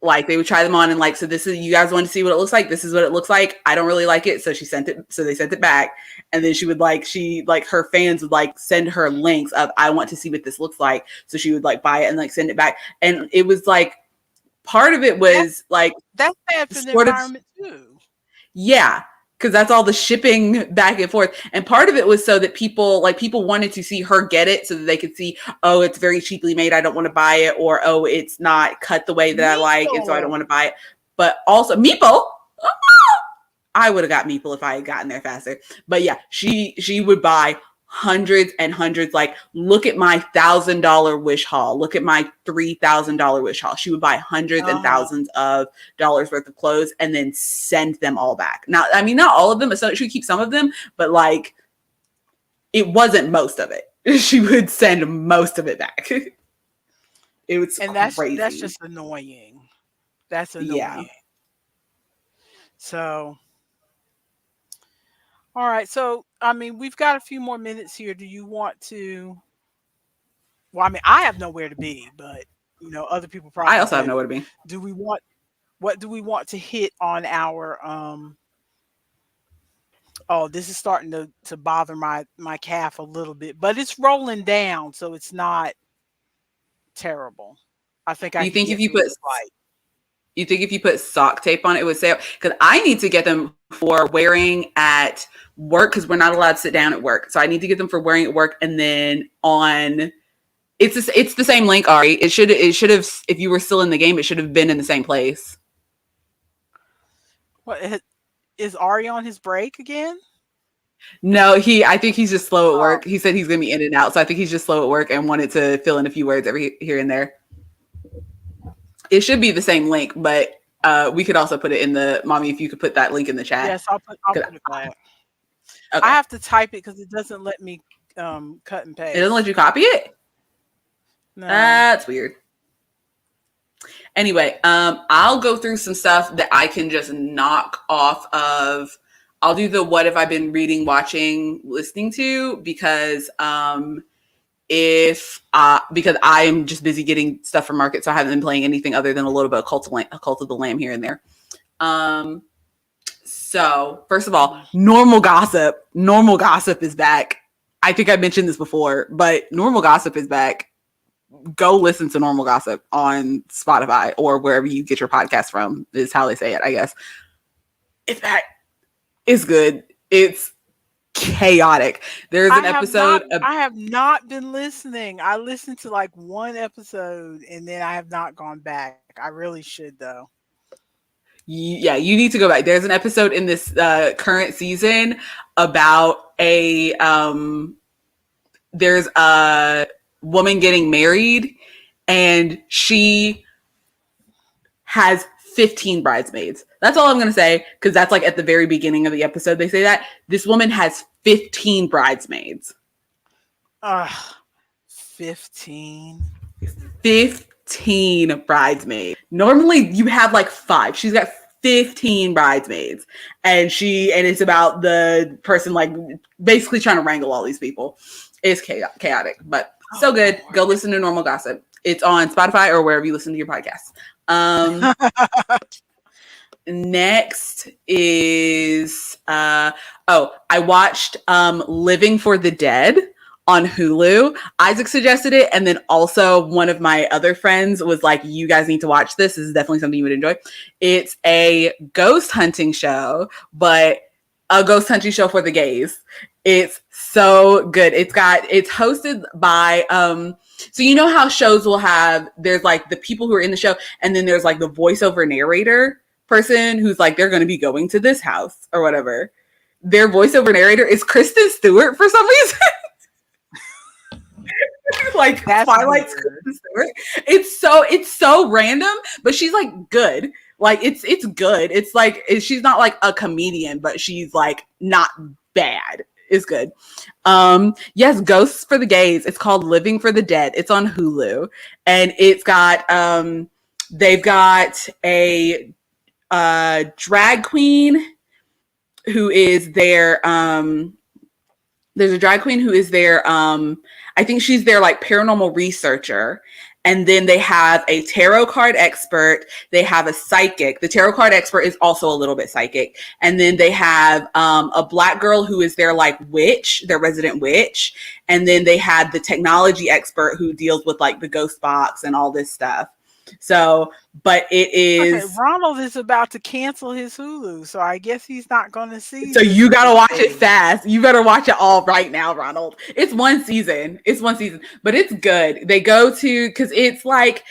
A: Like they would try them on and like, so this is, you guys want to see what it looks like? This is what it looks like. I don't really like it. So they sent it back. And then her fans would like send her links of, I want to see what this looks like. So she would like buy it and like send it back. And it was like, part of it was like,
B: that's bad for the environment too.
A: Yeah. Because that's all the shipping back and forth. And part of it was so that people wanted to see her get it so that they could see, oh, it's very cheaply made, I don't want to buy it. Or, oh, it's not cut the way that I like, and so I don't want to buy it. But also, Meeple, I would have got Meeple if I had gotten there faster. But yeah, she would buy hundreds and hundreds. Like, look at my $1,000 Wish haul. Look at my $3,000 Wish haul. She would buy hundreds and thousands of dollars worth of clothes and then send them all back. Now, I mean, not all of them. So she would keep some of them, but like, it wasn't most of it. She would send most of it back. It was crazy.
B: That's just annoying. That's annoying. Yeah. So. All right. So, I mean, we've got a few more minutes here. Do you want to? Well, I mean, I have nowhere to be, but other people probably.
A: I also have nowhere to be.
B: What do we want to hit on our? Oh, this is starting to bother my calf a little bit, but it's rolling down, so it's not terrible. I think.
A: Do you think if you put? You think if you put sock tape on it, it would stay up? Because I need to get them for wearing at work, because we're not allowed to sit down at work. So I need to get them for wearing at work, and then on. It's the same link, Ari. It should have. If you were still in the game, it should have been in the same place.
B: What is Ari on his break again?
A: No, I think he's just slow at work. He said he's going to be in and out, so I think he's just slow at work and wanted to fill in a few words every here and there. It should be the same link, but we could also put it in the mommy. If you could put that link in the chat.
B: Yes, I'll put it back. Okay. I have to type it because it doesn't let me cut and paste.
A: It doesn't let you copy it? No. That's weird. Anyway, I'll go through some stuff that I can just knock off of. I'll do the what have I been reading, watching, listening to, because because I'm just busy getting stuff from market, so I haven't been playing anything other than a little bit of Cult of the Lamb here and there. So first of all, Normal Gossip is back. I think I mentioned this before, but Normal Gossip is back. Go listen to Normal Gossip on Spotify or wherever you get your podcast from, is how they say it, I guess. It's back. It's good. It's chaotic. There's an episode.
B: I have not been listening. I listened to like one episode and then I have not gone back. I really should though.
A: Yeah, you need to go back. There's an episode in this current season about there's a woman getting married and she has 15 bridesmaids. That's all I'm going to say, because that's like at the very beginning of the episode. They say that this woman has 15 bridesmaids.
B: 15.
A: 15 bridesmaids. Normally you have like 5. She's got 15 bridesmaids, and it's about the person like basically trying to wrangle all these people. It's chaotic, but so good. Go listen to Normal Gossip. It's on Spotify or wherever you listen to your podcasts. Next is I watched Living for the Dead on Hulu. Isaac suggested it, and then also one of my other friends was like, you guys need to watch this. This is definitely something you would enjoy. It's a ghost hunting show, but a ghost hunting show for the gays. It's so good. It's hosted by so you know how shows will have, there's like the people who are in the show, and then there's like the voiceover narrator person who's like, they're going to be going to this house or whatever. Their voiceover narrator is Kristen Stewart for some reason. Like
B: That's
A: Twilight's
B: weird.
A: Kristen Stewart. It's so random, but she's like good. Like it's good. It's like she's not like a comedian, but she's like not bad. It's good. Yes, Ghosts for the Gays. It's called Living for the Dead. It's on Hulu, and it's got they've got a drag queen who is their there's a drag queen who is their I think she's their like paranormal researcher. And then they have a tarot card expert. They have a psychic. The tarot card expert is also a little bit psychic. And then they have a Black girl who is their like witch, their resident witch. And then they had the technology expert who deals with like the ghost box and all this stuff. So, but it is.
B: Okay, Ronald is about to cancel his Hulu, so I guess he's not going to see.
A: So you got to watch it fast. You better watch it all right now, Ronald. It's one season, but it's good. They go to, because it's like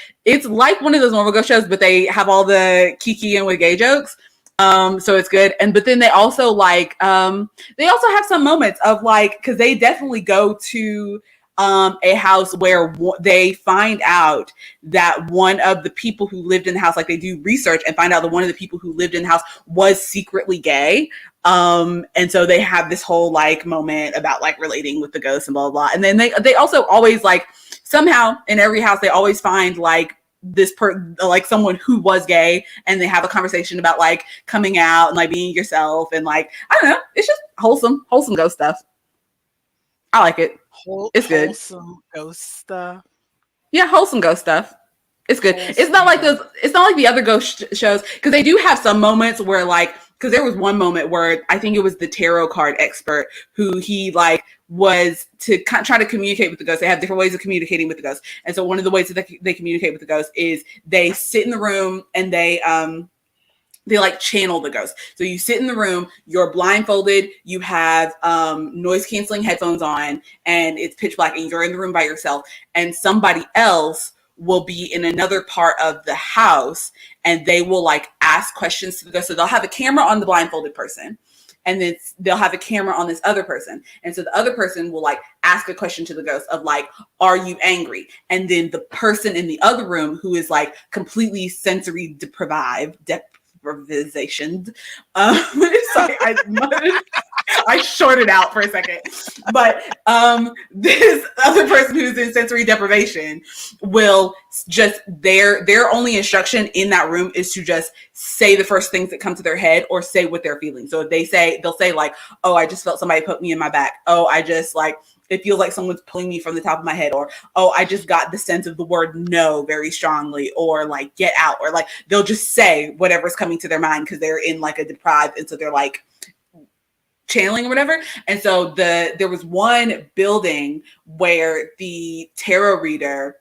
A: one of those normal go shows, but they have all the kiki and with gay jokes. So it's good. And but then they also like they also have some moments of like, because they definitely go to a house where they find out that one of the people who lived in the house, like they do research and find out that one of the people who lived in the house was secretly gay. And so they have this whole like moment about like relating with the ghosts and blah, blah, blah. And then they also always like somehow in every house, they always find like like someone who was gay, and they have a conversation about like coming out and like being yourself. And like, I don't know, it's just wholesome ghost stuff. I like it. It's good.
B: Wholesome ghost stuff.
A: Yeah, wholesome ghost stuff. It's good. It's not like those. It's not like the other ghost shows, because they do have some moments where like, because there was one moment where I think it was the tarot card expert who he like was to try to communicate with the ghost. They have different ways of communicating with the ghost, and so one of the ways that they communicate with the ghost is they sit in the room and they like channel the ghost. So you sit in the room, you're blindfolded, you have noise canceling headphones on, and it's pitch black, and you're in the room by yourself, and somebody else will be in another part of the house, and they will like ask questions to the ghost. So they'll have a camera on the blindfolded person, and then they'll have a camera on this other person. And so the other person will like ask a question to the ghost of like, are you angry? And then the person in the other room who is like completely sensory deprivation. Sorry, I shorted out for a second. But this other person who's in sensory deprivation will just, their only instruction in that room is to just say the first things that come to their head or say what they're feeling. So if they'll say like, oh, I just felt somebody put me in my back. Oh, I just like, it feels like someone's pulling me from the top of my head, or, oh, I just got the sense of the word no very strongly, or like get out, or like they'll just say whatever's coming to their mind because they're in like a deprived, and so they're like channeling or whatever. And so there was one building where the tarot reader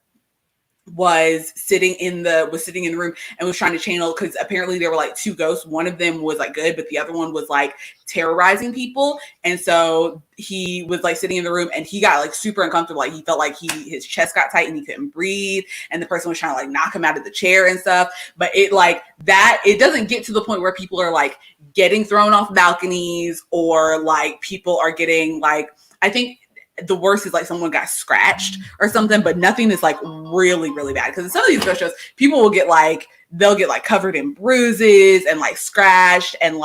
A: was sitting in the room and was trying to channel, because apparently there were like two ghosts. One of them was like good, but the other one was like terrorizing people. And so he was like sitting in the room, and he got like super uncomfortable. Like he felt like his chest got tight and he couldn't breathe, and the person was trying to like knock him out of the chair and stuff. But it doesn't get to the point where people are like getting thrown off balconies, or like people are getting like, I think the worst is like someone got scratched or something, but nothing is like really, really bad. Because in some of these ghost shows, people will get like, they'll get like covered in bruises and like scratched and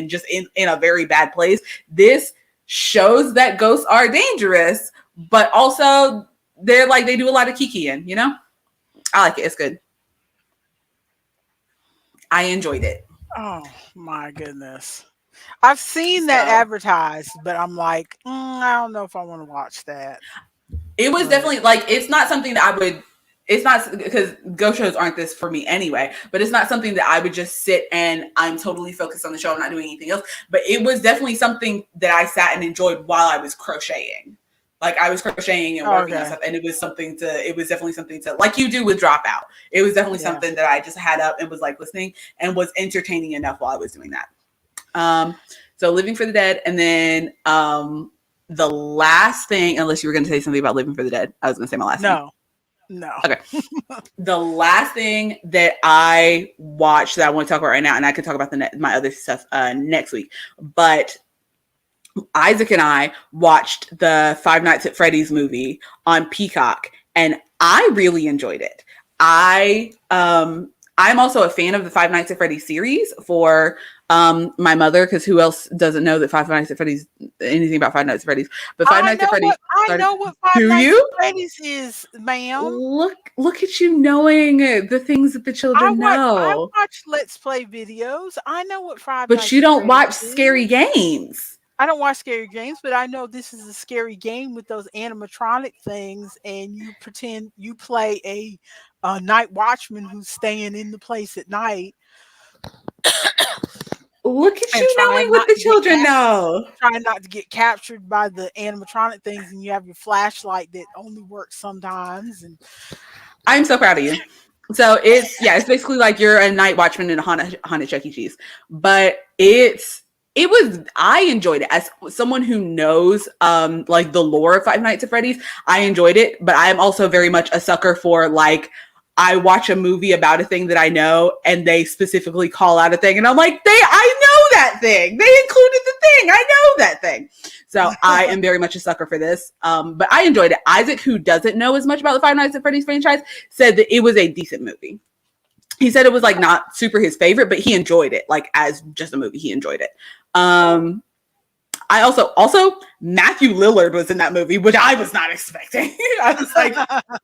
A: just in a very bad place. This shows that ghosts are dangerous, but also they're like, they do a lot of kikiing, you know? I like it. It's good. I enjoyed it.
B: Oh my goodness. I've seen that advertised, but I'm like, I don't know if I want to watch that.
A: It was definitely like, it's not something that I would, it's not, because ghost shows aren't this for me anyway, but it's not something that I would just sit and I'm totally focused on the show. I'm not doing anything else. But it was definitely something that I sat and enjoyed while I was crocheting. Like I was crocheting and working on stuff, and it was definitely something to, like you do with Dropout. It was definitely something that I just had up and was like listening, and was entertaining enough while I was doing that. So Living for the Dead, and then the last thing, unless you were going to say something about Living for the Dead, I was going to say my last thing.
B: No.
A: Okay. The last thing that I watched that I want to talk about right now, and I could talk about my other stuff next week, but Isaac and I watched the Five Nights at Freddy's movie on Peacock, and I really enjoyed it. I'm also a fan of the Five Nights at Freddy's series for my mother, because who else doesn't know that Five Nights at Freddy's, anything about Five Nights at Freddy's? But Five Nights at Freddy's.
B: I know what Five Nights at Freddy's is, ma'am.
A: Look at you knowing the things that the children know.
B: I watch Let's Play videos. I know what Five
A: But
B: Nights
A: you don't
B: at
A: watch
B: Freddy's
A: Scary
B: is.
A: Games.
B: I don't watch scary games, but I know this is a scary game with those animatronic things, and you pretend you play a night watchman who's staying in the place at night.
A: Look at you knowing what the children know.
B: Trying not to get captured by the animatronic things, and you have your flashlight that only works sometimes. And
A: I'm so proud of you. So it's basically like you're a night watchman in a haunted Chuck E. Cheese. But I enjoyed it as someone who knows like the lore of Five Nights at Freddy's. I enjoyed it, but I am also very much a sucker for, like, I watch a movie about a thing that I know and they specifically call out a thing and I'm like, I know that thing. They included the thing. I know that thing. So I am very much a sucker for this. But I enjoyed it. Isaac, who doesn't know as much about the Five Nights at Freddy's franchise, said that it was a decent movie. He said it was like not super his favorite, but he enjoyed it. Like, as just a movie, he enjoyed it. I also Matthew Lillard was in that movie, which I was not expecting. I was like,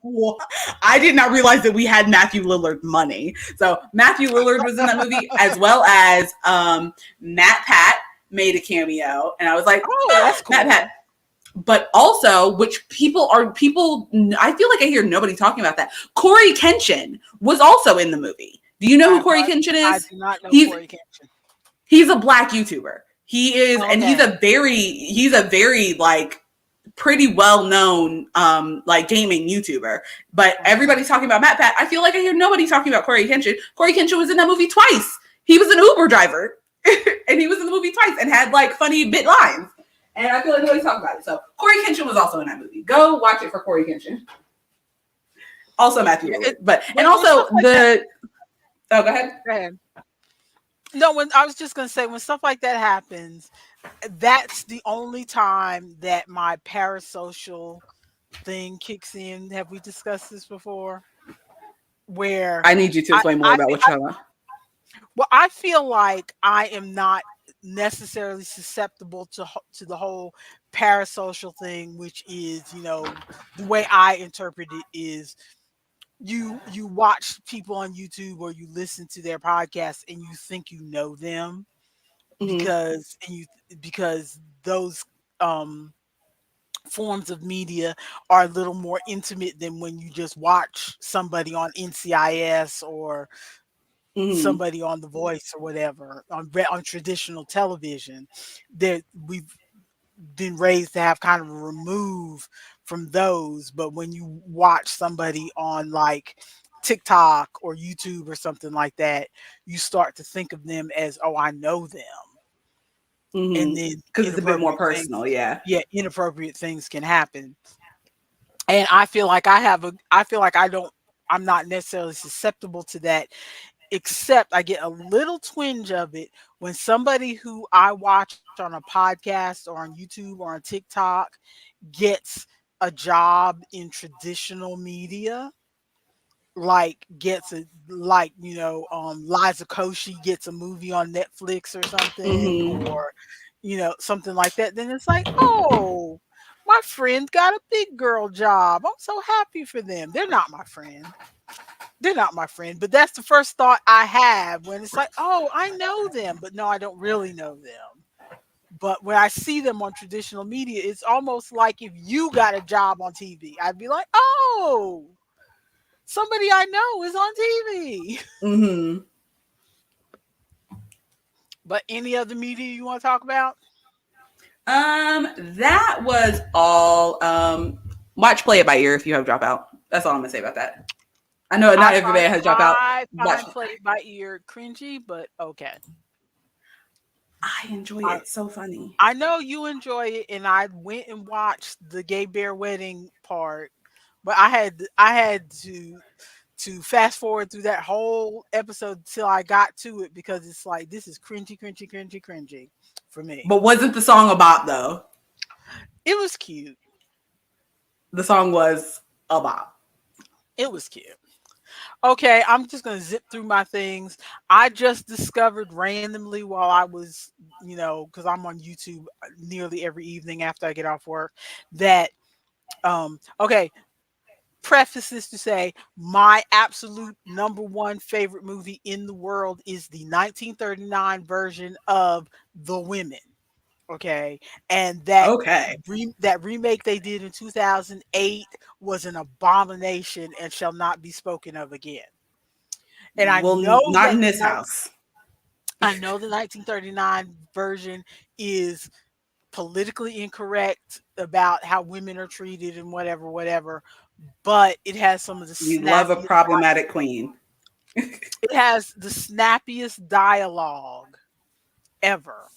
A: what? I did not realize that we had Matthew Lillard money. So Matthew Lillard was in that movie, as well as Matt Pat made a cameo, and I was like,
B: oh, that's cool.
A: Matt Pat. But also, which people, I feel like I hear nobody talking about that. Corey Kenshin was also in the movie. Do you know who Corey Kenshin is?
B: I do not know Corey Kenshin.
A: He's a Black YouTuber. He is, and he's a very like pretty well known like gaming YouTuber. But everybody's talking about Matt Pat. I feel like I hear nobody talking about Corey Kenshin. Corey Kenshin was in that movie twice. He was an Uber driver, and he was in the movie twice and had like funny bit lines. And I feel like nobody's talking about it. So Corey Kenshin was also in that movie. Go watch it for Corey Kenshin. Also Matthew Lillard. Oh, go ahead.
B: Go ahead. No, when I was just gonna say, when stuff like that happens, that's the only time that my parasocial thing kicks in. Have we discussed this before? Where
A: I need you to explain more about what you're talking about.
B: Well, I feel like I am not necessarily susceptible to the whole parasocial thing, which is, the way I interpret it is you watch people on YouTube or you listen to their podcasts and you think you know them because those forms of media are a little more intimate than when you just watch somebody on NCIS or somebody on The Voice or whatever on traditional television. That we've been raised to have kind of a remove from those, but when you watch somebody on like TikTok or YouTube or something like that, you start to think of them as, oh, I know them. And then
A: because it's a bit more personal,
B: inappropriate things can happen. And I feel like I'm not necessarily susceptible to that, except I get a little twinge of it when somebody who I watch on a podcast or on YouTube or on TikTok gets a job in traditional media, like Liza Koshy gets a movie on Netflix or something, or something like that. Then it's like, oh, my friend got a big girl job. I'm so happy for them. They're not my friend. But that's the first thought I have when it's like, oh, I know them, but no, I don't really know them. But when I see them on traditional media, it's almost like if you got a job on TV, I'd be like, oh, somebody I know is on TV. But any other media you want to talk about?
A: That was all. Watch Play It by Ear if you have Dropout. That's all I'm gonna say about that. I know not everybody has Dropout.
B: I find Play It by Ear cringy, but okay.
A: I enjoy
B: I
A: it. So funny.
B: I know you enjoy it, and I went and watched the gay bear wedding part, but I had to fast forward through that whole episode till I got to it because it's like this is cringy, cringy, cringy, cringy for me.
A: But wasn't the song a bop though?
B: It was cute.
A: The song was a bop.
B: It was cute. Okay, I'm just gonna zip through my things. I just discovered randomly while I was, because I'm on YouTube nearly every evening after I get off work, that okay, preface this to say my absolute number one favorite movie in the world is the 1939 version of The Women. Okay, and
A: Okay.
B: that remake they did in 2008 was an abomination and shall not be spoken of again. And I
A: Well,
B: know
A: not
B: that
A: in
B: the
A: this house.
B: I know the 1939 version is politically incorrect about how women are treated and whatever, whatever, but it has some of the
A: You love a
B: snappiest
A: problematic queen.
B: it has the snappiest dialogue ever.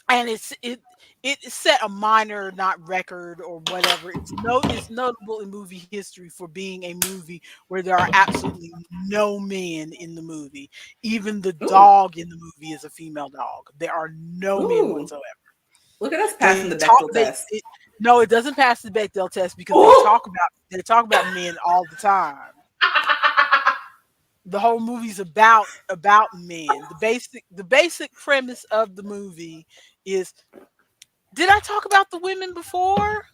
B: And it set a minor not record or whatever. It's notable in movie history for being a movie where there are absolutely no men in the movie. Even the
A: Ooh,
B: dog in the movie is a female dog. There are no men
A: ooh.
B: whatsoever.
A: Look at us passing
B: They
A: the
B: talk
A: Bechdel
B: they
A: test.
B: it, no, it doesn't pass the Bechdel test because
A: Oh,
B: they talk about men all the time. The whole movie's about men. The basic premise of the movie is, did I talk about the women before?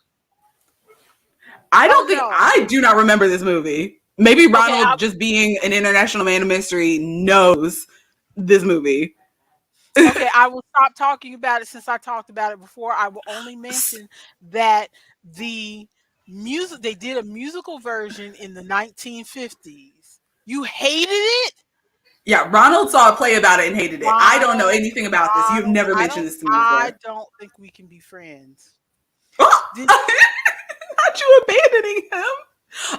A: I
B: Oh
A: don't think
B: no.
A: I do not remember this movie. Maybe
B: Okay,
A: Ronald, just being an international man of mystery, knows this movie.
B: okay, I will stop talking about it since I talked about it before. I will only mention that the music they did a musical version in the 1950s. You hated it?
A: Yeah, Ronald saw a play about it and hated it. I don't know
B: Ronald,
A: anything about this. You've
B: Ronald,
A: never
B: I
A: mentioned
B: don't
A: this to me
B: I
A: before.
B: don't think we can be friends.
A: Oh,
B: Did
A: not you abandoning him.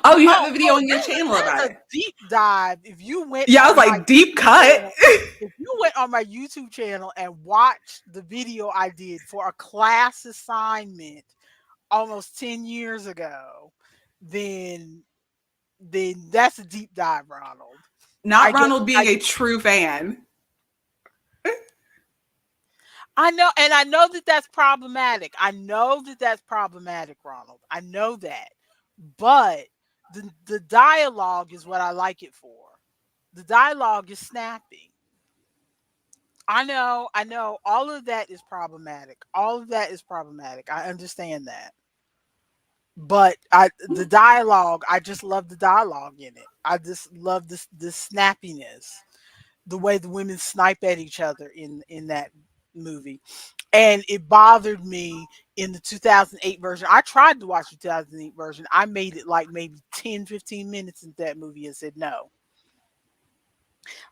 A: Oh, you have
B: Oh,
A: a video on your channel about
B: there's a
A: it.
B: deep dive. If you went
A: Yeah, I was
B: on my
A: like, deep
B: YouTube
A: cut.
B: channel if you went on my YouTube channel and watched the video I did for a class assignment almost 10 years ago, then that's a deep dive, Ronald. I
A: Not
B: get
A: Ronald
B: I
A: being a true fan.
B: I know, and I know that that's problematic. I know that that's problematic, Ronald. I know that. But the dialogue is what I like it for. The dialogue is snappy. I know. All of that is problematic. All of that is problematic. I understand that. But the dialogue, I just love the dialogue in it. I just love this snappiness, the way the women snipe at each other in that movie. And it bothered me in the 2008 version. I tried to watch the 2008 version. I made it like maybe 10, 15 minutes into that movie and said no.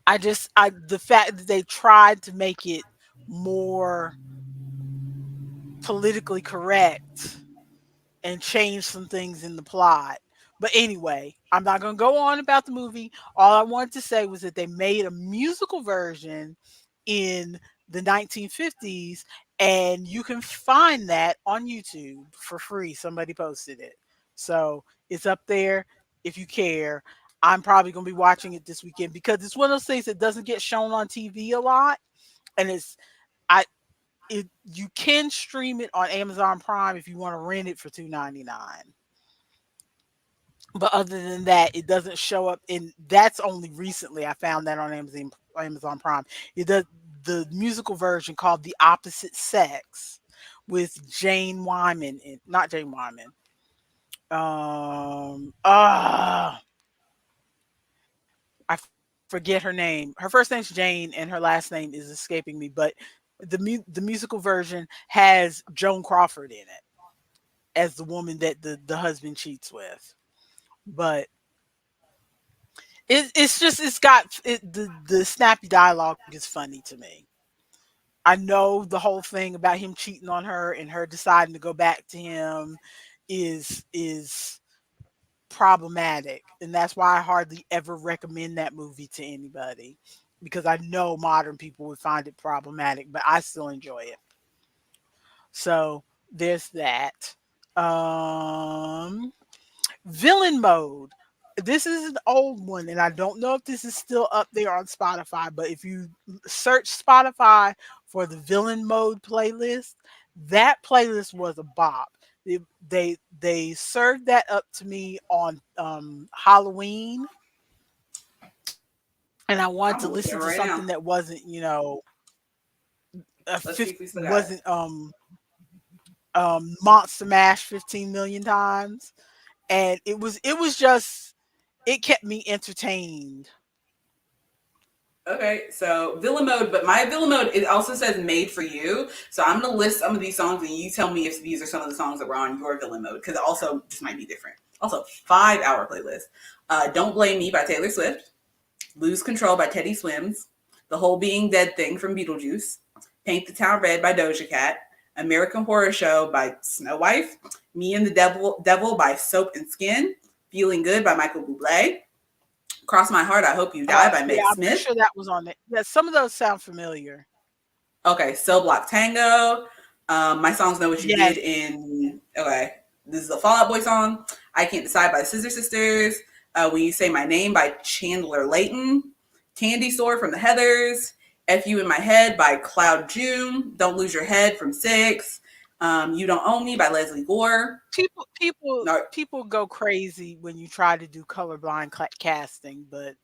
B: I the fact that they tried to make it more politically correct and change some things in the plot. But anyway, I'm not going to go on about the movie. All I wanted to say was that they made a musical version in the 1950s, and you can find that on YouTube for free. Somebody posted it. So it's up there if you care. I'm probably going to be watching it this weekend because it's one of those things that doesn't get shown on TV a lot. And I, you can stream it on Amazon Prime if you want to rent it for $2.99. But other than that, it doesn't show up in that's only recently I found that on Amazon Prime. It does the musical version called The Opposite Sex with Jane Wyman in not Jane Wyman. I forget her name. Her first name's Jane and her last name is escaping me, but the musical version has Joan Crawford in it as the woman that the husband cheats with. But it's just it's got the snappy dialogue is funny to me. I know the whole thing about him cheating on her and her deciding to go back to him is problematic, and that's why I hardly ever recommend that movie to anybody because I know modern people would find it problematic, but I still enjoy it. So there's that. Um, Villain mode. This is an old one, and I don't know if this is still up there on Spotify, but if you search Spotify for the villain mode playlist, that playlist was a bop. They they served that up to me on Halloween, and I wanted
A: I'm
B: to
A: gonna look it
B: listen
A: up
B: to
A: right now.
B: something that wasn't, a
A: Let's see
B: fifth
A: if we still got it.
B: wasn't Monster Mash 15 million times, and it was just it kept me entertained.
A: Okay, so villain mode, but my villain mode, it also says made for you. So I'm gonna list some of these songs, and you tell me if these are some of the songs that were on your villain mode, because it also just might be different. Also, 5 hour playlist. Don't Blame Me by Taylor Swift. Lose Control by Teddy Swims. The Whole Being Dead Thing from Beetlejuice. Paint the Town Red by Doja Cat. American Horror Show by Snow Wife. Me and the Devil by Soap and Skin. Feeling Good by Michael Bublé. Cross My Heart, I Hope You Die by
B: Yeah,
A: Meg
B: I'm pretty
A: Smith.
B: sure that was on it. Yeah, some of those sound familiar.
A: Okay, Cell Block Tango. My songs Know What You Did
B: Yes.
A: in. Okay, this is a Fall Out Boy song. I Can't Decide by Scissor Sisters. When You Say My Name by Chandler Layton. Candy Store from the Heathers. F You in My Head by Cloud June. Don't Lose Your Head from Six. You Don't Own Me by Leslie Gore.
B: People
A: No,
B: people go crazy when you try to do colorblind casting, but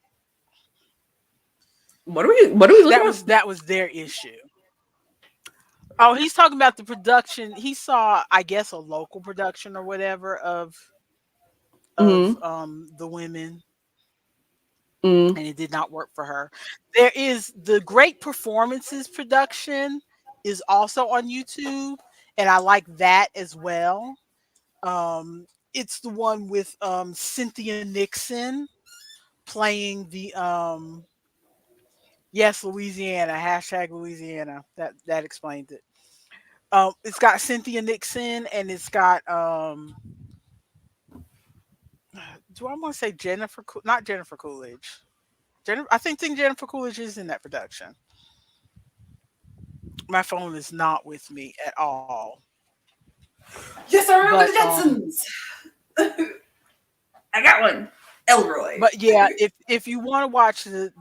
A: what are we looking at?
B: that was their issue. Oh, he's talking about the production. He saw, I guess, a local production or whatever of
A: Mm-hmm.
B: the women,
A: Mm-hmm.
B: and it did not work for her. There is the Great Performances production is also on YouTube, and I like that as well. It's the one with Cynthia Nixon playing the yes, Louisiana, hashtag Louisiana. That explains it. It's got Cynthia Nixon, and it's got do I want to say not Jennifer Coolidge. I think Jennifer Coolidge is in that production. My phone is not with me at all.
A: Yes, I remember
B: But
A: the Jetsons. I got one. Elroy.
B: yeah, if you want to watch the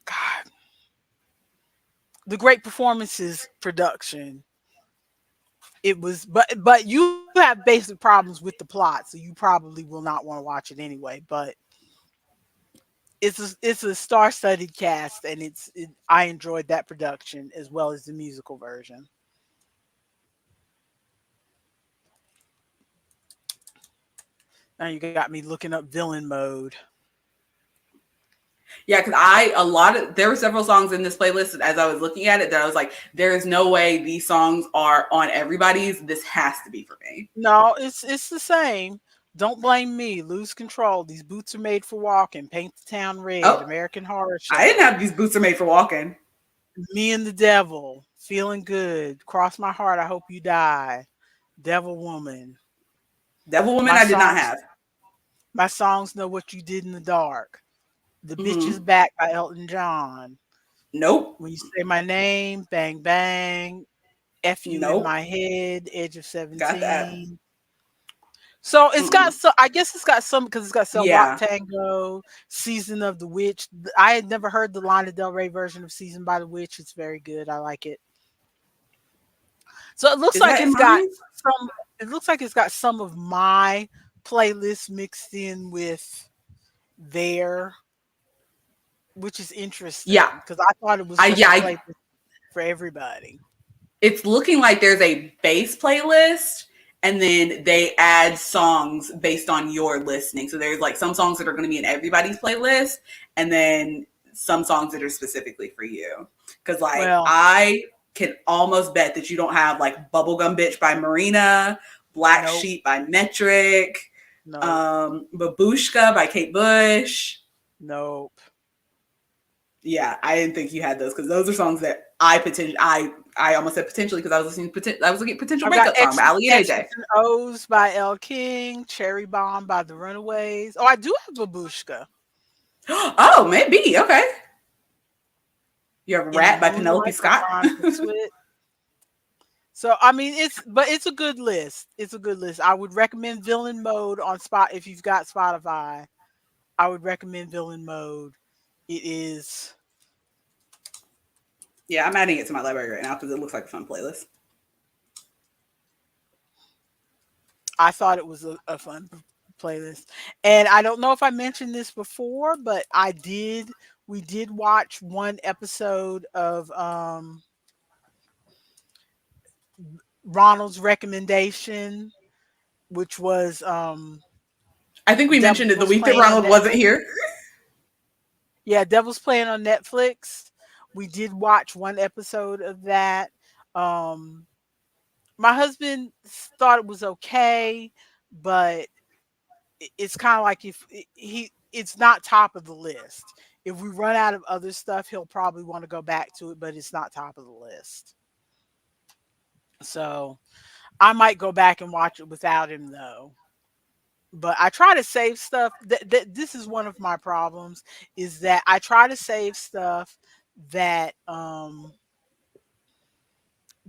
B: God, the Great Performances production, it was but you have basic problems with the plot, so you probably will not want to watch it anyway. But it's a star-studded cast, and I enjoyed that production as well as the musical version. Now you got me looking up villain mode.
A: Yeah, because there were several songs in this playlist as I was looking at it that I was like, there is no way these songs are on everybody's. This has to be for me.
B: No, it's the same. Don't blame me. Lose control. These boots are made for walking. Paint the town red.
A: Oh,
B: American Horror
A: I didn't
B: Show.
A: have these boots are made for walking.
B: Me and the devil. Feeling good. Cross my heart. I hope you die. Devil woman.
A: Devil Woman,
B: My
A: I did not
B: songs.
A: have.
B: My songs know what you did in the dark. The bitch is
A: Mm-hmm.
B: back by Elton John.
A: Nope.
B: When you say my name, bang bang. F you in
A: Nope.
B: my head. Edge of
A: Got that.
B: 17. So it's got
A: Mm-mm.
B: so I guess it's got some because it's got Cell Block
A: Yeah.
B: Tango, Season of the Witch. I had never heard the Lana Del Rey version of Season by the Witch. It's very good. I like it. So it looks
A: Is
B: like
A: that in
B: it's got
A: mine?
B: some. It looks like it's got some of my playlist mixed in with their, which is
A: Yeah.
B: interesting because I thought it was just
A: Yeah,
B: a playlist for everybody.
A: it's looking like there's a base playlist and then they add songs based on your listening. So there's like some songs that are going to be in everybody's playlist and then some songs that are specifically for you. Cause like
B: Well,
A: I can almost bet that you don't have like Bubblegum Bitch by Marina, Black
B: nope,
A: Sheep by Metric,
B: nope,
A: Babushka by Kate Bush.
B: nope.
A: Yeah, I didn't think you had those because those are songs that I almost said potentially because I was looking at potential
B: I've got
A: breakup song by Ali and
B: X's
A: AJ.
B: and O's by El King, Cherry Bomb by the Runaways. Oh, I do have Babushka.
A: Oh, maybe okay. You have
B: In the
A: Rat by Penelope
B: Moonlight by
A: Scott.
B: Veronica Swit. So I mean it's a good list. It's a good list. I would recommend Villain Mode on Spot if you've got Spotify. I would recommend Villain Mode. It is
A: Yeah, I'm adding it to my library right now because it looks like a fun playlist.
B: I thought it was a fun playlist. And I don't know if I mentioned this before, but we did watch one episode of Ronald's recommendation, which was
A: I think we mentioned it the
B: Devil's
A: week that
B: Playing on
A: Ronald wasn't
B: Netflix.
A: here.
B: Yeah, Devil's Playing on Netflix. We did watch one episode of that. Um, my husband thought it was okay, but it's kind of like if it's not top of the list. If we run out of other stuff, he'll probably want to go back to it, but it's not top of the list. So I might go back and watch it without him though. But I try to save stuff. This is one of my problems is that I try to save stuff that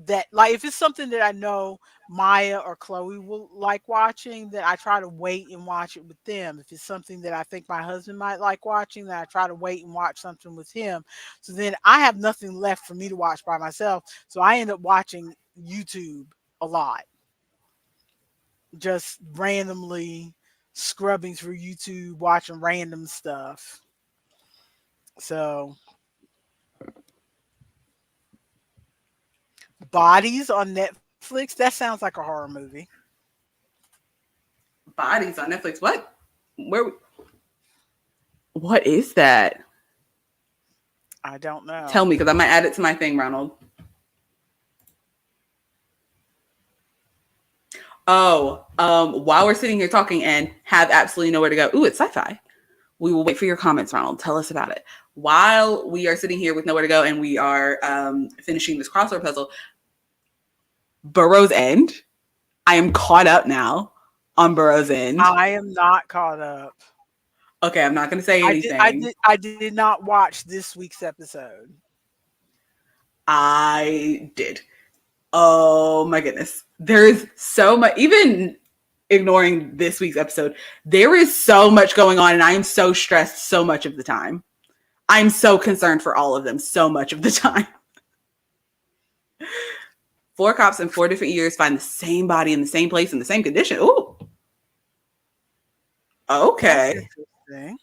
B: that like if it's something that I know Maya or Chloe will like watching, then I try to wait and watch it with them. If it's something that I think my husband might like watching, then I try to wait and watch something with him. So then I have nothing left for me to watch by myself. So I end up watching YouTube a lot, just randomly scrubbing through YouTube, watching random stuff. So Bodies on Netflix, that sounds like a horror movie.
A: Bodies on Netflix. What? Where? What is that?
B: I don't
A: Tell
B: know.
A: me because I might add it to my thing, Ronald. Oh, while we're sitting here talking and have absolutely nowhere to go. Ooh, it's sci-fi. We will wait for your comments, Ronald. Tell us about it. While we are sitting here with nowhere to go and we are finishing this crossword puzzle, Burrow's End. I am caught up now on Burrow's End.
B: I am not caught up.
A: Okay, I'm not going to say anything.
B: I did not watch this week's episode.
A: I did. Oh my goodness. There is so much, even ignoring this week's episode, there is so much going on, and I am so stressed so much of the time. I'm so concerned for all of them so much of the time. 4 cops in 4 different years find the same body in the same place in the same condition. Ooh.
B: That's
A: Okay.
B: interesting.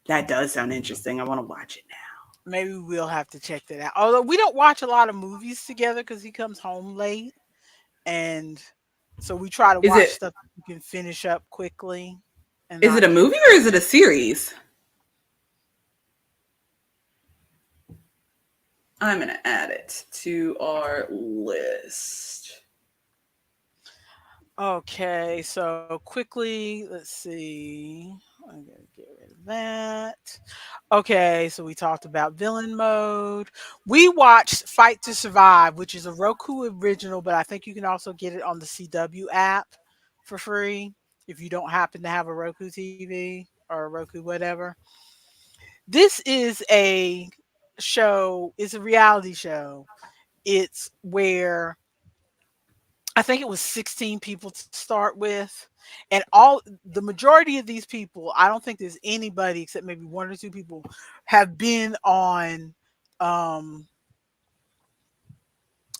A: That does sound interesting. I want to watch it now.
B: Maybe we'll have to check that out. Although we don't watch a lot of movies together because he comes home late, and so we try to
A: Is
B: watch
A: it
B: stuff that we can finish up quickly and
A: is it
B: not
A: a
B: keep.
A: movie or is it a series? I'm going to add it to our list.
B: Okay, so quickly, let's see. I'm gonna get rid of that. Okay, so we talked about villain mode. We watched Fight to Survive, which is a Roku original, but I think you can also get it on the CW app for free if you don't happen to have a Roku TV or a Roku whatever. This is a show, it's a reality show. It's where I think it was 16 people to start with. And the majority of these people, I don't think there's anybody except maybe one or two people have been on um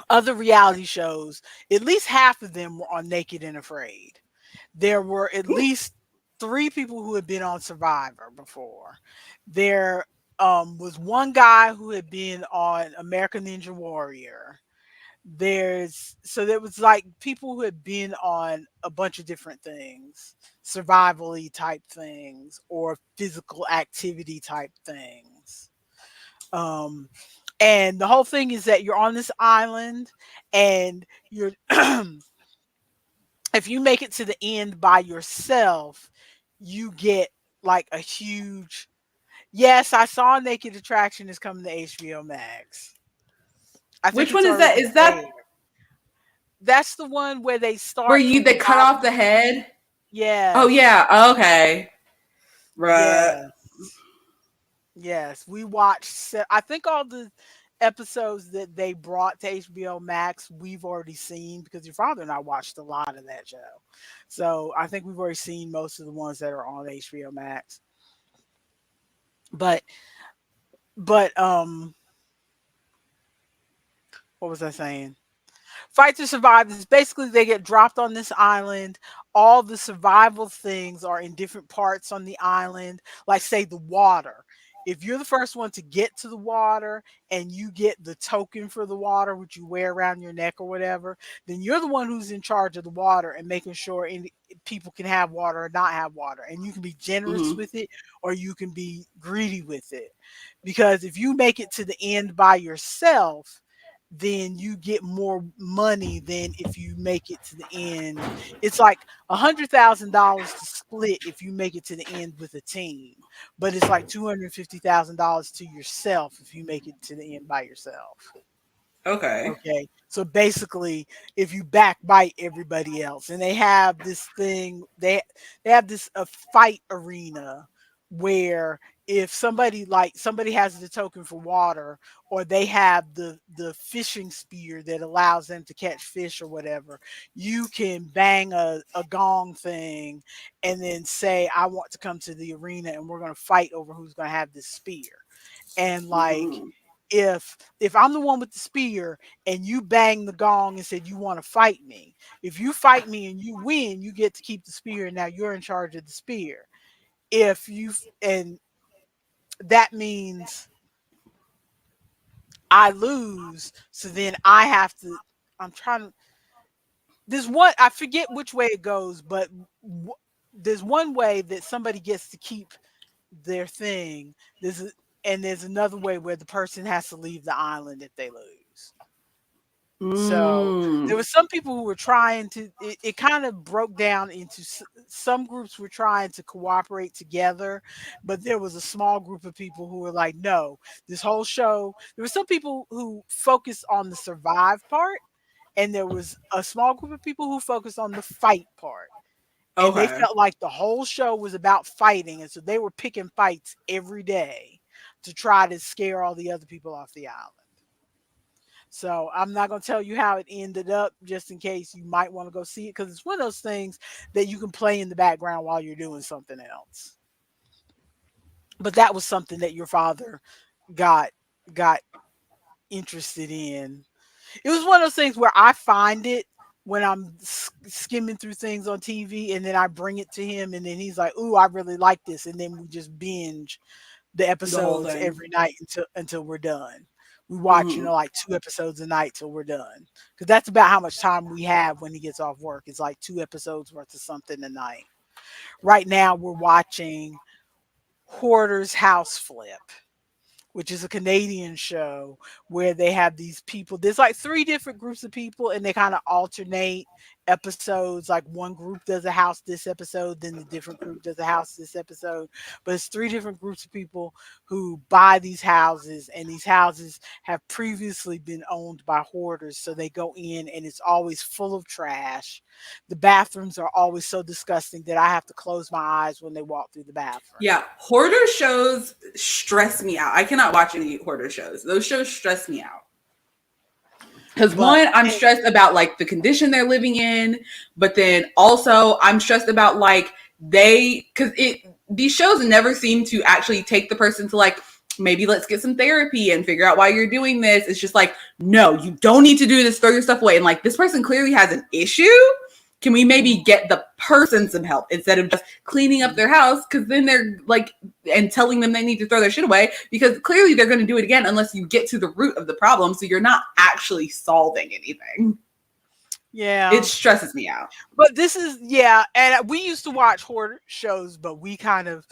B: other reality shows. At least half of them were on Naked and Afraid. There were at least 3 people who had been on Survivor before. There was one guy who had been on American Ninja Warrior. There was like people who had been on a bunch of different things, survivally type things or physical activity type things. Um, and the whole thing is that you're on this island and you're if you make it to the end by yourself, you get like a huge Yes, I saw Naked Attraction is coming to HBO Max. I think
A: Which
B: it's
A: one is that?
B: already
A: Is
B: there.
A: that
B: That's the one where they
A: where
B: start
A: you
B: from the
A: they cut off
B: bottom.
A: the head? Oh
B: Yes.
A: yeah. Okay. Right.
B: Yes. Yes. We watched I think all the episodes that they brought to HBO Max we've already seen because your father and I watched a lot of that show. So I think we've already seen most of the ones that are on HBO Max. But but what was I saying? Fight to survive is basically they get dropped on this island. All the survival things are in different parts on the island, like, say, the water. If you're the first one to get to the water and you get the token for the water, which you wear around your neck or whatever, then you're the one who's in charge of the water and making sure people can have water or not have water. And you can be generous
A: Hmm.
B: with it or you can be greedy with it. Because if you make it to the end by yourself, then you get more money than if you make it to the end. It's like $100,000 to split if you make it to the end with a team, but it's like $250,000 to yourself if you make it to the end by yourself.
A: Okay.
B: Okay. So basically, if you backbite everybody else, and they have this thing, they have this a fight arena where if somebody has the token for water, or they have the fishing spear that allows them to catch fish or whatever, you can bang a gong thing and then say, I want to come to the arena and we're gonna fight over who's gonna have this spear. And like
A: Mm.
B: if I'm the one with the spear and you bang the gong and said you want to fight me, if you fight me and you win, you get to keep the spear and now you're in charge of the spear. If you and that means I lose, so then I have to I'm trying to there's one I forget which way it goes, but w- there's one way that somebody gets to keep their thing. And there's another way where the person has to leave the island if they lose. So there
A: Mm.
B: was some people who were trying to. It kind of broke down into some groups were trying to cooperate together, but there was a small group of people who were like, "No, this whole show." There were some people who focused on the survive part, and there was a small group of people who focused on the fight part. And they
A: Okay.
B: felt like the whole show was about fighting, and so they were picking fights every day to try to scare all the other people off the island. So I'm not gonna tell you how it ended up, just in case you might want to go see it, because it's one of those things that you can play in the background while you're doing something else. But that was something that your father got got interested in. It was one of those things where I find it when I'm skimming through things on TV, and then I bring it to him, and then he's like, "Ooh, I really like this," and then we just binge the
A: The whole
B: episodes
A: thing.
B: every night until we're done. We watch,
A: Hmm.
B: like 2 episodes a night till we're done. Because that's about how much time we have when he gets off work. It's like 2 episodes worth of something a night. Right now we're watching Hoarder's House Flip, which is a Canadian show where they have these people. There's like three different groups of people, and they kind of alternate episodes. Like one group does a house this episode, then the different group does a house this episode. But it's three different groups of people who buy these houses, and these houses have previously been owned by hoarders. So they go in, and it's always full of trash. The bathrooms are always so disgusting that I have to close my eyes when they walk through the bathroom.
A: Yeah, hoarder shows stress me out. I cannot watch any hoarder shows. Those shows stress me out. Because
B: But
A: one, I'm
B: and
A: stressed about like the condition they're living in, but then also I'm stressed about like because it these shows never seem to actually take the person to like maybe let's get some therapy and figure out why you're doing this. It's just like no, you don't need to do this. Throw your stuff away. And like this person clearly has an issue. Can we maybe
B: mm,
A: get the person some help instead of just cleaning up
B: mm.
A: their house? Because then they're like, and telling them they need to throw their shit away because clearly they're going to do it again unless you get to the root of the problem. So you're not actually solving anything. It
B: Yeah.
A: stresses me out.
B: But this is yeah, and we used to watch horror shows, but we kind of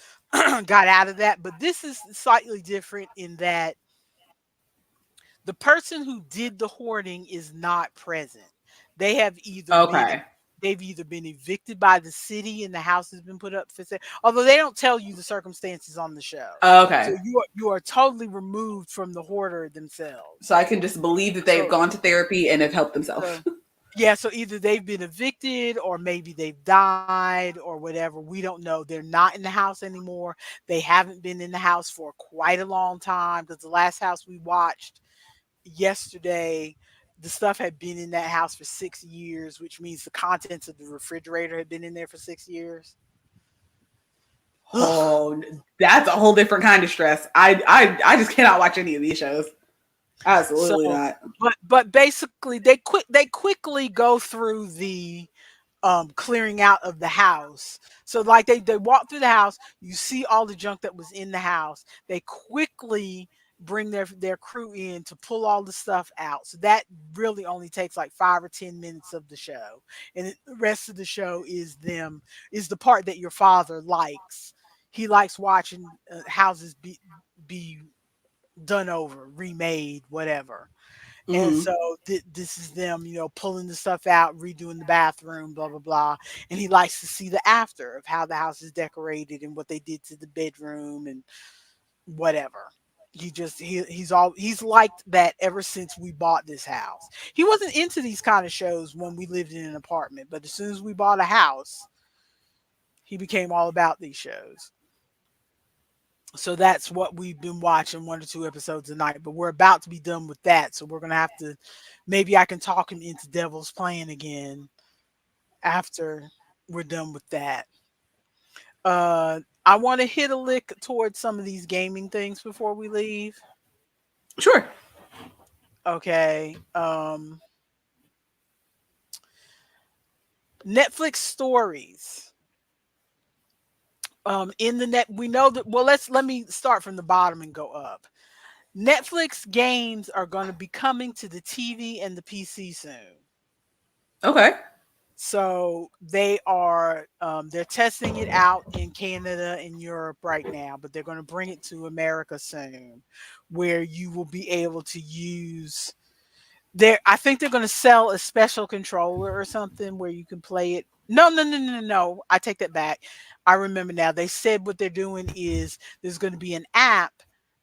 B: got out of that. But this is slightly different in that the person who did the hoarding is not present. They have either been
A: Okay.
B: they've either been evicted by the city and the house has been put up for sale. Although they don't tell you the circumstances on the show, so
A: Okay.
B: you are totally removed from the hoarder
A: So
B: themselves.
A: I can just believe that they've
B: So
A: gone to therapy and have helped themselves.
B: so yeah, so either they've been evicted or maybe they've died or whatever. We don't know. They're not in the house anymore. They haven't been in the house for quite a long time because the last house we watched yesterday, the stuff had been in that house for 6 years, which means the contents of the refrigerator had been in there for 6 years. Ugh.
A: Oh, that's a whole different kind of stress. I just cannot watch any of these shows.
B: So,
A: Absolutely not.
B: but basically, they quickly go through the clearing out of the house. So like they walk through the house, you see all the junk that was in the house. They quickly bring their crew in to pull all the stuff out. So that really only takes like 5 or 10 minutes of the show. And the rest of the show is the part that your father likes. He likes watching houses be done over, remade, whatever. And
A: Hmm.
B: so this is them, pulling the stuff out, redoing the bathroom, blah blah blah. And he likes to see the after of how the house is decorated and what they did to the bedroom and whatever. He's liked that ever since we bought this house. He wasn't into these kind of shows when we lived in an apartment, but as soon as we bought a house, he became all about these shows. So that's what we've been watching, 1 or 2 episodes a night. But we're about to be done with that, so we're gonna have to. Maybe I can talk him into Devil's Plan again after we're done with that. I want to hit a lick towards some of these gaming things before we leave.
A: Sure.
B: Okay. Netflix stories. In the net, we know that. Well, let me start from the bottom and go up. Netflix games are going to be coming to the TV and the PC soon.
A: Okay.
B: So they're testing it out in Canada and Europe right now, but they're going to bring it to America soon, where you will be able to use there. I think they're going to sell a special controller or something where you can play it. No, no, no, no, no, no. I take that back. I remember now. They said what they're doing is there's going to be an app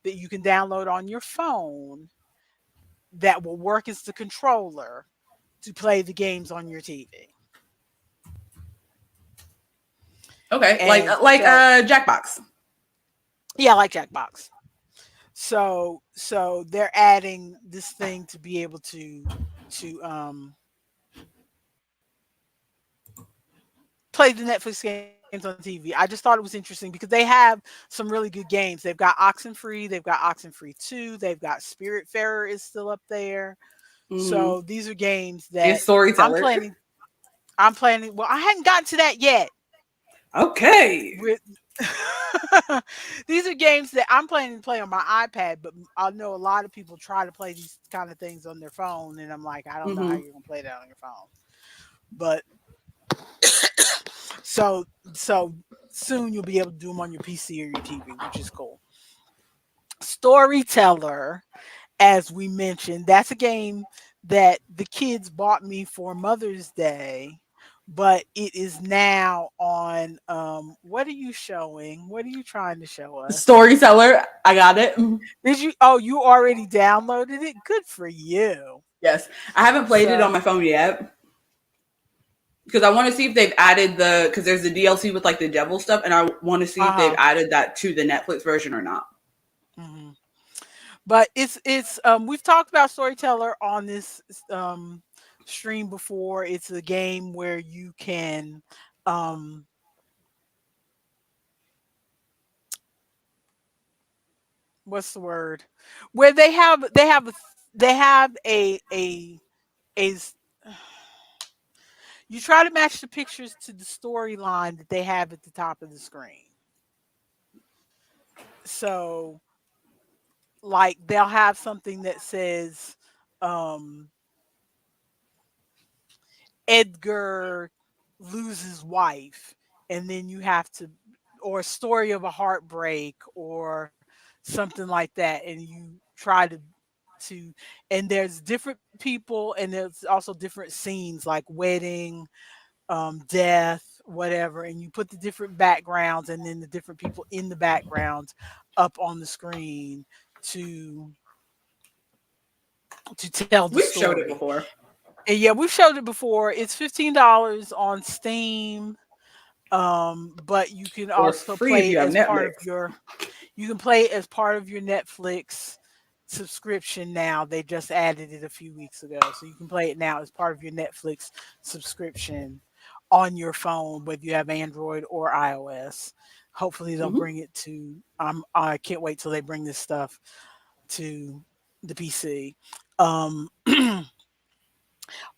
B: that you can download on your phone that will work as the controller to play the games on your TV.
A: Okay.
B: And
A: Like
B: so,
A: Jackbox.
B: yeah, like Jackbox. So they're adding this thing to be able to play the Netflix games on TV. I just thought it was interesting because they have some really good games. They've got Oxenfree, they've got Oxenfree 2, they've got Spiritfarer is still up there.
A: Hmm.
B: So these are games
A: And
B: that I'm
A: Storyteller.
B: planning I'm planning well, I hadn't gotten to that yet.
A: Okay.
B: With these are games that I'm planning to play on my iPad, but I know a lot of people try to play these kind of things on their phone, and I'm like, I don't know how
A: Hmm.
B: you're gonna play that on your phone. But so so soon you'll be able to do them on your PC or your TV, which is cool. Storyteller, as we mentioned, that's a game that the kids bought me for Mother's Day, but it is now on what are you showing? What are you trying to show us?
A: Storyteller. I got it.
B: Did you oh, you already downloaded it? Good for you.
A: Yes. I haven't played it
B: So
A: on my phone yet because I want to see if they've added because there's the DLC with like the devil stuff, and I want to see if they've
B: uh-huh.
A: added that to the Netflix version or not.
B: hmm But it's we've talked about Storyteller on this um stream before. It's a game where you can um what's the word? Where they have a s- you try to match the pictures to the storyline that they have at the top of the screen. So like they'll have something that says um Edgar loses wife, and then you have to, or a story of a heartbreak, or something like that, and you try to, and there's different people, and there's also different scenes like wedding, death, whatever, and you put the different backgrounds and then the different people in the backgrounds up on the screen to tell the
A: We've showed it
B: story.
A: before.
B: And yeah, we've showed it before. It's $15 on Steam. But you can
A: Or
B: also
A: free
B: play
A: if
B: it
A: you have
B: as part of
A: Netflix.
B: your you can play it as part of your Netflix subscription now. They just added it a few weeks ago. So you can play it now as part of your Netflix subscription on your phone, whether you have Android or iOS. Hopefully they'll
A: Hmm.
B: bring it to I can't wait till they bring this stuff to the PC. Um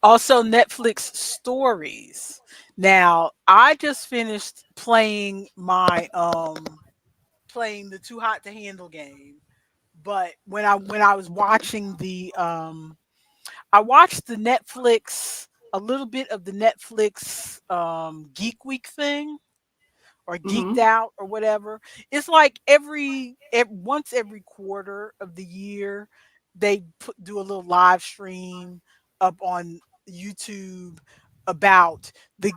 B: Also, Netflix stories. Now, I just finished playing the Too Hot to Handle game. But when I was watching I watched the Netflix a little bit of the Netflix Geek Week thing or Geeked
A: Hmm.
B: Out or whatever. It's like once every quarter of the year they do a little live stream up on YouTube about the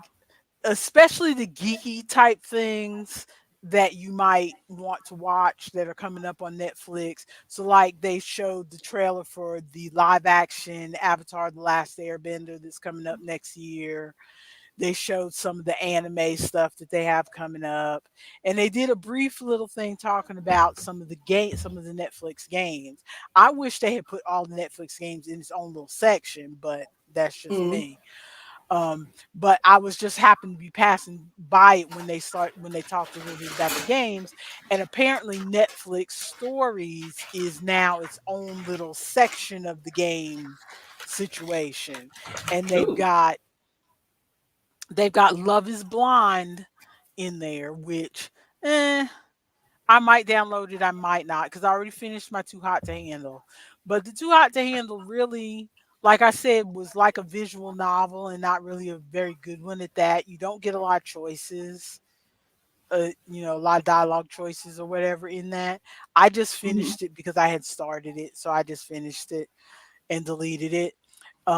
B: especially the geeky type things that you might want to watch that are coming up on Netflix. So like they showed the trailer for the live action Avatar The Last Airbender that's coming up next year. They showed some of the anime stuff that they have coming up, and they did a brief little thing talking about some of the Netflix games. I wish they had put all the Netflix games in its own little section, but that's just
A: Hmm.
B: me. But I was just happened to be passing by it when they talked a little bit about the games, and apparently Netflix Stories is now its own little section of the game situation, and
A: Ooh.
B: they've got Love is Blind in there, which eh, I might download it, I might not, because I already finished my Too Hot to Handle. But the Too Hot to Handle really, like I said, was like a visual novel and not really a very good one at that. You don't get a lot of choices, a lot of dialogue choices or whatever in that. I just
A: Hmm.
B: finished it because I had started it, so I just finished it and deleted it.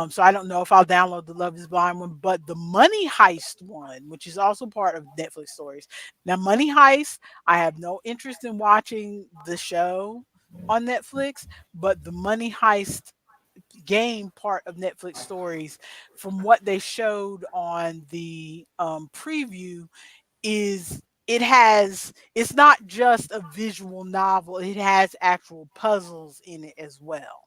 B: So I don't know if I'll download the Love Is Blind one, but the Money Heist one, which is also part of Netflix stories. Now, Money Heist, I have no interest in watching the show on Netflix, but the Money Heist game part of Netflix stories, from what they showed on the preview, is it's not just a visual novel, it has actual puzzles in it as well.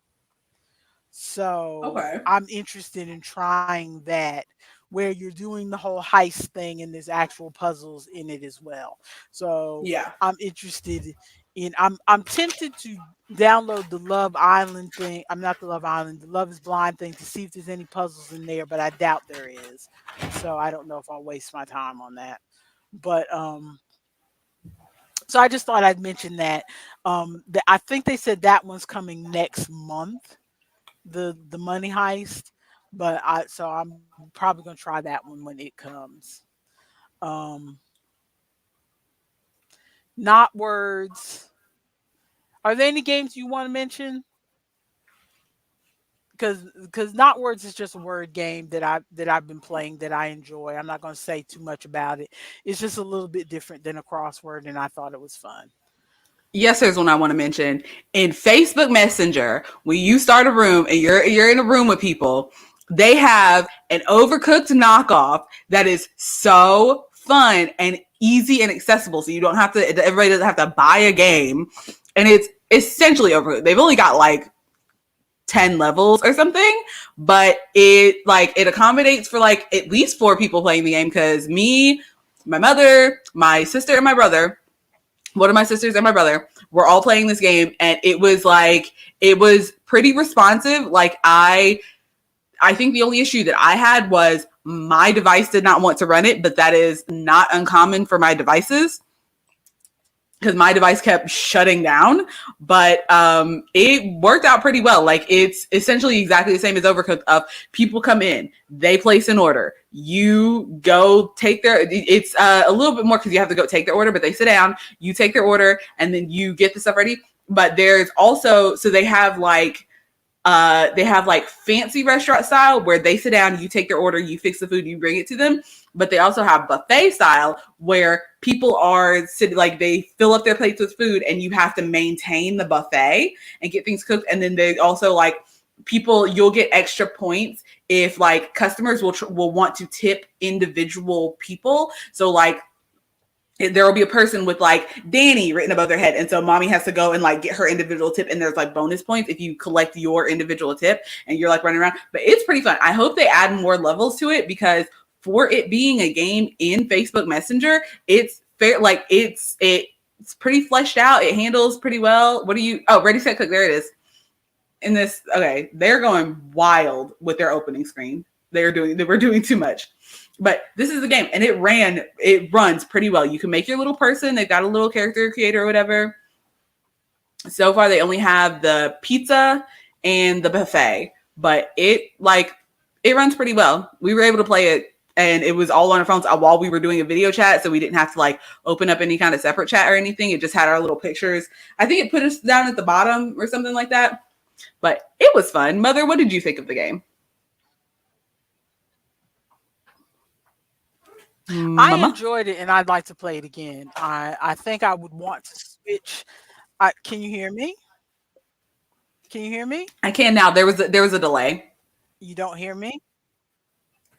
B: So
A: Okay.
B: I'm interested in trying that where you're doing the whole heist thing and there's actual puzzles in it as well. So
A: Yeah.
B: I'm interested I'm tempted to download the Love Island thing. I'm not the Love Island, the Love is Blind thing to see if there's any puzzles in there, but I doubt there is. So I don't know if I'll waste my time on that. But so I just thought I'd mention that. I think they said that one's coming next month, the Money Heist, but I'm probably gonna try that one when it comes. Um, Not words. Are there any games you want to mention? Because not words is just a word game that I've been playing that I enjoy. I'm not going to say too much about it. It's just a little bit different than a crossword, and I thought it was fun.
A: Yes, there's one I want to mention. In Facebook Messenger, when you start a room and you're in a room with people, they have an overcooked knockoff that is so fun and easy and accessible. So you don't have to everybody doesn't have to buy a game. And it's essentially overcooked. They've only got like 10 levels or something, but it accommodates for like at least 4 people playing the game, because me, my mother, my sister, and my brother, one of my sisters and my brother were all playing this game, and it was pretty responsive. Like I think the only issue that I had was my device did not want to run it, but that is not uncommon for my devices, because my device kept shutting down. But it worked out pretty well. Like it's essentially exactly the same as Overcooked. Of people come in, they place an order, you go take their. It's a little bit more because you have to go take their order, but they sit down, you take their order, and then you get the stuff ready. But there's also, so they have like They have like fancy restaurant style where they sit down, you take their order, you fix the food, you bring it to them. But they also have buffet style where people are sitting, like they fill up their plates with food and you have to maintain the buffet and get things cooked. And then they also like people, you'll get extra points if like customers will want to tip individual people. So like there will be a person with like Dani written above their head. And so mommy has to go and like get her individual tip. And there's like bonus points if you collect your individual tip and you're like running around. But it's pretty fun. I hope they add more levels to it because for it being a game in Facebook Messenger, it's fair. Like it's pretty fleshed out. It handles pretty well. What do you, oh, ready, set, cook. There it is. In this, okay, they're going wild with their opening screen. They were doing too much. But this is the game, and it runs pretty well. You can make your little person. They've got a little character creator or whatever. So far, they only have the pizza and the buffet, but it runs pretty well. We were able to play it, and it was all on our phones while we were doing a video chat, so we didn't have to like open up any kind of separate chat or anything. It just had our little pictures. I think it put us down at the bottom or something like that. But it was fun. Mother, what did you think of the game?
B: I
A: Mama?
B: enjoyed it, and I'd like to play it again. I think I would want to switch. Can you hear me? Can you hear me?
A: I can now. There was a delay.
B: You don't hear me?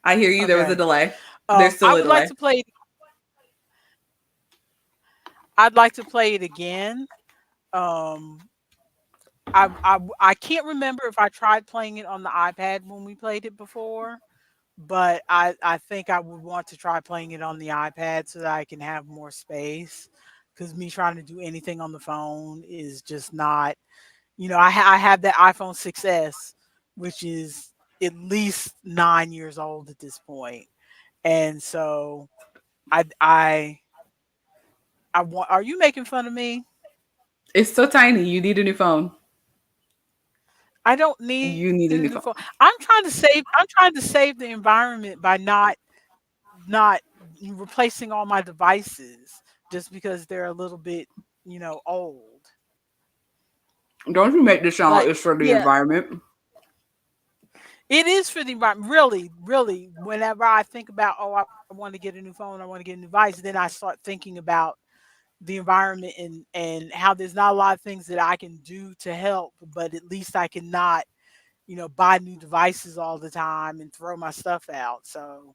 A: I hear you. There was a
B: Okay.
A: delay. There's
B: I
A: still a
B: would like
A: delay.
B: to play. I'd like to play it again. Um, I can't remember if I tried playing it on the iPad when we played it before, but I think I would want to try playing it on the iPad so that I can have more space. Because me trying to do anything on the phone is just not. I have that iPhone 6S, which is at least 9 years old at this point, and so I I I want. Are you making fun of me?
A: It's so tiny. You need a new phone.
B: I don't need a
A: You
B: new
A: need a
B: phone.
A: new phone.
B: I'm trying to save the environment by not replacing all my devices just because they're a little bit, old.
A: Don't you make this sound like
B: Like,
A: it's for the
B: yeah,
A: environment.
B: it is for the environment. Really, really, whenever I think about, oh, I want to get a new phone, I want to get a new device, then I start thinking about the environment and how there's not a lot of things that I can do to help, but at least I can not, buy new devices all the time and throw my stuff out. So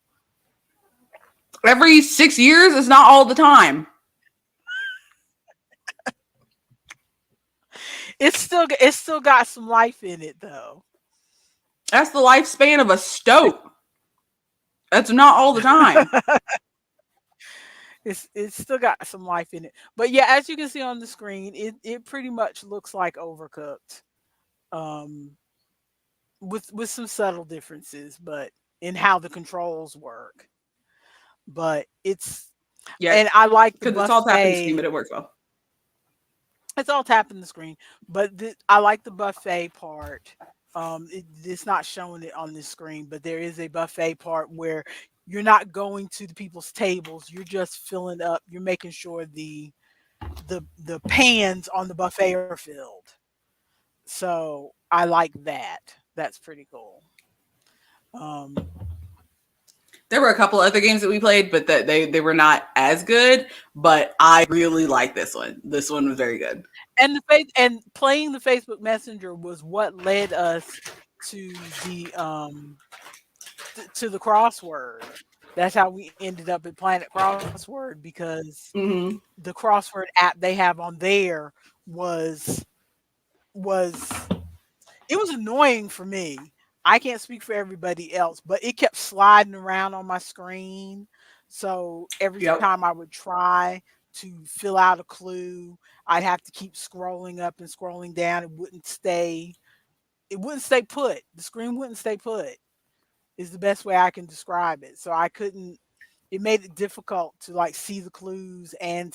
A: Every 6 years is not all the time.
B: it's still got some life in it though.
A: That's the lifespan of a stove. That's not all the time.
B: It's still got some life in it. But yeah, as you can see on the screen, it pretty much looks like Overcooked. Um with some subtle differences, but in how the controls work. But
A: Yeah,
B: and I like the
A: because it's all tapping screen, but
B: buffet.
A: it works well.
B: It's all tapping the screen, but I like the buffet part. It's not showing it on this screen, but there is a buffet part where you're not going to the people's tables. You're just filling up. You're making sure the pans on the buffet are filled. So I like that. That's pretty cool. Um,
A: There were a couple other games that we played, but that they were not as good. But I really like this one. This one was very good.
B: and playing the Facebook Messenger was what led us to the crossword. That's how we ended up at Planet Crossword because
A: Hmm.
B: the crossword app they have on there was was it was annoying for me. I can't speak for everybody else, but it kept sliding around on my screen. So every
A: Yep.
B: time I would try to fill out a clue, I'd have to keep scrolling up and scrolling down. It wouldn't stay put. The screen wouldn't stay put is the best way I can describe it. So I couldn't it made it difficult to like see the clues and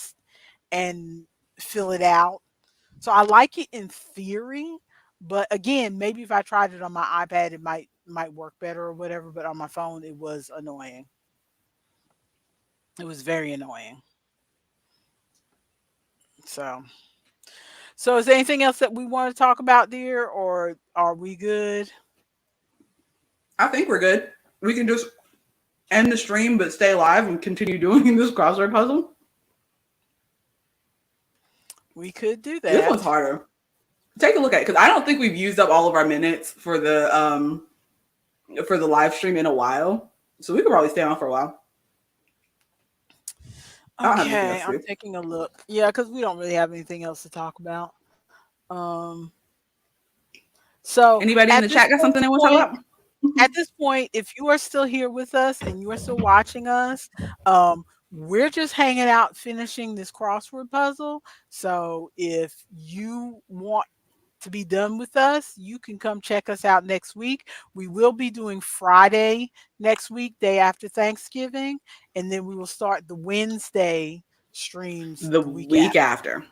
B: fill it out. So I like it in theory, but again, maybe if I tried it on my iPad, it might work better or whatever. But on my phone, it was annoying. It was very annoying. So, So, is there anything else that we want to talk about, dear, or are we good?
A: I think we're good. We can just end the stream but stay live and continue doing this crossword puzzle.
B: We could do
A: This one's
B: that.
A: harder. Take a look at it because I don't think we've used up all of our minutes for the live stream in a while. So we could probably stay on for a while. I don't have anything
B: Okay,
A: else to
B: I'm
A: do.
B: taking a look. Yeah, because we don't really have anything else to talk about. Um, so
A: Anybody in
B: at
A: the
B: this
A: chat got something they want to
B: point,
A: talk about?
B: at this point, if you are still here with us and you are still watching us, we're just hanging out finishing this crossword puzzle. So if you want to be done with us, you can come check us out next week. We will be doing Friday next week, day after Thanksgiving, and then we will start the Wednesday streams
A: The
B: the week
A: week
B: after.
A: after.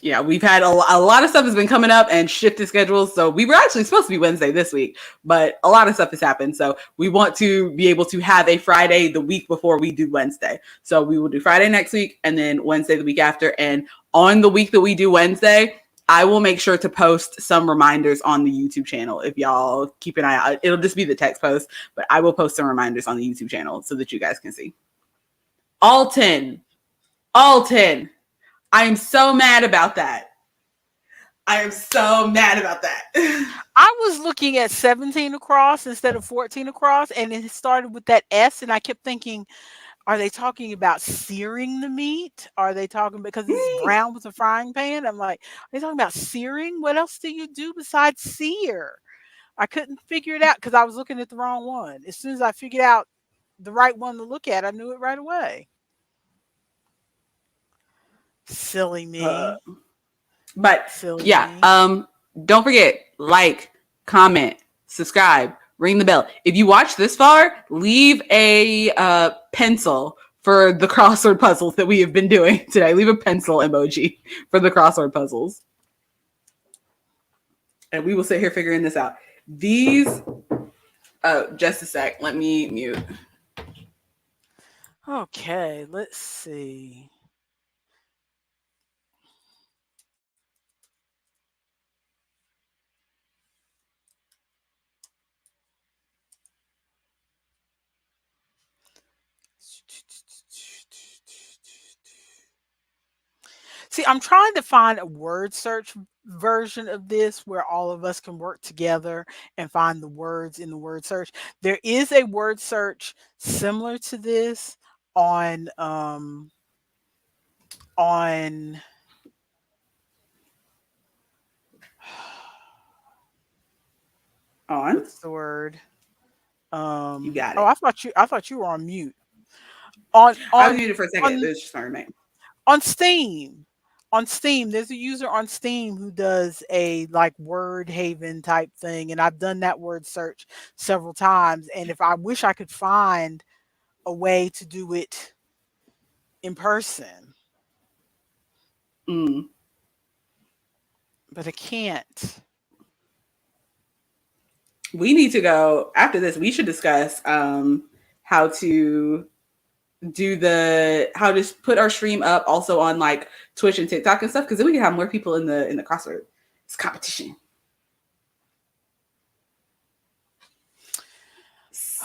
A: Yeah, we've had a lot of stuff has been coming up and shifted schedules. So we were actually supposed to be Wednesday this week, but a lot of stuff has happened. So we want to be able to have a Friday the week before we do Wednesday. So we will do Friday next week and then Wednesday the week after. And on the week that we do Wednesday, I will make sure to post some reminders on the YouTube channel. If y'all keep an eye out, it'll just be the text post, but I will post some reminders on the YouTube channel so that you guys can see. All 10. All 10. I am so mad about that. I am so mad about that.
B: I was looking at 17 across instead of 14 across, and it started with that S, and I kept thinking, are they talking about searing the meat? Are they talking because it's brown with a frying pan? I'm like, are they talking about searing? What else do you do besides sear? I couldn't figure it out because I was looking at the wrong one. As soon as I figured out the right one to look at, I knew it right away. Silly me.
A: But
B: Silly
A: yeah,
B: me.
A: don't forget, like, comment, subscribe, ring the bell. If you watch this far, leave a pencil for the crossword puzzles that we have been doing today. Leave a pencil emoji for the crossword puzzles. And we will sit here figuring this out. These, just a sec, let me mute.
B: Okay, let's see. See, I'm trying to find a word search version of this where all of us can work together and find the words in the word search. There is a word search similar to this on on
A: On.
B: what's the word?
A: You got
B: Oh,
A: it.
B: I thought you were on mute. On
A: I was
B: on
A: muted for a second. It
B: on
A: was just my roommate.
B: on Steam. On Steam, there's a user on Steam who does a like word haven type thing, and I've done that word search several times. And if I wish I could find a way to do it in person,
A: Mm.
B: but I can't.
A: We need to go after this. We should discuss how to how to put our stream up also on like Twitch and TikTok and stuff because then we can have more people in the crossword. It's competition.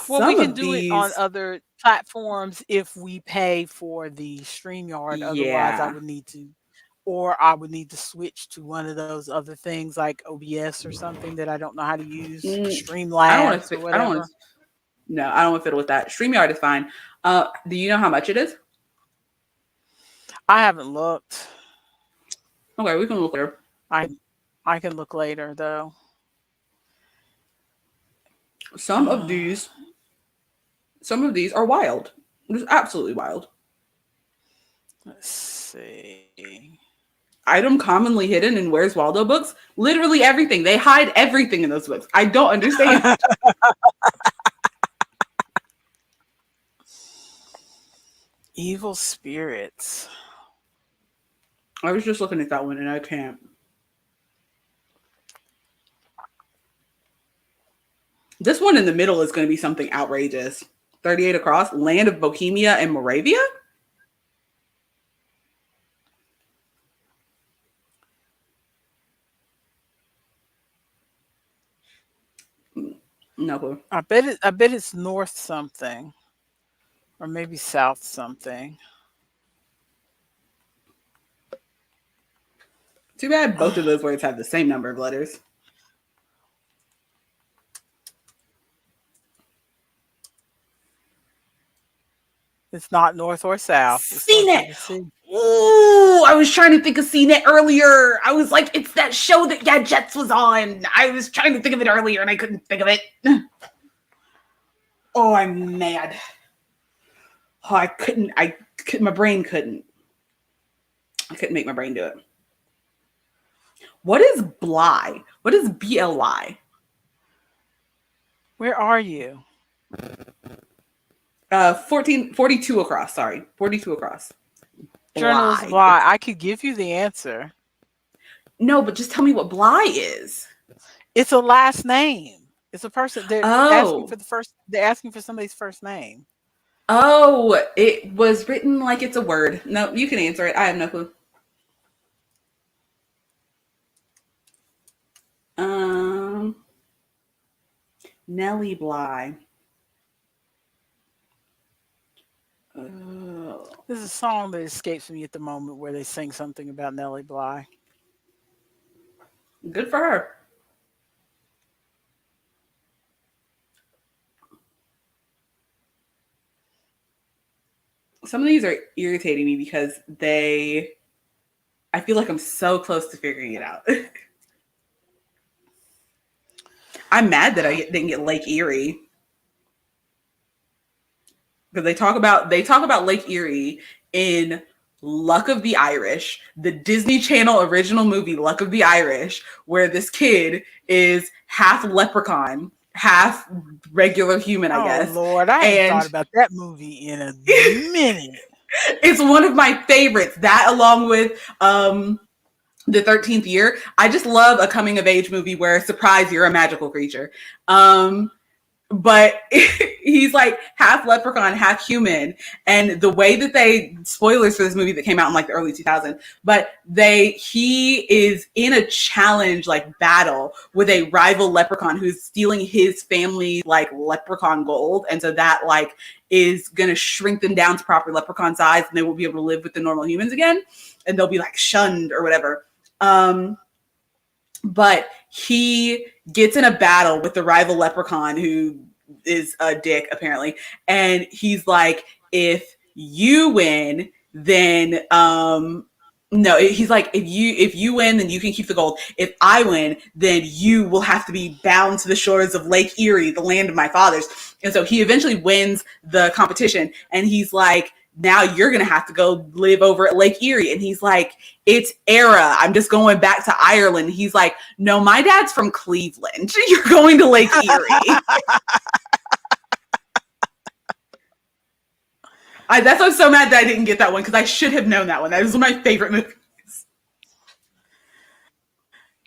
B: Well, we
A: Some
B: can
A: of
B: do it on
A: these,
B: other platforms if we pay for the StreamYard. Otherwise,
A: yeah.
B: I would need to switch to one of those other things like OBS or something that I don't know how to use,
A: I don't want
B: Streamlabs or
A: to. I don't want
B: whatever.
A: to. No, I don't want to fiddle with that. StreamYard is fine. Do you know how much it is?
B: I haven't looked.
A: Okay, we can look there.
B: I I can look later though.
A: Some of these are wild. Just absolutely wild.
B: Let's see.
A: Item commonly hidden in Where's Waldo books. Literally everything. They hide everything in those books. I don't understand.
B: Evil spirits.
A: I was just looking at that one and I can't. This one in the middle is going to be something outrageous. 38 across, Land of Bohemia and Moravia? No clue.
B: I bet it's north something or maybe south something.
A: Too bad both of those words have the same number of letters.
B: It's not north or south. It's north of
A: CNET.
B: the sea.
A: Ooh, I was trying to think of CNET earlier. I was like, it's that show that Gadgets was on. I was trying to think of it earlier and I couldn't think of it. Oh, I'm mad. Oh, I couldn't. My brain couldn't. I couldn't make my brain do it. What is Bly? What is BLY?
B: Where are you?
A: 42 across. Sorry, 42 across.
B: Journalist
A: Bly.
B: Bly. I could give you the answer.
A: No, but just tell me what Bly is.
B: It's a last name. It's a person. They're asking for
A: Oh,
B: the first. They're asking for somebody's first name.
A: oh, it was written like it's a word. No, you can answer it. I have no clue. Um, Nellie Bly. Oh,
B: There's a song that escapes me at the moment where they sing something about Nellie Bly.
A: good for her. Some of these are irritating me because I feel like I'm so close to figuring it out. I'm mad that I didn't get Lake Erie because they talk about Lake Erie in Luck of the Irish, the Disney Channel original movie Luck of the Irish, where this kid is half leprechaun, half regular human, I
B: Oh
A: guess.
B: Lord, I hadn't
A: And
B: thought about that movie in a minute.
A: it's one of my favorites. That along with the 13th year. I just love a coming of age movie where surprise you're a magical creature. But he's like half leprechaun, half human. And the way that spoilers for this movie that came out in like the early 2000s, but he is in a challenge like battle with a rival leprechaun who's stealing his family like leprechaun gold. And so that like is going to shrink them down to proper leprechaun size and they won't be able to live with the normal humans again. And they'll be like shunned or whatever. But he gets in a battle with the rival leprechaun who is a dick apparently, and he's like, if you win, then no, he's like, if you win, then you can keep the gold. If I win, then you will have to be bound to the shores of Lake Erie, the land of my fathers. And so he eventually wins the competition, and he's like, now you're going to have to go live over at Lake Erie. And he's like, it's Era. I'm just going back to Ireland. He's like, no, my dad's from Cleveland. You're going to Lake Erie. That's why I'm so mad that I didn't get that one because I should have known that one. That was one of my favorite movies.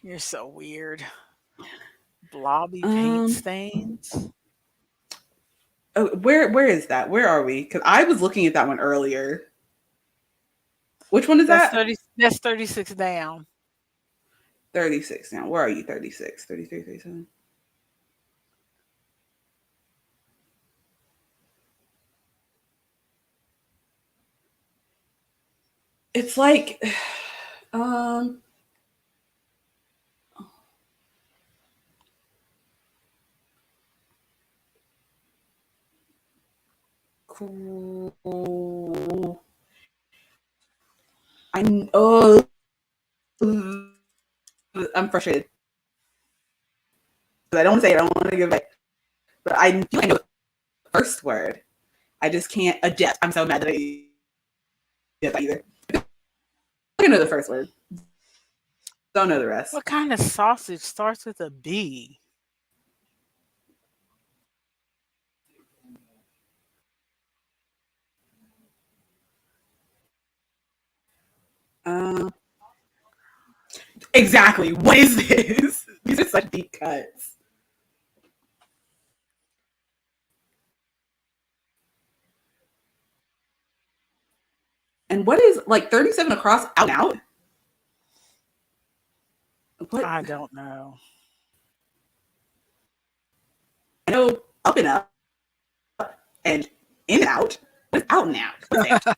B: You're so weird. Blobby paint stains.
A: Oh, where is that? Where are we? Because I was looking at that one earlier. Which one is
B: That's
A: that?
B: 30. That's 36 down.
A: 36 now. Where are you? 36, 33, 37. It's like, um, cool. I'm frustrated. I don't want to say it. I don't want to give it, but I feel like I know the first word. I just can't adjust. I'm so mad that I get that either. I know the first word. Don't know the rest.
B: What kind of sausage starts with a B?
A: Um, exactly. What is this? These are such deep cuts. And what is like 37 across out and out? What?
B: I don't know.
A: I know up and up and in and out. What's out and out? What's out?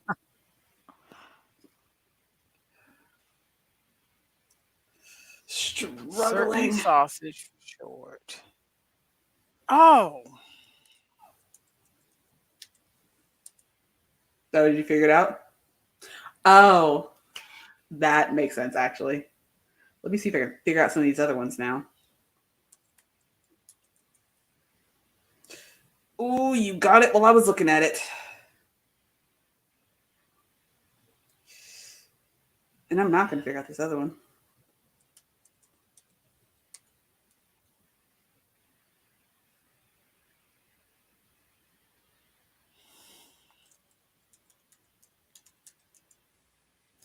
B: Certain
A: Struggling.
B: sausage short. Oh,
A: So did you figure it out? Oh, that makes sense actually. Let me see if I can figure out some of these other ones now. Ooh, you got it while I was looking at it. And I'm not going to figure out this other one.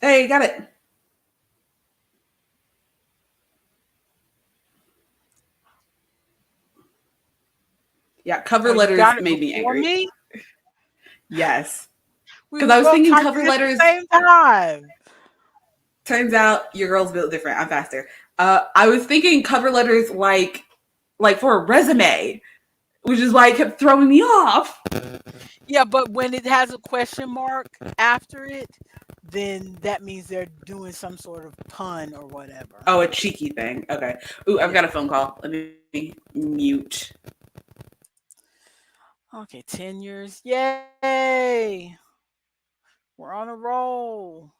A: Hey, got it. Yeah, cover
B: oh, you
A: letters
B: got it
A: made me
B: before
A: angry.
B: me?
A: Yes.
B: We
A: Because
B: were
A: I was
B: both
A: thinking
B: typing
A: cover
B: at the
A: letters.
B: same time.
A: Turns out your girl's built different. I'm faster. I was thinking cover letters like for a resume, which is why it kept throwing me off.
B: Yeah, but when it has a question mark after it, then that means they're doing some sort of pun or whatever.
A: Oh, a cheeky thing. Okay. Ooh, I've got a
B: Yeah.
A: phone call. Let me mute.
B: Okay, 10 years. Yay! We're on a roll.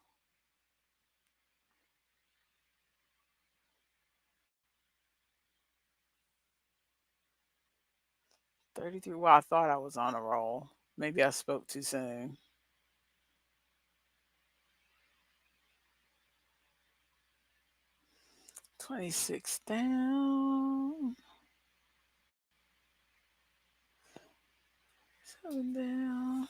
B: 33. Well, I thought I was on a roll. Maybe I spoke too soon. 26 down. 7 down.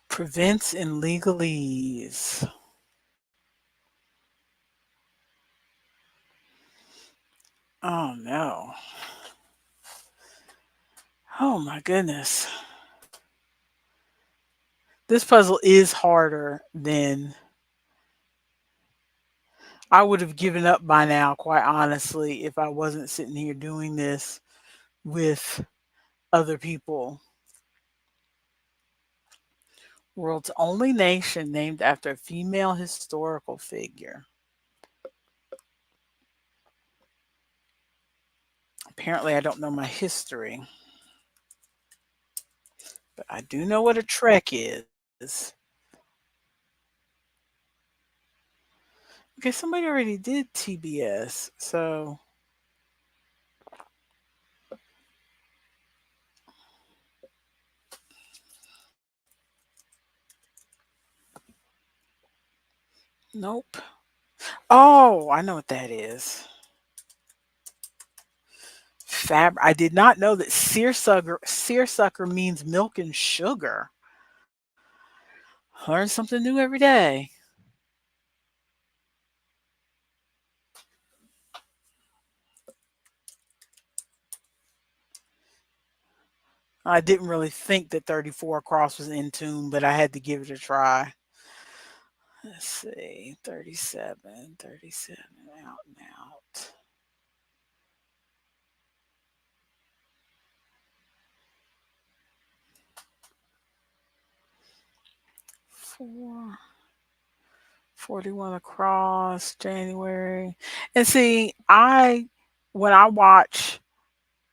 B: Prevents and legalese. Oh no. Oh my goodness. This puzzle is harder than I would have given up by now, quite honestly, if I wasn't sitting here doing this with other people. World's only nation named after a female historical figure. Apparently, I don't know my history, but I do know what a trek is. Okay, somebody already did TBS, so nope. Oh, I know what that is. I did not know that seersucker means milk and sugar. Learn something new every day. I didn't really think that 34 across was in tune, but I had to give it a try. Let's see, 37, 37, out and out. 4, 41 across, January. And see, when I watch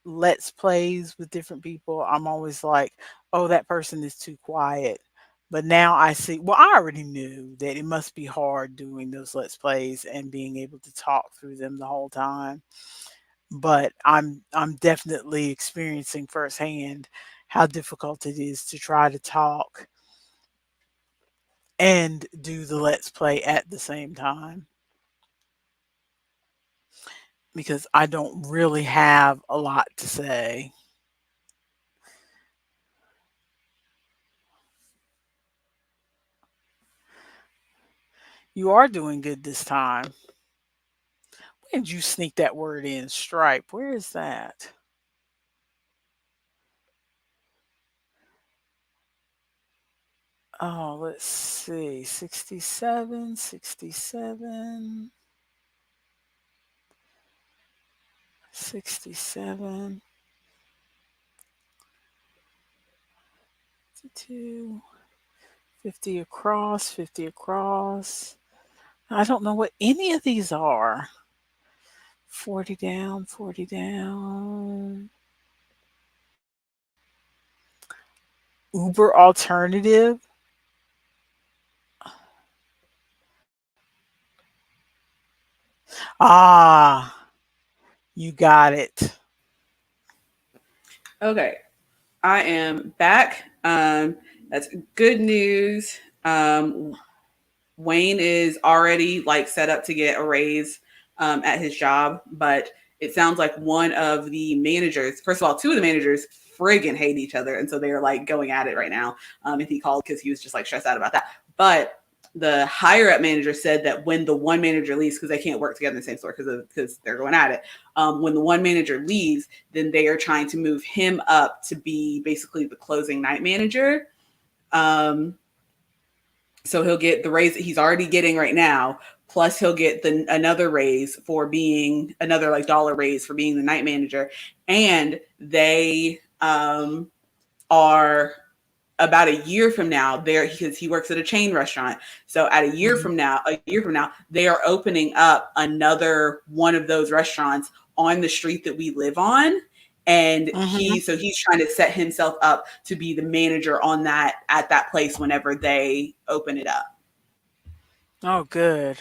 B: let's plays with different people, I'm always like, oh, that person is too quiet. But now I see, well, I already knew that it must be hard doing those let's plays and being able to talk through them the whole time. But I'm definitely experiencing firsthand how difficult it is to try to talk and do the let's play at the same time. because I don't really have a lot to say. You are doing good this time. When did you sneak that word in? Stripe. Where is that? Oh, let's see. 67, 67, 67, 52, 50 across, 50 across. I don't know what any of these are. 40 down, 40 down. Uber alternative. Ah, you got it.
A: Okay, I am back. That's good news. Wayne is already like set up to get a raise at his job, but it sounds like one of the managers, first of all, two of the managers friggin' hate each other. And so they're like going at it right now. And he called because he was just like stressed out about that. But the higher up manager said that when the one manager leaves, because they can't work together in the same store because they're going at it, when the one manager leaves, then they are trying to move him up to be basically the closing night manager. Um, so he'll get the raise that he's already getting right now, plus he'll get the another raise for being another like dollar raise for being the night manager. And they are about a year from now there because he works at a chain restaurant. So at
B: Mhm.
A: a year from now, they are opening up another one of those restaurants on the street that we live on. And
B: Mhm.
A: he's trying to set himself up to be the manager on that at that place whenever they open it up.
B: Oh, good.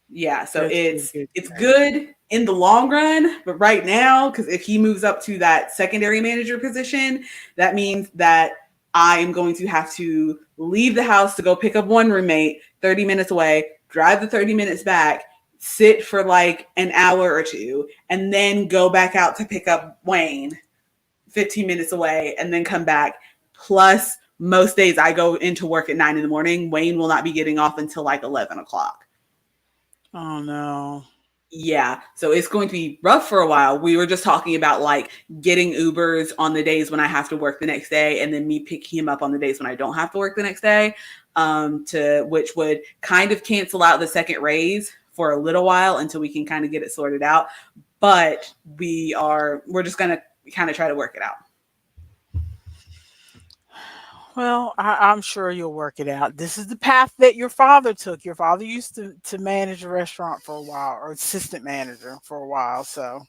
A: Yeah, so
B: Good, good, good,
A: it's
B: good.
A: good in the long run, but right now, because if he moves up to that secondary manager position, that means that I am going to have to leave the house to go pick up one roommate 30 minutes away, drive the 30 minutes back, sit for like an hour or two, and then go back out to pick up Wayne 15 minutes away and then come back. Plus, most days I go into work at 9 in the morning. Wayne will not be getting off until like 11 o'clock.
B: Oh no.
A: Yeah, so it's going to be rough for a while. We were just talking about like getting Ubers on the days when I have to work the next day, and then me picking him up on the days when I don't have to work the next day, to which would kind of cancel out the second raise for a little while until we can kind of get it sorted out. But we're just gonna kind of try to work it out.
B: Well, I'm sure you'll work it out. This is the path that your father took. Your father used to manage a restaurant for a while, or assistant manager for a while. So,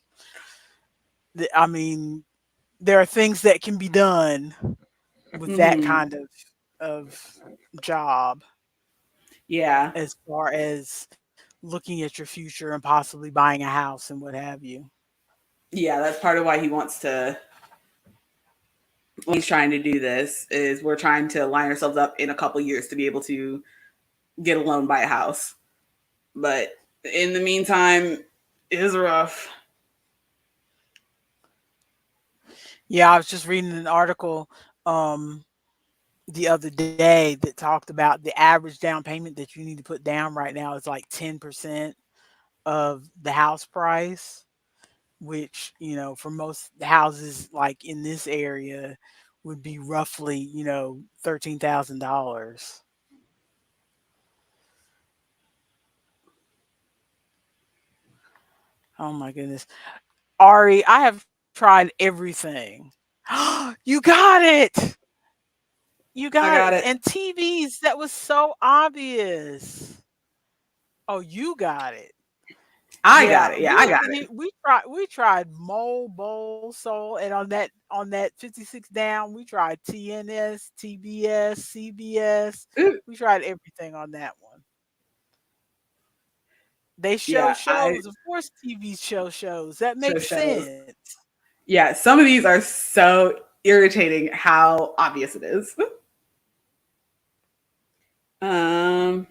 B: I mean, there are things that can be done with that
A: Mm-hmm.
B: kind of job,
A: Yeah,
B: as far as looking at your future and possibly buying a house and what have you.
A: yeah, that's part of why he wants to. He's trying to do this is we're trying to line ourselves up in a couple years to be able to get a loan, buy a house. But in the meantime, it is rough.
B: Yeah, I was just reading an article um, the other day that talked about the average down payment that you need to put down right now is like 10% of the house price, which, for most houses like in this area would be roughly, $13,000. Oh my goodness. Ari, I have tried everything. You got it. You
A: I
B: got it.
A: got it.
B: And TVs, that was so obvious. Oh, you got it.
A: I got
B: Yeah,
A: it. Yeah, I got it.
B: we tried Bowl Soul, and on that 56 down, we tried TNS, TBS, CBS.
A: Ooh,
B: We tried everything on that one. They show
A: yeah, I
B: shows. Of course, TV shows. That
A: show
B: makes
A: shows.
B: sense.
A: Yeah, some of these are so irritating how obvious it is. Um,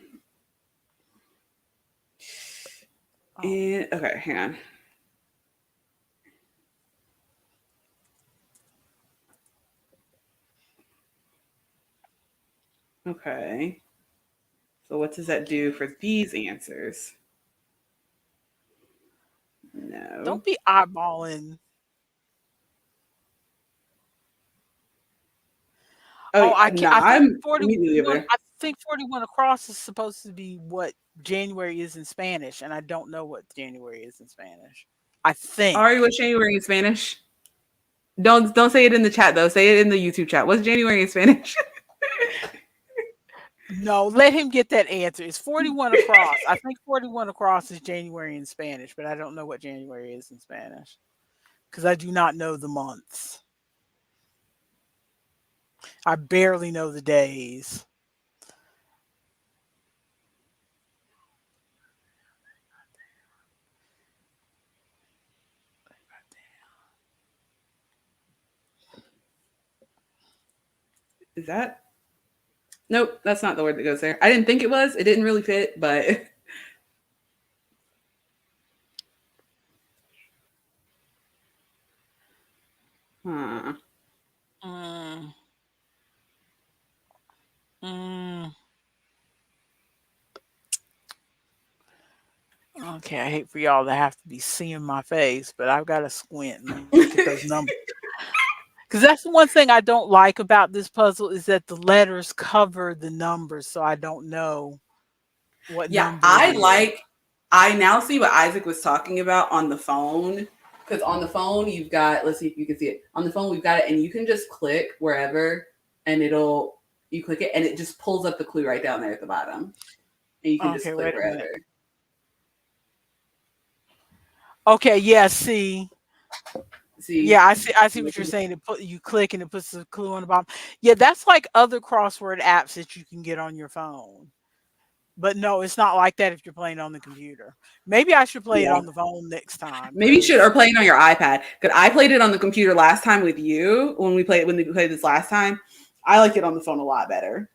B: Oh,
A: okay, hang on. Okay. So what does that do for these answers? No.
B: Don't be eyeballing.
A: Oh,
B: Oh,
A: yeah,
B: I
A: no,
B: can't. I think
A: I'm
B: 40.
A: immediately over
B: No,
A: there.
B: I think 41 across is supposed to be what January is in Spanish, and I don't know what January is in Spanish. I think.
A: Ari, what's January in Spanish? Don't say it in the chat though. Say it in the YouTube chat. What's January in Spanish?
B: No, let him get that answer. It's 41 across. I think 41 across is January in Spanish, but I don't know what January is in Spanish because I do not know the months. I barely know the days.
A: Is that? Nope, that's not the word that goes there. I didn't think it was. It didn't really fit, but huh.
B: Mm, mm. Okay, I hate for y'all to have to be seeing my face, but I've got to squint and look at those numbers. Because that's the one thing I don't like about this puzzle is that the letters cover the numbers, so I don't know what
A: Yeah,
B: number it is.
A: I now see what Isaac was talking about on the phone. Because on the phone, you've got, let's see if you can see it. On the phone, we've got it, and you can just click wherever, and you click it, and it just pulls up the clue right down there at the bottom. And you can just
B: Okay,
A: click
B: wait a minute.
A: wherever.
B: Okay, yeah, see.
A: See?
B: Yeah, I see what you're saying. You click and it puts the clue on the bottom. Yeah, that's like other crossword apps that you can get on your phone. But no, it's not like that if you're playing on the computer. Maybe I should play it
A: Yeah.
B: on the phone next time
A: Maybe you should, or
B: because
A: play it on your iPad. Because I played it on the computer last time with you when we played this last time. I like it on the phone a lot better.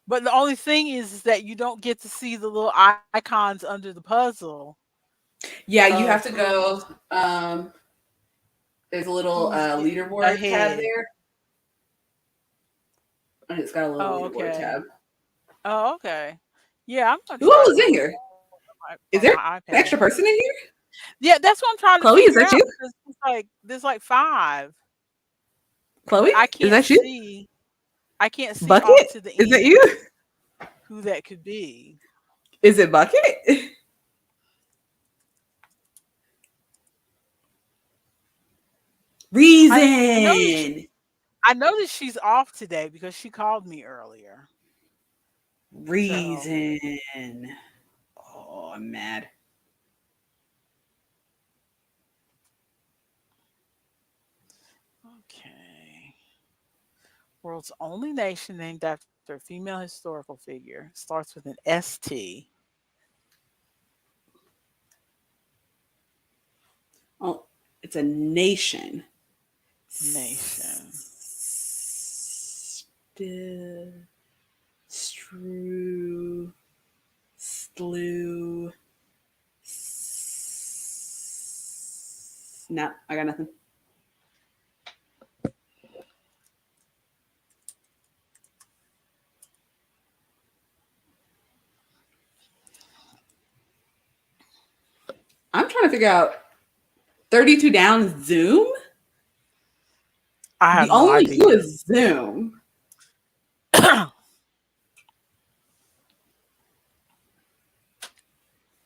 B: but the only thing is that you don't get to see the little icons under the puzzle
A: Yeah, you have
B: of
A: to go. There's a little
B: who's
A: leaderboard tab
B: ahead.
A: there, and it's got a little
B: Oh,
A: leaderboard
B: okay.
A: tab.
B: Oh, okay. Yeah, I'm gonna
A: Who
B: try
A: else is
B: that
A: in
B: on
A: here? Is
B: on
A: there
B: my
A: an extra
B: iPad.
A: person in here?
B: Yeah, that's what I'm trying to
A: Chloe, is
B: figure
A: that
B: out
A: you?
B: because it's like there's like five,
A: Chloe,
B: but I
A: is
B: can't
A: that you?
B: see. I can't see off
A: Bucket,
B: to the
A: is that
B: end
A: you?
B: who that could be.
A: Is it Bucket?
B: I noticed
A: Reason.
B: I noticed she's off today because she called me earlier. So
A: Reason. Oh, I'm mad.
B: okay. World's only nation named after a female historical figure starts with an ST.
A: Oh, it's a nation.
B: Nation.
A: Strew, slew. No, I got nothing. I'm trying to figure out 32 down Zoom.
B: I
A: The
B: have no
A: only clue
B: idea.
A: is Zoom. I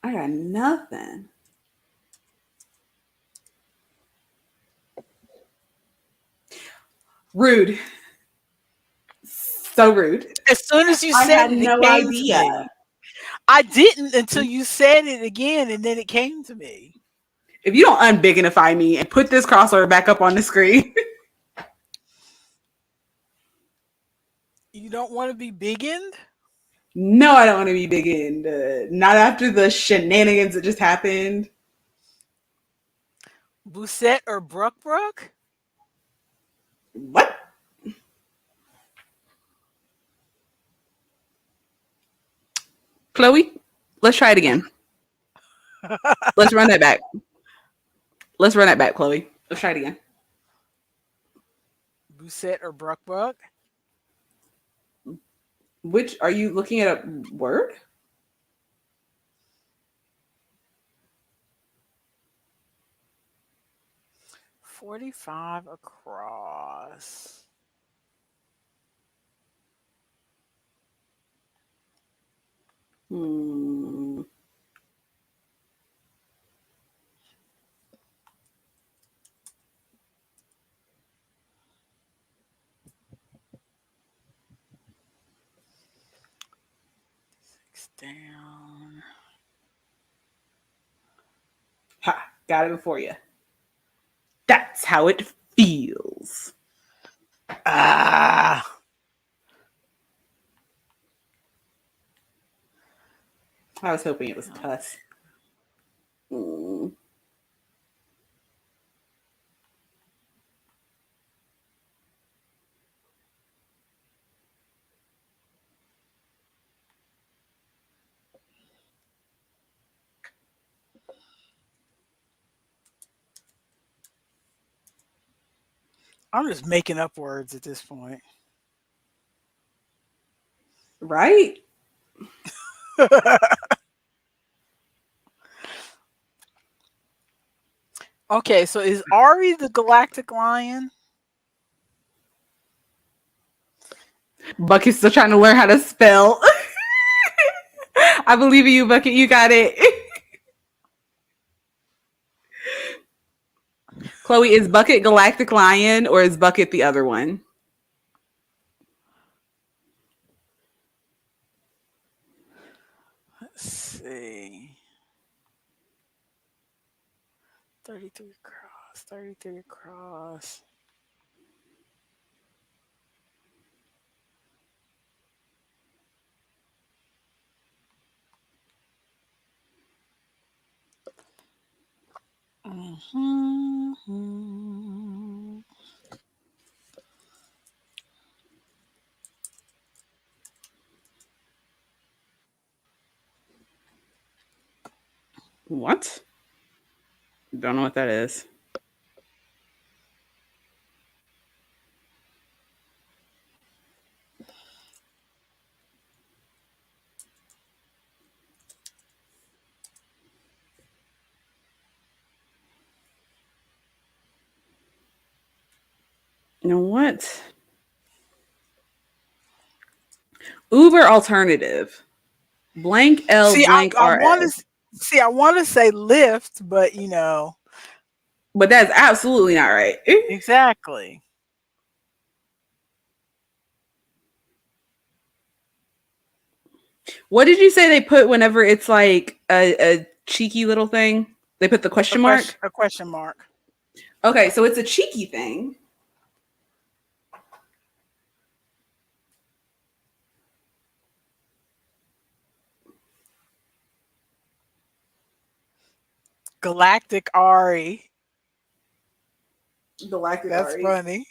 A: got nothing. Rude. So rude.
B: As soon as you
A: I
B: said
A: had
B: it, it
A: no
B: came to
A: idea.
B: me. I didn't until you said it again, and then it came to me.
A: If you don't unbignify me and put this crossover back up on the screen.
B: You don't want to be biggin?
A: No, I don't want to be big in. Not after the shenanigans that just happened.
B: Busette or Bruck Bruck?
A: What? Chloe, let's try it again. Let's run that back. Let's run that back, Chloe. Let's try it again.
B: Busette or Bruck Bruck?
A: Which are you looking at a word?
B: 45 across.
A: Hmm.
B: Six down.
A: Ha, got it before you. That's how it feels.
B: Ah.
A: I was hoping it was
B: Penalty.
A: Tuss. Mm.
B: I'm just making up words at this point.
A: Right?
B: Okay, so is Ari the Galactic Lion?
A: Bucket's still trying to learn how to spell. I believe in you, Bucket. You got it. Chloe, is Bucket Galactic Lion or is Bucket the other one?
B: Let's see. 33 across, 33 across. Mhm.
A: What? Don't know what that is. You know what? Uber alternative. Blank L
B: See,
A: blank
B: I want
A: RS.
B: to see. I want to say lift, but
A: But that's absolutely not right.
B: exactly.
A: What did you say they put whenever it's like a cheeky little thing? They put the question mark?
B: A question mark.
A: Okay, so it's a cheeky thing.
B: Galactic Ari.
A: Galactic
B: That's
A: Ari.
B: funny.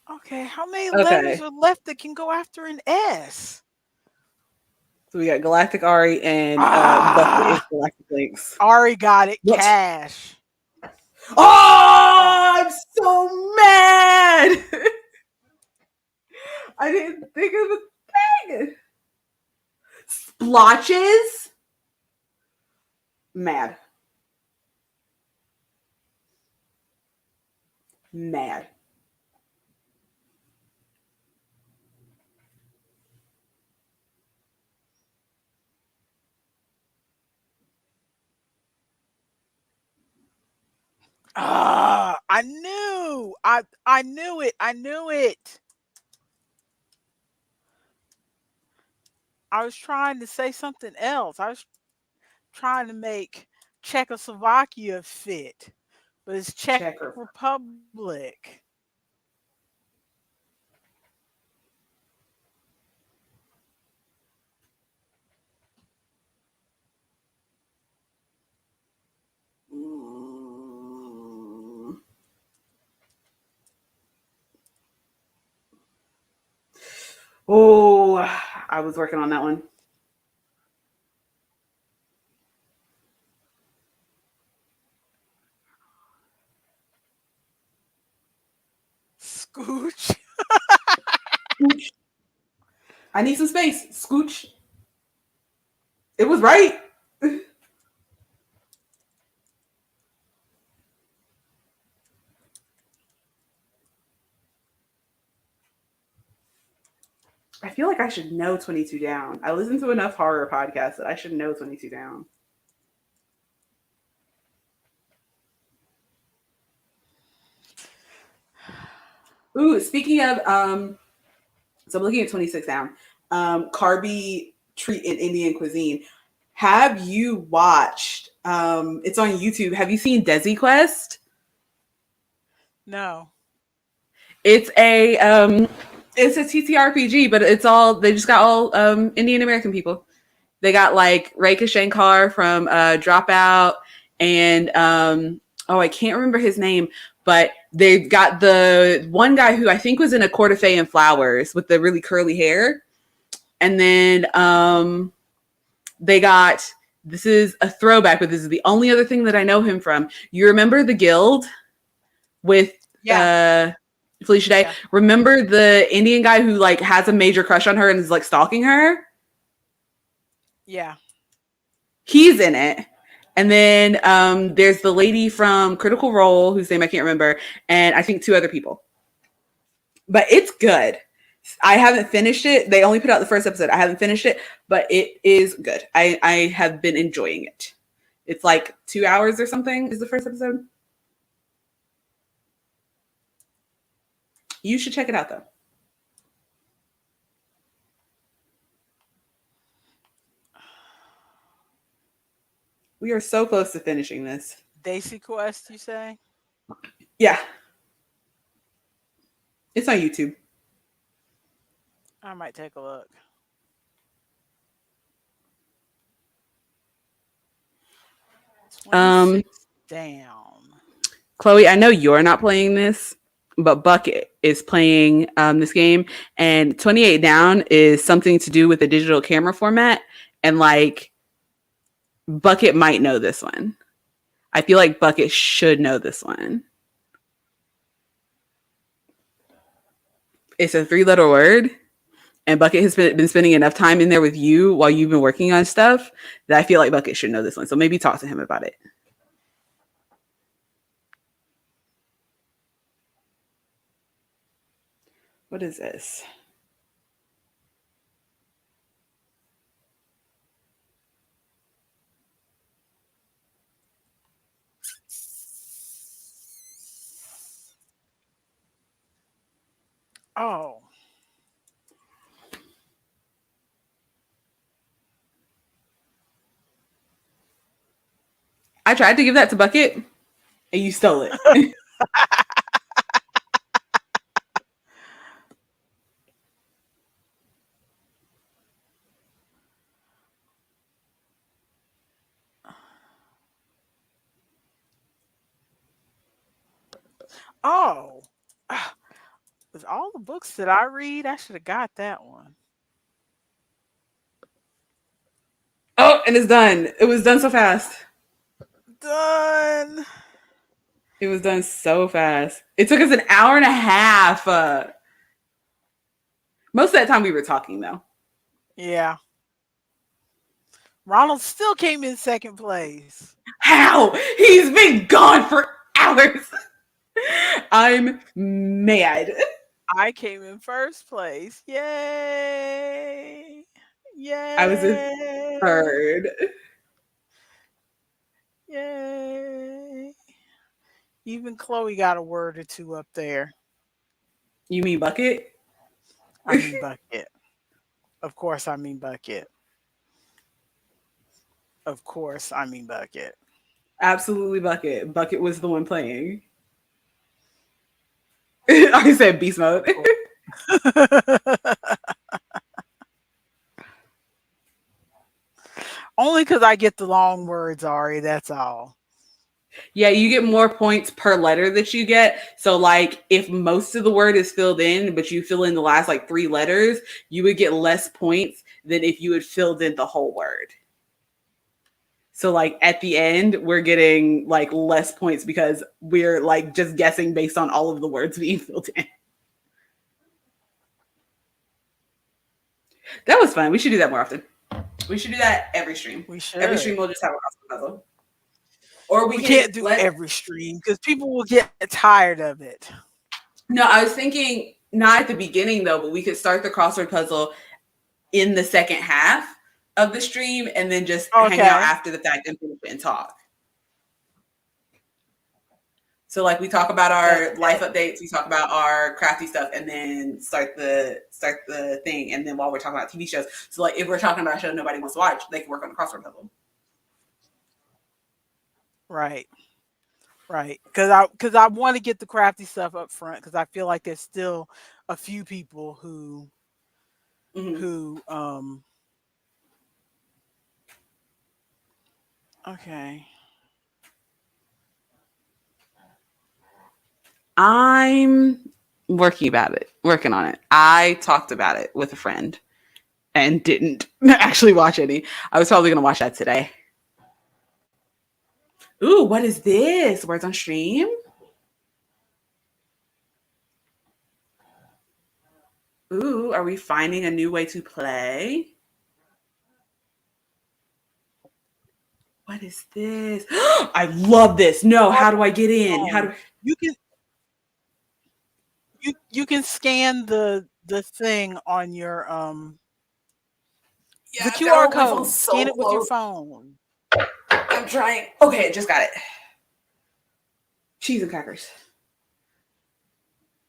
B: Okay, how many letters
A: Okay.
B: are left that can go after an S?
A: So we got Galactic Ari and Bucket is
B: Ah,
A: Galactic Links.
B: Ari got it.
A: What?
B: Cash. Oh,
A: Oh, I'm so mad. I didn't think of a thing. Splotches? Mad. Mad.
B: I knew. I knew it. I knew it. I was trying to say something else. I was trying to make Czechoslovakia fit, but it's Czech
A: Checker.
B: Republic.
A: Mm. Oh, I was working on that one.
B: Scooch.
A: Scooch. I need some space. Scooch. It was right. I feel like I should know 22 Down. I listen to enough horror podcasts that I should know 22 Down. Ooh, speaking of, so I'm looking at 26 Down. Carby treat in Indian cuisine. Have you watched, it's on YouTube. Have you seen Desi Quest?
B: No.
A: It's a TTRPG, but it's all they just got all Indian American people. They got like Rekha Shankar from Dropout, and oh, I can't remember his name, but they've got the one guy who I think was in A Court of Fay and Flowers with the really curly hair, and then they got, this is a throwback, but this is the only other thing that I know him from. You remember The Guild with Felicia Day? Yeah. Remember the Indian guy who like has a major crush on her and is like stalking her?
B: Yeah.
A: He's in it. And then there's the lady from Critical Role, whose name I can't remember, and I think two other people. But it's good. I haven't finished it. They only put out the first episode. I haven't finished it, but it is good. I have been enjoying it. It's like 2 hours or something is the first episode. You should check it out, though. We are so close to finishing this.
B: Desi Quest, you say?
A: Yeah. It's on YouTube.
B: I might take a look. Down.
A: Chloe, I know you're not playing this, but Bucket is playing this game, and 28 Down is something to do with the digital camera format, and like Bucket might know this one. I feel like Bucket should know this one. It's a 3-letter word, and Bucket has been spending enough time in there with you while you've been working on stuff that I feel like Bucket should know this one. So maybe talk to him about it. What is this?
B: Oh.
A: I tried to give that to Bucket, and you stole it.
B: Oh. With all the books that I read, I should have got that one.
A: Oh, and it's done. It was done so fast.
B: Done.
A: It was done so fast. It took us an hour and a half. Most of that time we were talking, though.
B: Yeah. Ronald still came in second place.
A: How? He's been gone for hours. I'm mad.
B: I came in first place. Yay. Yay.
A: I was in third.
B: Yay. Even Chloe got a word or two up there.
A: You mean Bucket?
B: I mean Bucket. Of course I mean Bucket. Of course I mean Bucket.
A: Absolutely Bucket. Bucket was the one playing. I said beast mode.
B: Only because I get the long words, Ari. That's all.
A: Yeah, you get more points per letter that you get. So, like, if most of the word is filled in, but you fill in the last, like, 3 letters, you would get less points than if you had filled in the whole word. So, like, at the end, we're getting, like, less points because we're, like, just guessing based on all of the words being filled in. That was fun. We should do that more often. We should do that every stream.
B: We
A: Every
B: should.
A: stream we'll just have a crossword puzzle. Or we
B: We
A: can
B: can't do every stream because people will get tired of it.
A: No, I was thinking not at the beginning though, but we could start the crossword puzzle in the second half of the stream and then just hang out after the fact and finish it and talk. So like we talk about our life updates, we talk about our crafty stuff, and then start the thing. And then while we're talking about TV shows, so like if we're talking about a show nobody wants to watch, they can work on the crossword puzzle.
B: Right. Because I want to get the crafty stuff up front because I feel like there's still a few people who okay.
A: I'm working on it. I talked about it with a friend and didn't actually watch any. I was probably gonna watch that today. Ooh, what is this? Words on stream? Ooh, are we finding a new way to play? What is this? I love this. No, how do I get in? How do
B: you can scan the thing on your the QR code. Scan it with your phone.
A: I'm trying. Okay, just got it. Cheese and crackers.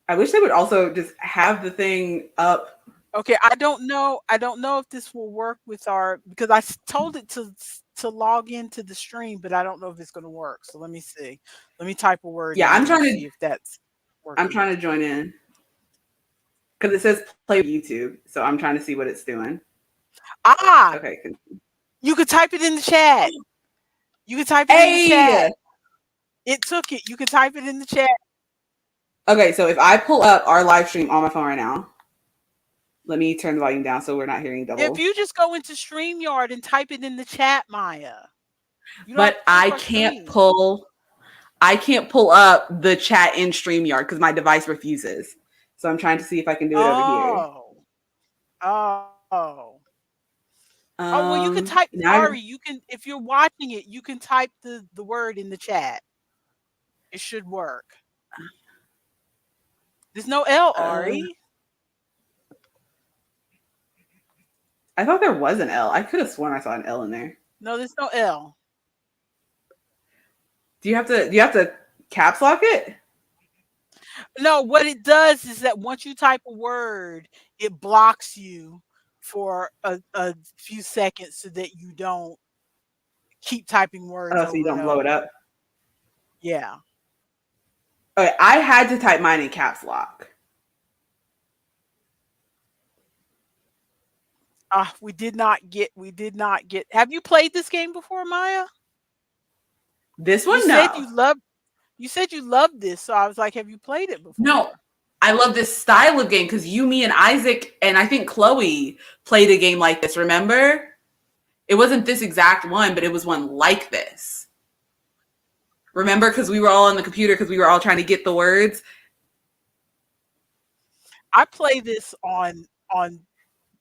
A: I wish they would also just have the thing up.
B: Okay, I don't know if this will work with our because I told it to log into the stream, but I don't know if it's going to work. So let me see. Let me type a word.
A: Yeah, I'm trying to
B: see if that's working.
A: I'm trying to join in because it says play YouTube, so I'm trying to see what it's doing. Okay.
B: You could type it in the chat. You can type it in the chat. It took it. You can type it in the chat.
A: Okay, so if I pull up our live stream on my phone right now, let me turn the volume down so we're not hearing double.
B: If you just go into StreamYard and type it in the chat, Maya.
A: But I can't pull up the chat in StreamYard because my device refuses. So I'm trying to see if I can do it over here.
B: Oh, well, you can type Ari. You can, if you're watching it, you can type the word in the chat. It should work. There's no L, Ari.
A: I thought there was an L. I could have sworn I saw an L in there.
B: No, there's no L.
A: Do you have to caps lock it?
B: No, what it does is that once you type a word, it blocks you for a few seconds so that you don't keep typing words.
A: Oh, so you don't blow it up?
B: Yeah.
A: Okay, I had to type mine in caps lock.
B: We did not get. Have you played this game before, Maya?
A: This one,
B: You said you loved this, so I was like, have you played it before?
A: No, I love this style of game because you, me, and Isaac, and I think Chloe played a game like this, remember? It wasn't this exact one, but it was one like this. Remember? Because we were all on the computer because we were all trying to get the words.
B: I play this on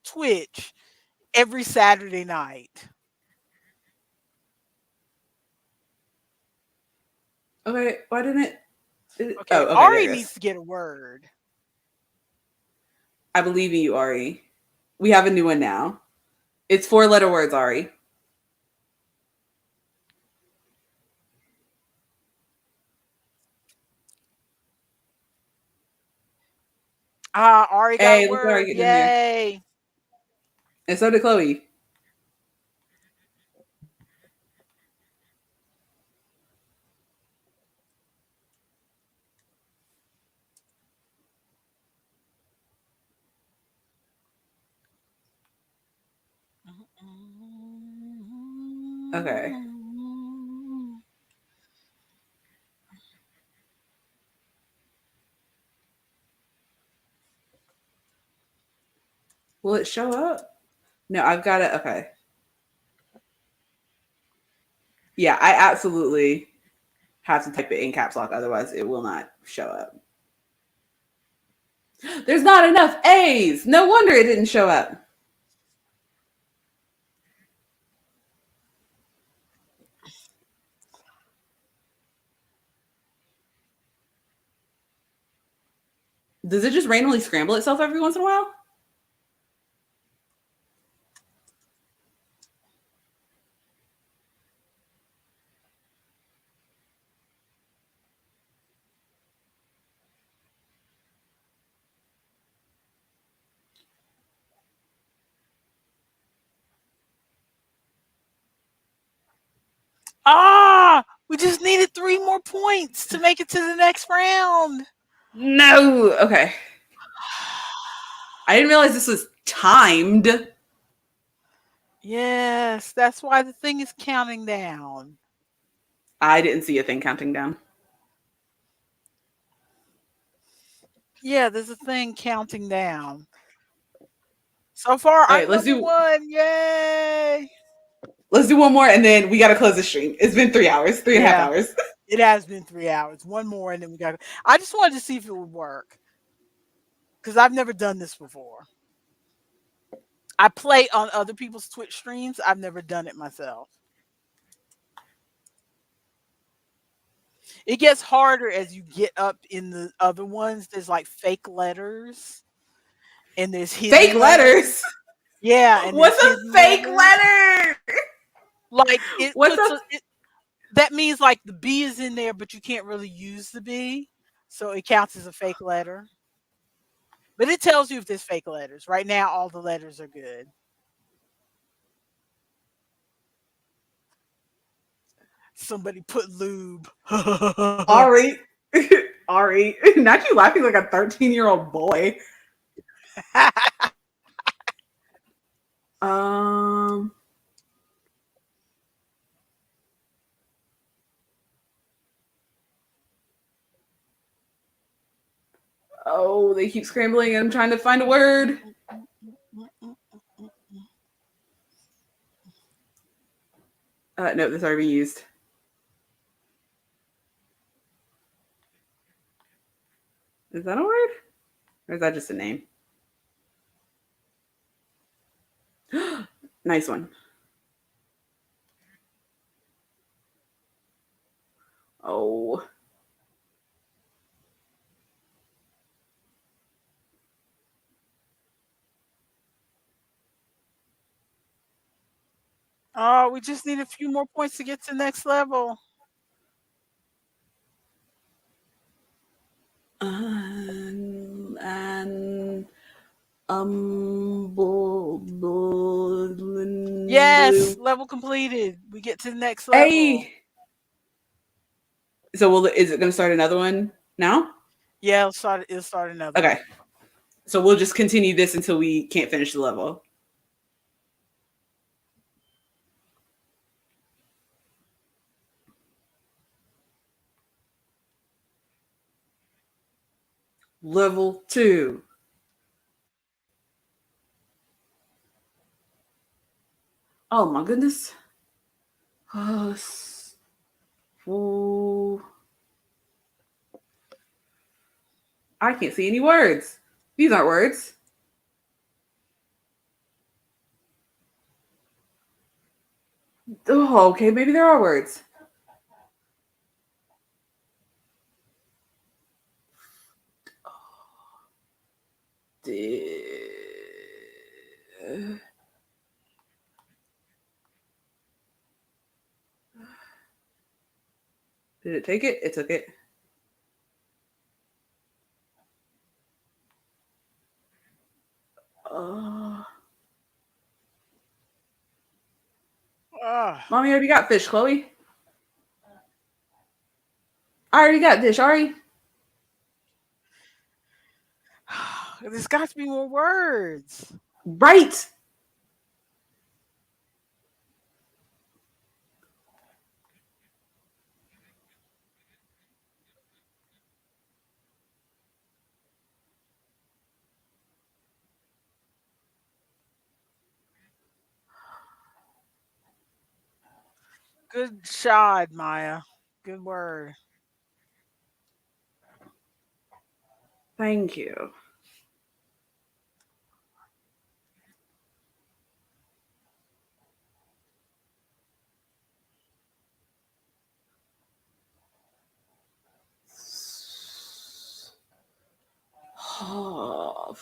B: Twitch every Saturday night.
A: Okay, why didn't it?
B: Okay, Ari needs to get a word.
A: I believe in you, Ari. We have a new one now. It's 4-letter words, Ari.
B: Ari got a word. Yay.
A: And so did Chloe. Okay. Will it show up? No, I've got it. Okay. Yeah, I absolutely have to type it in caps lock. Otherwise, it will not show up. There's not enough A's. No wonder it didn't show up. Does it just randomly scramble itself every once in a while?
B: Ah, we just needed 3 more points to make it to the next round.
A: No. Okay. I didn't realize this was timed.
B: Yes, that's why the thing is counting down.
A: I didn't see a thing counting down.
B: Yeah, there's a thing counting down. So far,
A: All
B: I'm
A: right,
B: number one. Yay!
A: let's do one more, and then we gotta close the stream. It's been 3 hours, three and a half
B: Yeah,
A: hours.
B: it has been 3 hours. One more, and then we got. I just wanted to see if it would work because I've never done this before. I play on other people's Twitch streams. I've never done it myself. It gets harder as you get up in the other ones. There's like fake letters and there's hidden
A: Fake
B: letters.
A: letters.
B: Yeah, and there's
A: What's a
B: hidden
A: fake
B: letters.
A: letter?
B: Like it
A: What's
B: puts
A: a
B: that means like the B is in there, but you can't really use the B, so it counts as a fake letter. But it tells you if there's fake letters. Right now, all the letters are good. Somebody put lube.
A: Ari? Ari, not you laughing like a 13-year-old boy. Um. Oh, they keep scrambling, and I'm trying to find a word. No, this already used. Is that a word? Or is that just a name? Nice one. Oh.
B: Oh, we just need a few more points to get to next level.
A: And
B: Yes, level completed. We get to the next level.
A: Hey. So is it going to start another one now?
B: Yeah, it'll start another
A: Okay.
B: one.
A: So we'll just continue this until we can't finish the level. Level 2. Oh my goodness. Oh, I can't see any words. These aren't words. Oh, okay, maybe there are words. Did it take it? It took it. Mommy already got fish, Chloe. I already got fish, Ari.
B: There's got to be more words.
A: Right.
B: Good shot, Maya. Good word.
A: Thank you. Oh,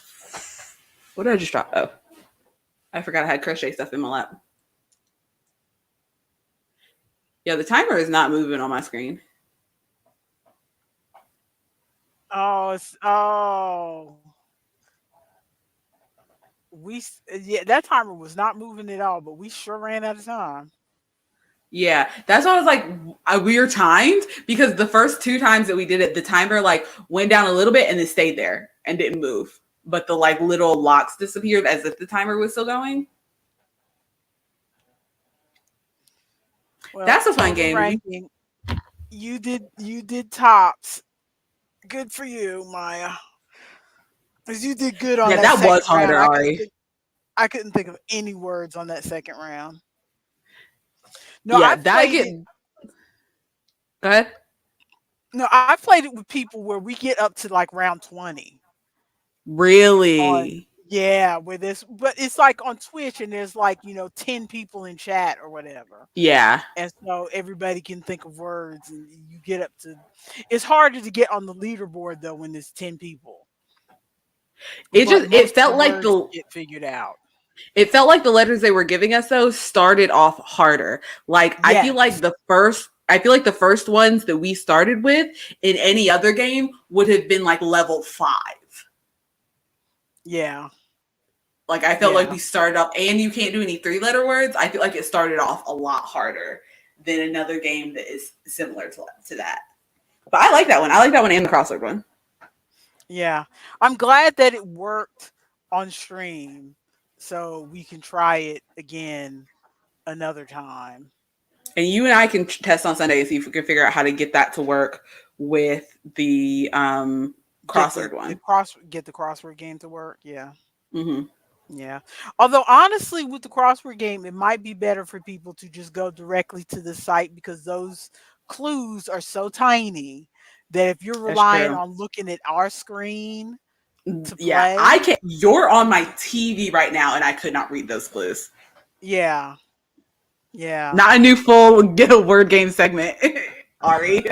A: what did I just drop? Oh, I forgot I had crochet stuff in my lap. Yeah, the timer is not moving on my screen.
B: Oh, yeah, that timer was not moving at all, but we sure ran out of time.
A: Yeah, that's why I was like, we were timed because the first two times that we did it, the timer like went down a little bit and then stayed there and didn't move. But the like little locks disappeared as if the timer was still going.
B: Well,
A: That's a fun
B: total
A: game.
B: ranking. You did tops. Good for you, Maya. Because you did good on
A: Yeah,
B: that
A: that was
B: second round.
A: harder, Ari.
B: I couldn't think of any words on that second round. No,
A: Yeah,
B: I've
A: that
B: played
A: get.
B: it.
A: Go ahead.
B: No, I've played it with people where we get up to like round 20 on,
A: Really?
B: yeah, with this, but it's like on Twitch and there's like, 10 people in chat or whatever.
A: Yeah.
B: And so everybody can think of words and you get up to, it's harder to get on the leaderboard though when there's 10 people, but
A: It
B: most of the
A: felt like
B: words
A: the
B: get figured out.
A: letters they were giving us though started off harder. Like
B: Yes.
A: I feel like the first ones that we started with in any other game would have been like level 5.
B: Yeah.
A: Like I felt like
B: Yeah.
A: we started off, and you can't do any 3-letter words. I feel like it started off a lot harder than another game that is similar to that. But I like that one. I like that one and the crossword one.
B: Yeah. I'm glad that it worked on stream so we can try it again another time.
A: And you and I can test on Sunday and see if we can figure out how to get that to work with the crossword one.
B: Get the crossword game to work. Yeah.
A: Mm-hmm.
B: Yeah. Although honestly with the crossword game it might be better for people to just go directly to the site because those clues are so tiny that if you're
A: That's
B: relying
A: true.
B: on looking at our screen to
A: Yeah, I
B: play,
A: can't. You're on my TV right now, and I could not read those clues.
B: yeah. Yeah.
A: Not a new full get a word game segment, Ari.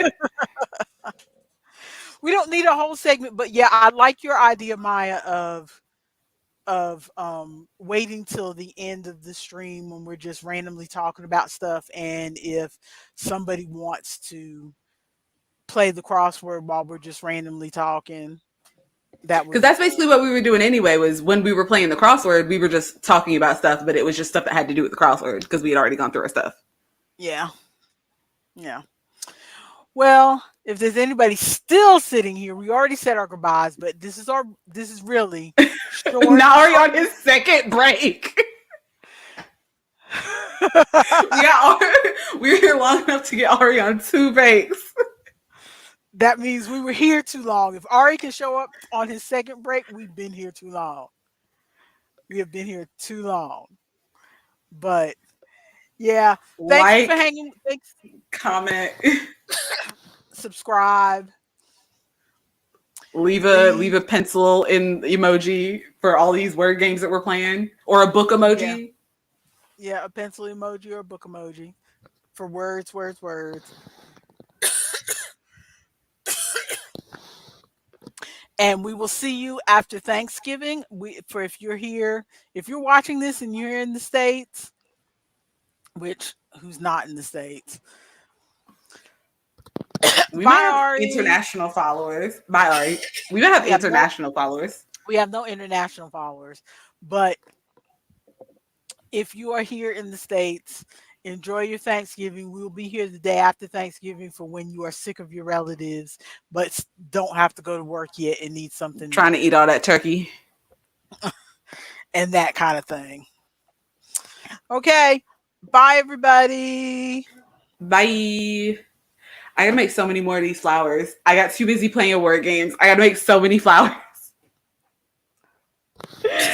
B: We don't need a whole segment, but yeah, I like your idea, Maya, of waiting till the end of the stream when we're just randomly talking about stuff, and if somebody wants to play the crossword while we're just randomly talking, that
A: Because
B: would
A: that's basically what we were doing anyway. Was when we were playing the crossword, we were just talking about stuff, but it was just stuff that had to do with the crossword because we had already gone through our stuff.
B: yeah. Yeah. Well, if there's anybody still sitting here, we already said our goodbyes, but this is really short.
A: Now Ari on his second break. we got we're here long enough to get Ari on 2 breaks.
B: That means we were here too long. If Ari can show up on his second break, we've been here too long. We have been here too long. But yeah, thanks for
A: Like,
B: hanging. Thanks,
A: comment,
B: subscribe,
A: leave
B: leave.
A: a pencil in emoji for all these word games that we're playing, or a book
B: Yeah,
A: emoji.
B: yeah, a pencil emoji or a book emoji for words, words, words. And we will see you after Thanksgiving. If you're here, if you're watching this and you're in the States, which who's not in the States?
A: We might
B: Bye,
A: have
B: Ari.
A: international followers. Bye, Ari. We might have
B: We have no
A: international followers.
B: we have no international followers. But if you are here in the States, enjoy your Thanksgiving. We'll be here the day after Thanksgiving for when you are sick of your relatives, but don't have to go to work yet and need something
A: Trying to eat all that turkey.
B: and that kind of thing. Okay. Bye, everybody.
A: Bye. I gotta make so many more of these flowers. I got too busy playing word games. I gotta make so many flowers.